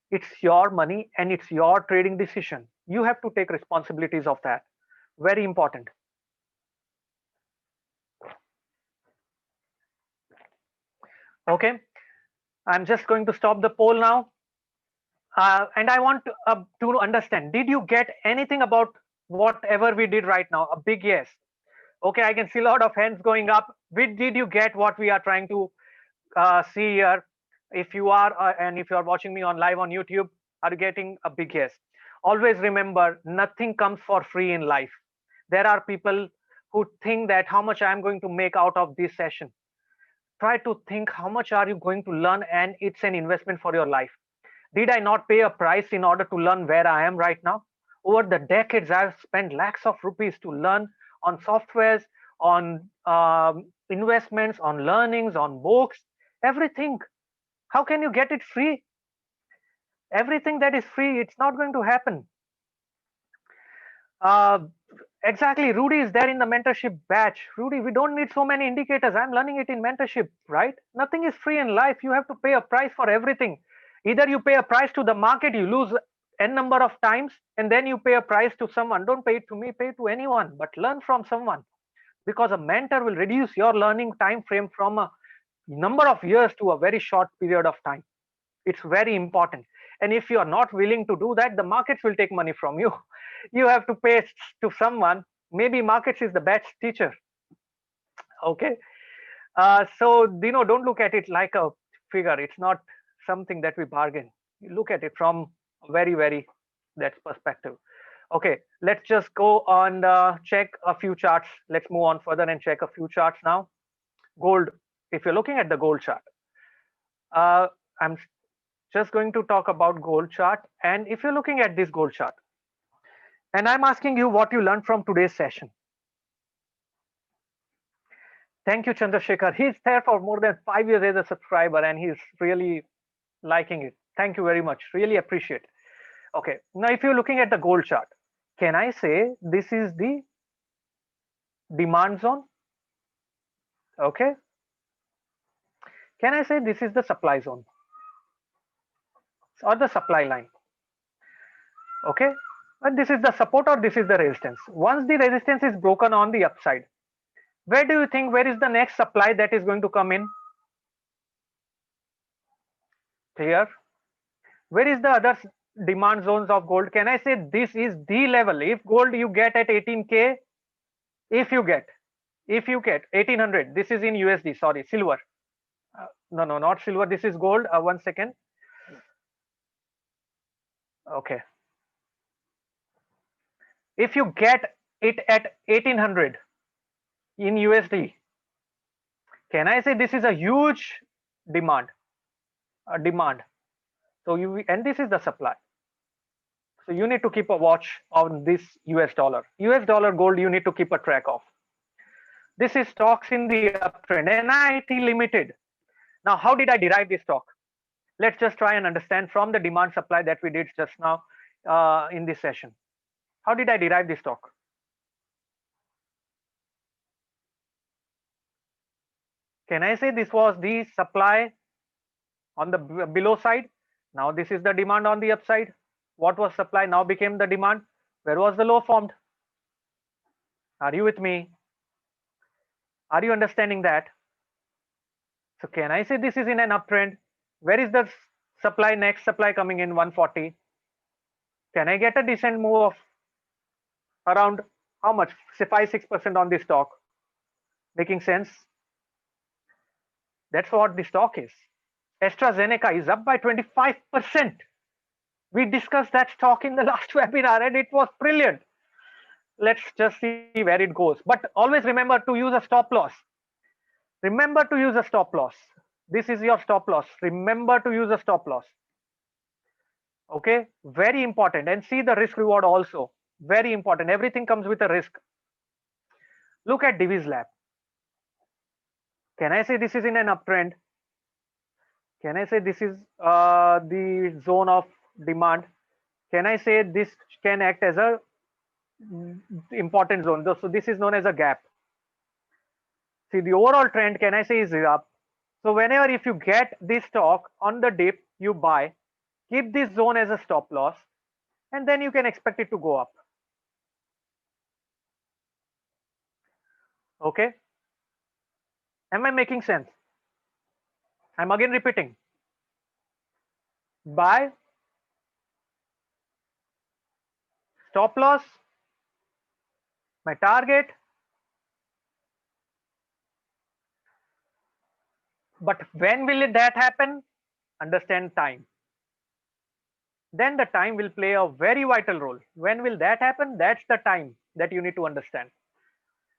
It's your money and it's your trading decision. You have to take responsibilities of that. Very important. Okay, I'm just going to stop the poll now. And I want to understand, did you get anything about whatever we did right now? A big yes. Okay, I can see a lot of hands going up. Did you get what we are trying to see here? If you are, and if you are watching me on live on YouTube, are you getting a big yes? Always remember, nothing comes for free in life. There are people who think that how much I'm going to make out of this session. try to think how much are you going to learn, and it's an investment for your life. Did I not pay a price in order to learn where I am right now? Over the decades, I've spent lakhs of rupees to learn on softwares, on investments, on learnings, on books, everything. How can you get it free? Everything that is free, it's not going to happen. Uh, exactly. Rudy is there in the mentorship batch. Rudy, we don't need so many indicators. I'm learning it in mentorship, right? Nothing is free in life. You have to pay a price for everything. Either you pay a price to the market, you lose n number of times, and then you pay a price to someone. Don't pay it to me, pay it to anyone, but learn from someone, because a mentor will reduce your learning time frame from a number of years to a very short period of time. It's very important. And if you are not willing to do that, the markets will take money from you. You have to pay to someone. Maybe markets is the best teacher. Okay. So don't look at it like a figure. It's not something that we bargain. You look at it from a very that perspective. Okay, let's just go on check a few charts. Let's move on further and check a few charts now. Gold. If you're looking at the gold chart, I'm just going to talk about gold chart. And if you're looking at this gold chart, and I'm asking you what you learned from today's session. Thank you, Chandrasekhar. He's there for more than 5 years as a subscriber, and he's really liking it. Thank you very much. Really appreciate. Okay, now if you're looking at the gold chart, can I say this is the demand zone? Okay. Can I say this is the supply zone or the supply line? Okay, but this is the support or this is the resistance. Once the resistance is broken on the upside, where do you think, where is the next supply that is going to come in? Clear? Where is the other demand zones of gold? Can I say this is the level? If gold you get at 18K, if you get 1800, this is in USD, sorry, silver. No, not silver. This is gold. 1 second. Okay. If you get it at 1800 in USD, can I say this is a huge demand? So and this is the supply. So you need to keep a watch on this US dollar. US dollar gold you need to keep a track of. This is stocks in the uptrend. NIT Limited. Now, how did I derive this stock? Let's just try and understand from the demand supply that we did just now in this session. How did I derive this stock? Can I say this was the supply on the below side? Now this is the demand on the upside. What was supply now became the demand? Where was the low formed? Are you with me? Are you understanding that? So can I say this is in an uptrend? Where is the supply, next supply coming in? 140. Can I get a decent move of around how much? Say 5-6% on this stock. Making sense? That's what the stock is. AstraZeneca is up by 25%. We discussed that stock in the last webinar and it was brilliant. Let's just see where it goes. But always remember to use a stop loss. Remember to use a stop loss. This is your stop loss. Remember to use a stop loss. Okay, very important. And see the risk reward also. Very important. Everything comes with a risk. Look at Divi's Lab. Can I say this is in an uptrend? Can I say this is the zone of demand? Can I say this can act as a important zone? So this is known as a gap. See the overall trend, can I say is up? So whenever if you get this stock on the dip, you buy, keep this zone as a stop loss, and then you can expect it to go up. Okay. Am I making sense? I'm again repeating. Buy, stop loss, my target. But when will that happen? Understand time. Then the time will play a very vital role. When will that happen? That's the time that you need to understand.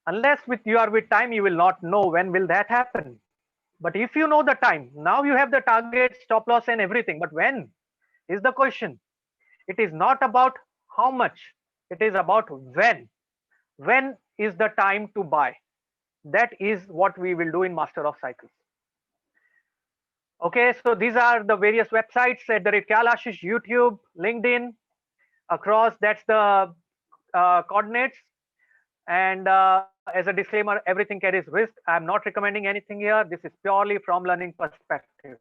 Unless you are with time, you will not know when will that happen. But if you know the time, now you have the target, stop loss and everything. But when is the question? It is not about how much, it is about when. When is the time to buy? That is what we will do in Master of Cycles. Okay, so these are the various websites at the rate Kailashish, YouTube, LinkedIn, across, that's the coordinates. And as a disclaimer, everything carries risk. I'm not recommending anything here. This is purely from learning perspective.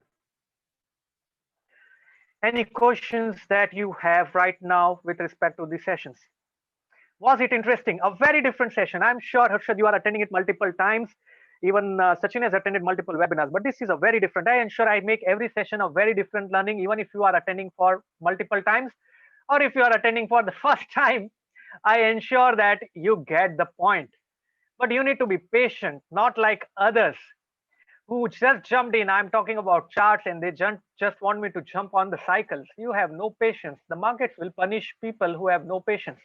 Any questions that you have right now with respect to these sessions? Was it interesting? A very different session. I'm sure, Harshad, you are attending it multiple times. Even Sachin has attended multiple webinars, but this is a very different. I ensure I make every session a very different learning, even if you are attending for multiple times, or if you are attending for the first time, I ensure that you get the point. But you need to be patient, not like others who just jumped in. I'm talking about charts and they just want me to jump on the cycles. You have no patience. The markets will punish people who have no patience.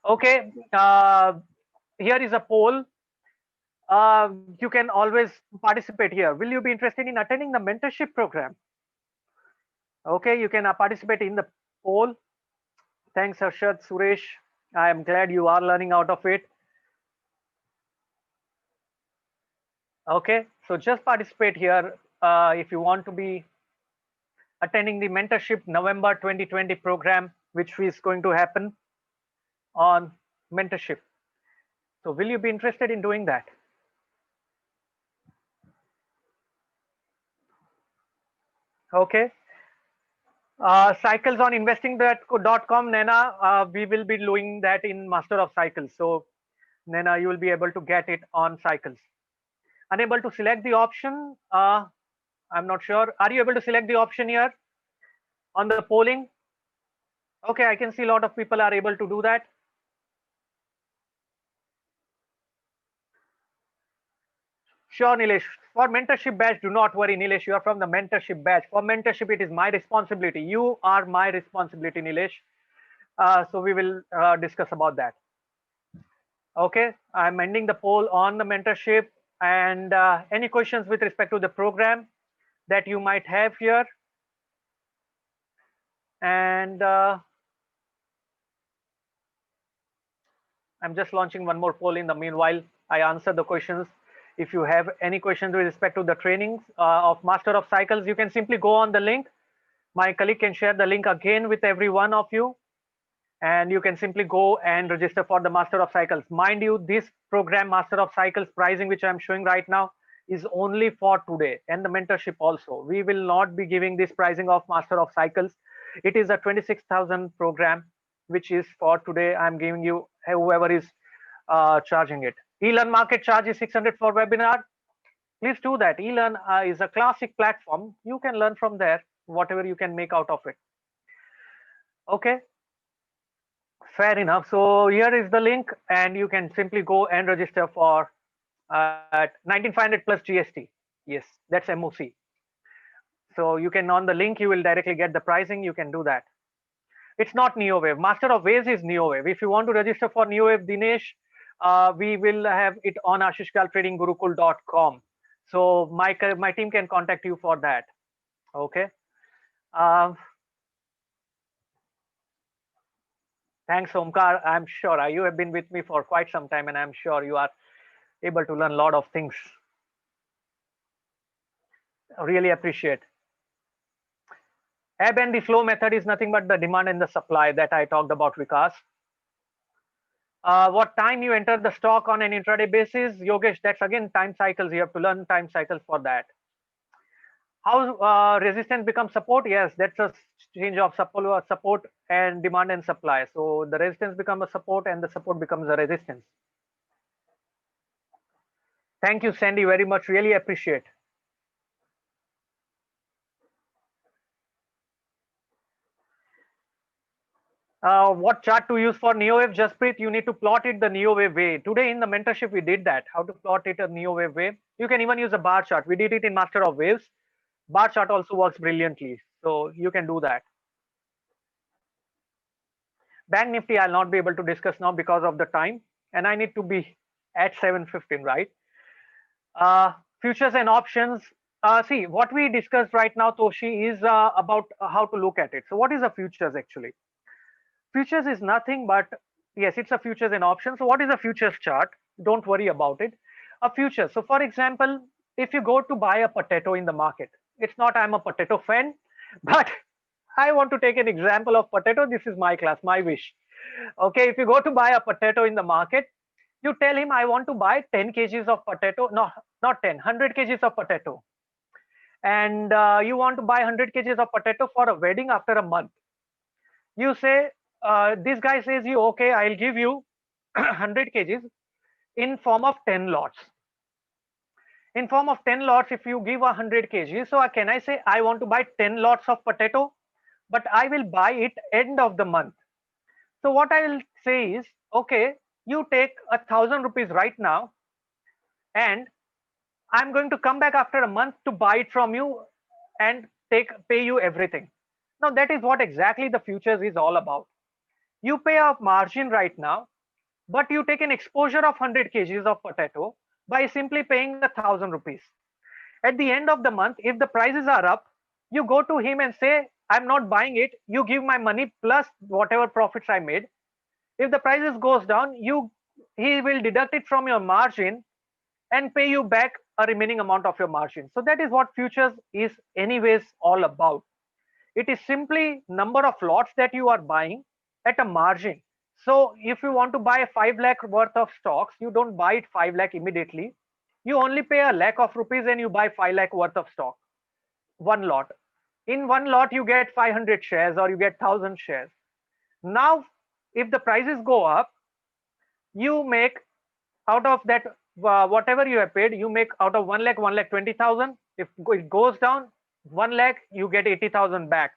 Okay, here is a poll. You can always participate here. Will you be interested in attending the mentorship program? Okay, you can participate in the poll. Thanks, Harshad, Suresh. I am glad you are learning out of it. Okay, so just participate here if you want to be attending the mentorship November 2020 program, which is going to happen on mentorship. So will you be interested in doing that? Okay. Cycles on investing.com, Nena, we will be doing that in Master of Cycles. So Nena, you will be able to get it on Cycles. Unable to select the option. I'm not sure. Are you able to select the option here on the polling? Okay, I can see a lot of people are able to do that. Sure, Nilesh. For mentorship batch, do not worry, Nilesh. You are from the mentorship batch. For mentorship, it is my responsibility. You are my responsibility, Nilesh. So we will discuss about that. Okay, I'm ending the poll on the mentorship. And any questions with respect to the program that you might have here? And I'm just launching one more poll in the meanwhile. I answer the questions. If you have any questions with respect to the trainings of Master of Cycles, you can simply go on the link. My colleague can share the link again with every one of you. And you can simply go and register for the Master of Cycles. Mind you, this program, Master of Cycles pricing, which I'm showing right now, is only for today, and the mentorship also. We will not be giving this pricing of Master of Cycles. It is a 26,000 program, which is for today. I'm giving you whoever is charging it. eLearn market charge is 600 for webinar. Please do that. eLearn is a classic platform. You can learn from there, whatever you can make out of it. Okay. Fair enough. So here is the link, and you can simply go and register for 19,500 plus GST. Yes, that's MOC. So you can, on the link, you will directly get the pricing. You can do that. It's not NeoWave. Master of Waves is NeoWave. If you want to register for NeoWave, Dinesh, we will have it on ashishkaltradinggurukul.com. So my team can contact you for that. Okay. Thanks, Omkar. I'm sure you have been with me for quite some time, and I'm sure you are able to learn a lot of things. I really appreciate. Ebb and the flow method is nothing but the demand and the supply that I talked about, Vikas. What time you enter the stock on an intraday basis, Yogesh, that's again time cycles. You have to learn time cycles for that. How resistance becomes support? Yes, that's a change of support and demand and supply. So the resistance becomes a support and the support becomes a resistance. Thank you, Sandy, very much. Really appreciate. What chart to use for NeoWave? Jasprit, you need to plot it the NeoWave way. Today in the mentorship, we did that. How to plot it a NeoWave way. You can even use a bar chart. We did it in Master of Waves. Bar chart also works brilliantly. So you can do that. Bank Nifty, I'll not be able to discuss now because of the time. And I need to be at 7:15, right? Futures and options. See, what we discussed right now, Toshi, is about how to look at it. So what is a futures actually? Futures is nothing but, yes, it's a futures and options. So what is a futures chart? Don't worry about it. A future. So for example, if you go to buy a potato in the market, it's not I'm a potato fan, but I want to take an example of potato. This is my class, my wish. Okay, if you go to buy a potato in the market, you tell him I want to buy 10 kgs of potato. No, not 10, 100 kgs of potato. And you want to buy 100 kgs of potato for a wedding after a month. You say, this guy says you, okay, I'll give you 100 kgs in form of 10 lots. In form of 10 lots, if you give 100 kgs, so can I say I want to buy 10 lots of potato, but I will buy it end of the month. So what I will say is, okay, you take 1,000 rupees right now, and I'm going to come back after a month to buy it from you and pay you everything. Now that is what exactly the futures is all about. You pay a margin right now, but you take an exposure of 100 kgs of potato by simply paying 1,000 rupees. At the end of the month, if the prices are up, you go to him and say, I'm not buying it. You give my money plus whatever profits I made. If the prices goes down, he will deduct it from your margin and pay you back a remaining amount of your margin. So that is what futures is anyways all about. It is simply number of lots that you are buying at a margin. So if you want to buy 5 lakh worth of stocks, you don't buy it 5 lakh immediately. You only pay a lakh of rupees and you buy 5 lakh worth of stock, one lot. In one lot, you get 500 shares or you get 1,000 shares. Now, if the prices go up, you make out of that, whatever you have paid, you make out of 1 lakh, 1,20,000. If it goes down, 1 lakh, you get 80,000 back.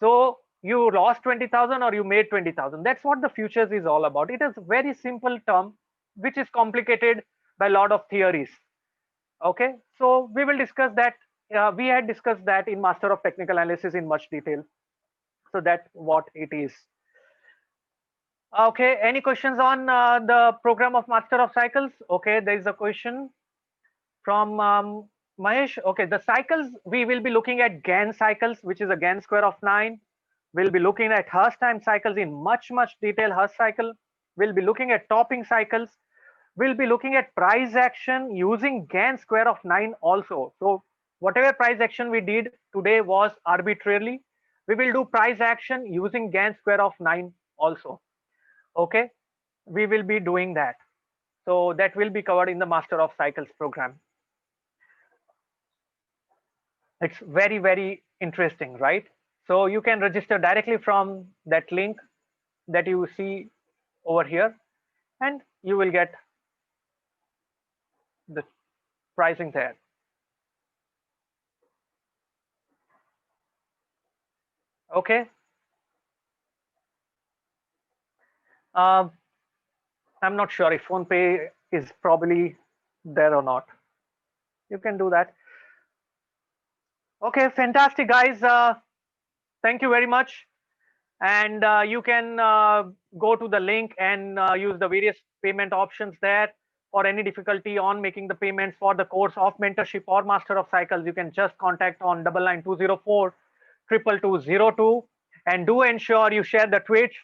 So you lost 20,000 or you made 20,000. That's what the futures is all about. It is a very simple term, which is complicated by a lot of theories. Okay, so we will discuss that. We had discussed that in Master of Technical Analysis in much detail. So that's what it is. Okay, any questions on the program of Master of Cycles? Okay, there is a question from Mahesh. Okay, the cycles, we will be looking at Gann cycles, which is a Gann square of 9. We'll be looking at Hurst time cycles in much detail. Hurst cycle. We'll be looking at topping cycles. We'll be looking at price action using Gann square of 9 also. So whatever price action we did today was arbitrarily. We will do price action using Gann square of 9 also. Okay, we will be doing that. So that will be covered in the Master of Cycles program. It's very interesting, right? So you can register directly from that link that you see over here, and you will get the pricing there. Okay. I'm not sure if PhonePe is probably there or not. You can do that. Okay, fantastic, guys. Thank you very much. And you can go to the link and use the various payment options there. For any difficulty on making the payments for the course of mentorship or Master of Cycles, you can just contact on 99204 22202, and do ensure you share the tweets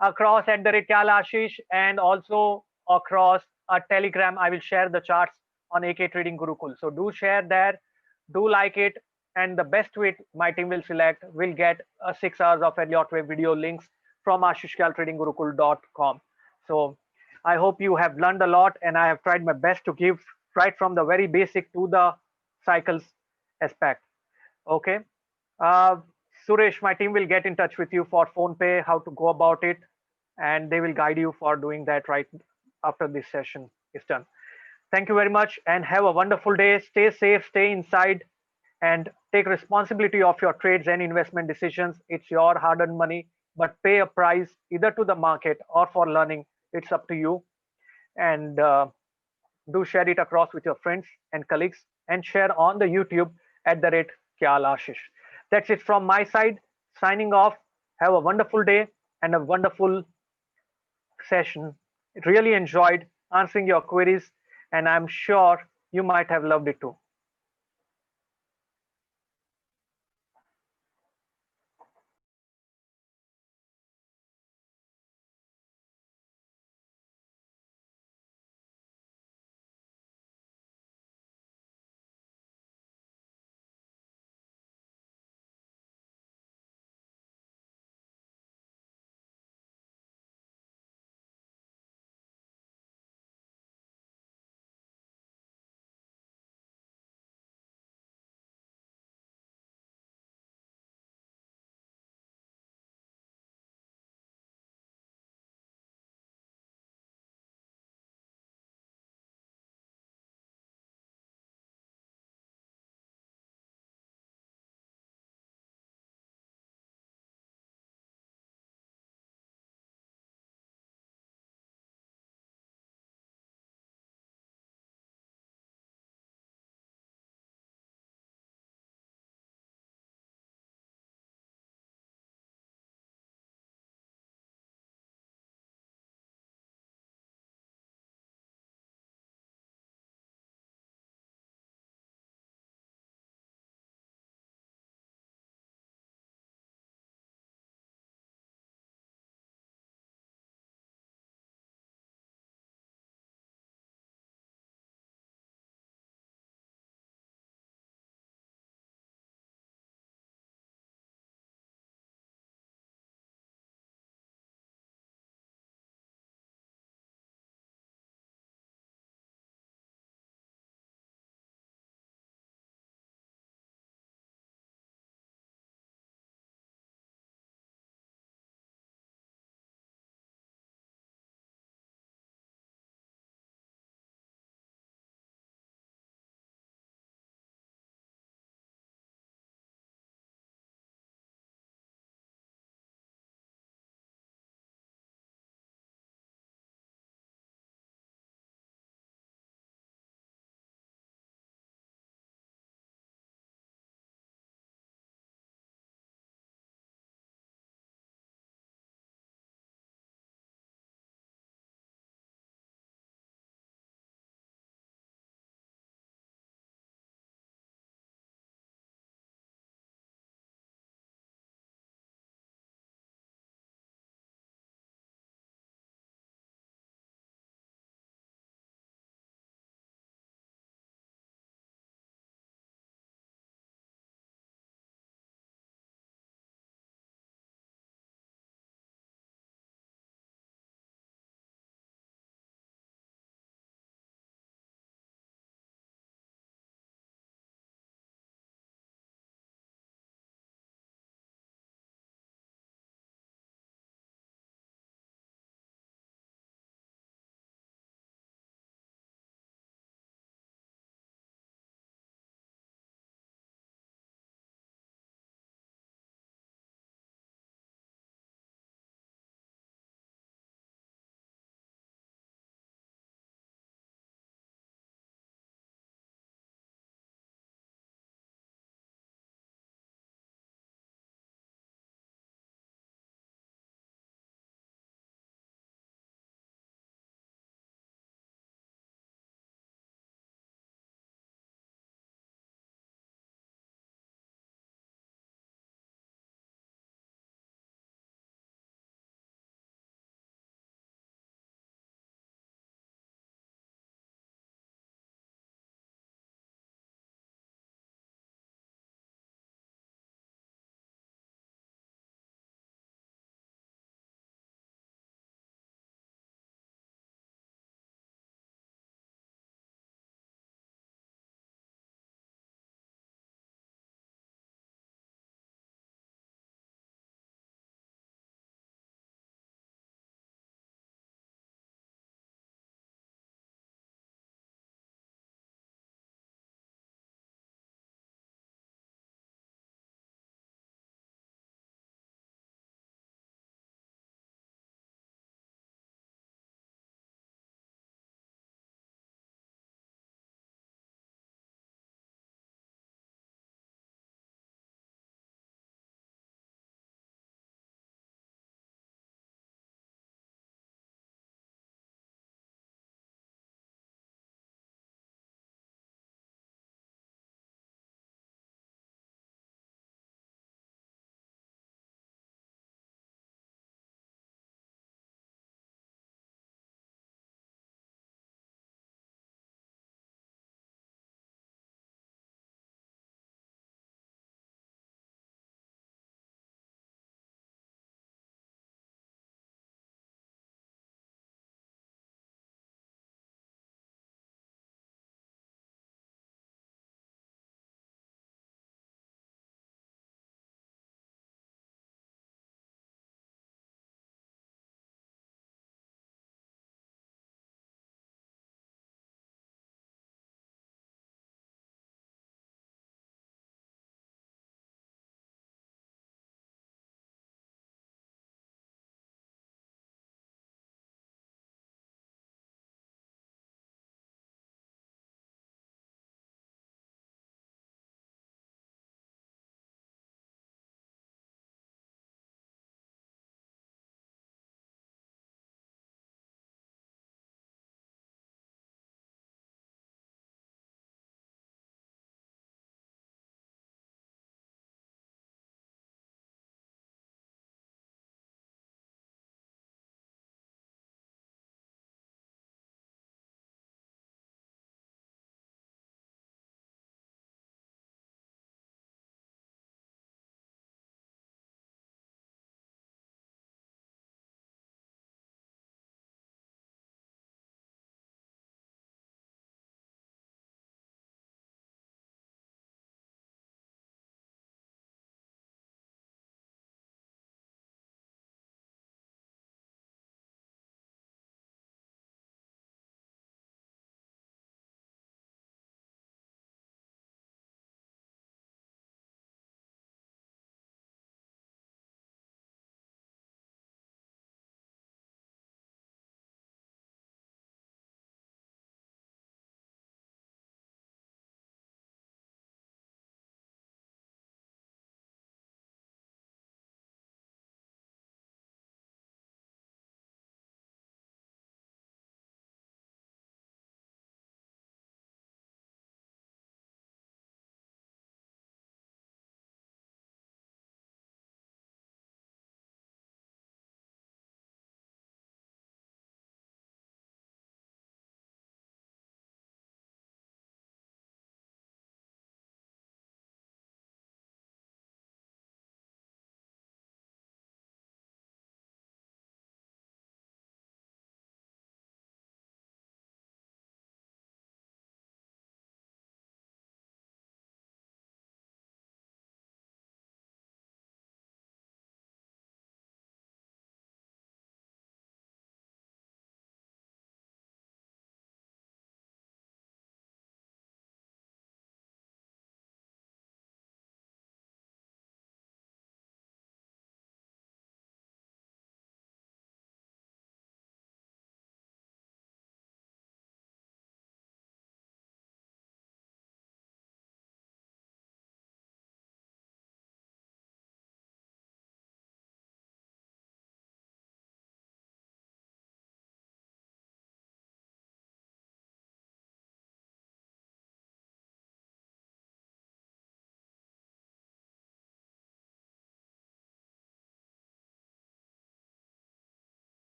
across @KyalAshish and also across a Telegram. I will share the charts on AK Trading Gurukul. So do share there, do like it, and the best tweet my team will select will get 6 hours of Elliott Wave video links from ashishkyaltradinggurukul.com. So I hope you have learned a lot, and I have tried my best to give right from the very basic to the cycles aspect. Okay. Suresh, my team will get in touch with you for PhonePe, how to go about it, and they will guide you for doing that right after this session is done. Thank you very much and have a wonderful day. Stay safe, stay inside, and take responsibility of your trades and investment decisions. It's your hard-earned money, but pay a price either to the market or for learning. It's up to you. And do share it across with your friends and colleagues, and share on the YouTube @KyalAshish. That's it from my side. Signing off. Have a wonderful day and a wonderful session. Really enjoyed answering your queries, and I'm sure you might have loved it too.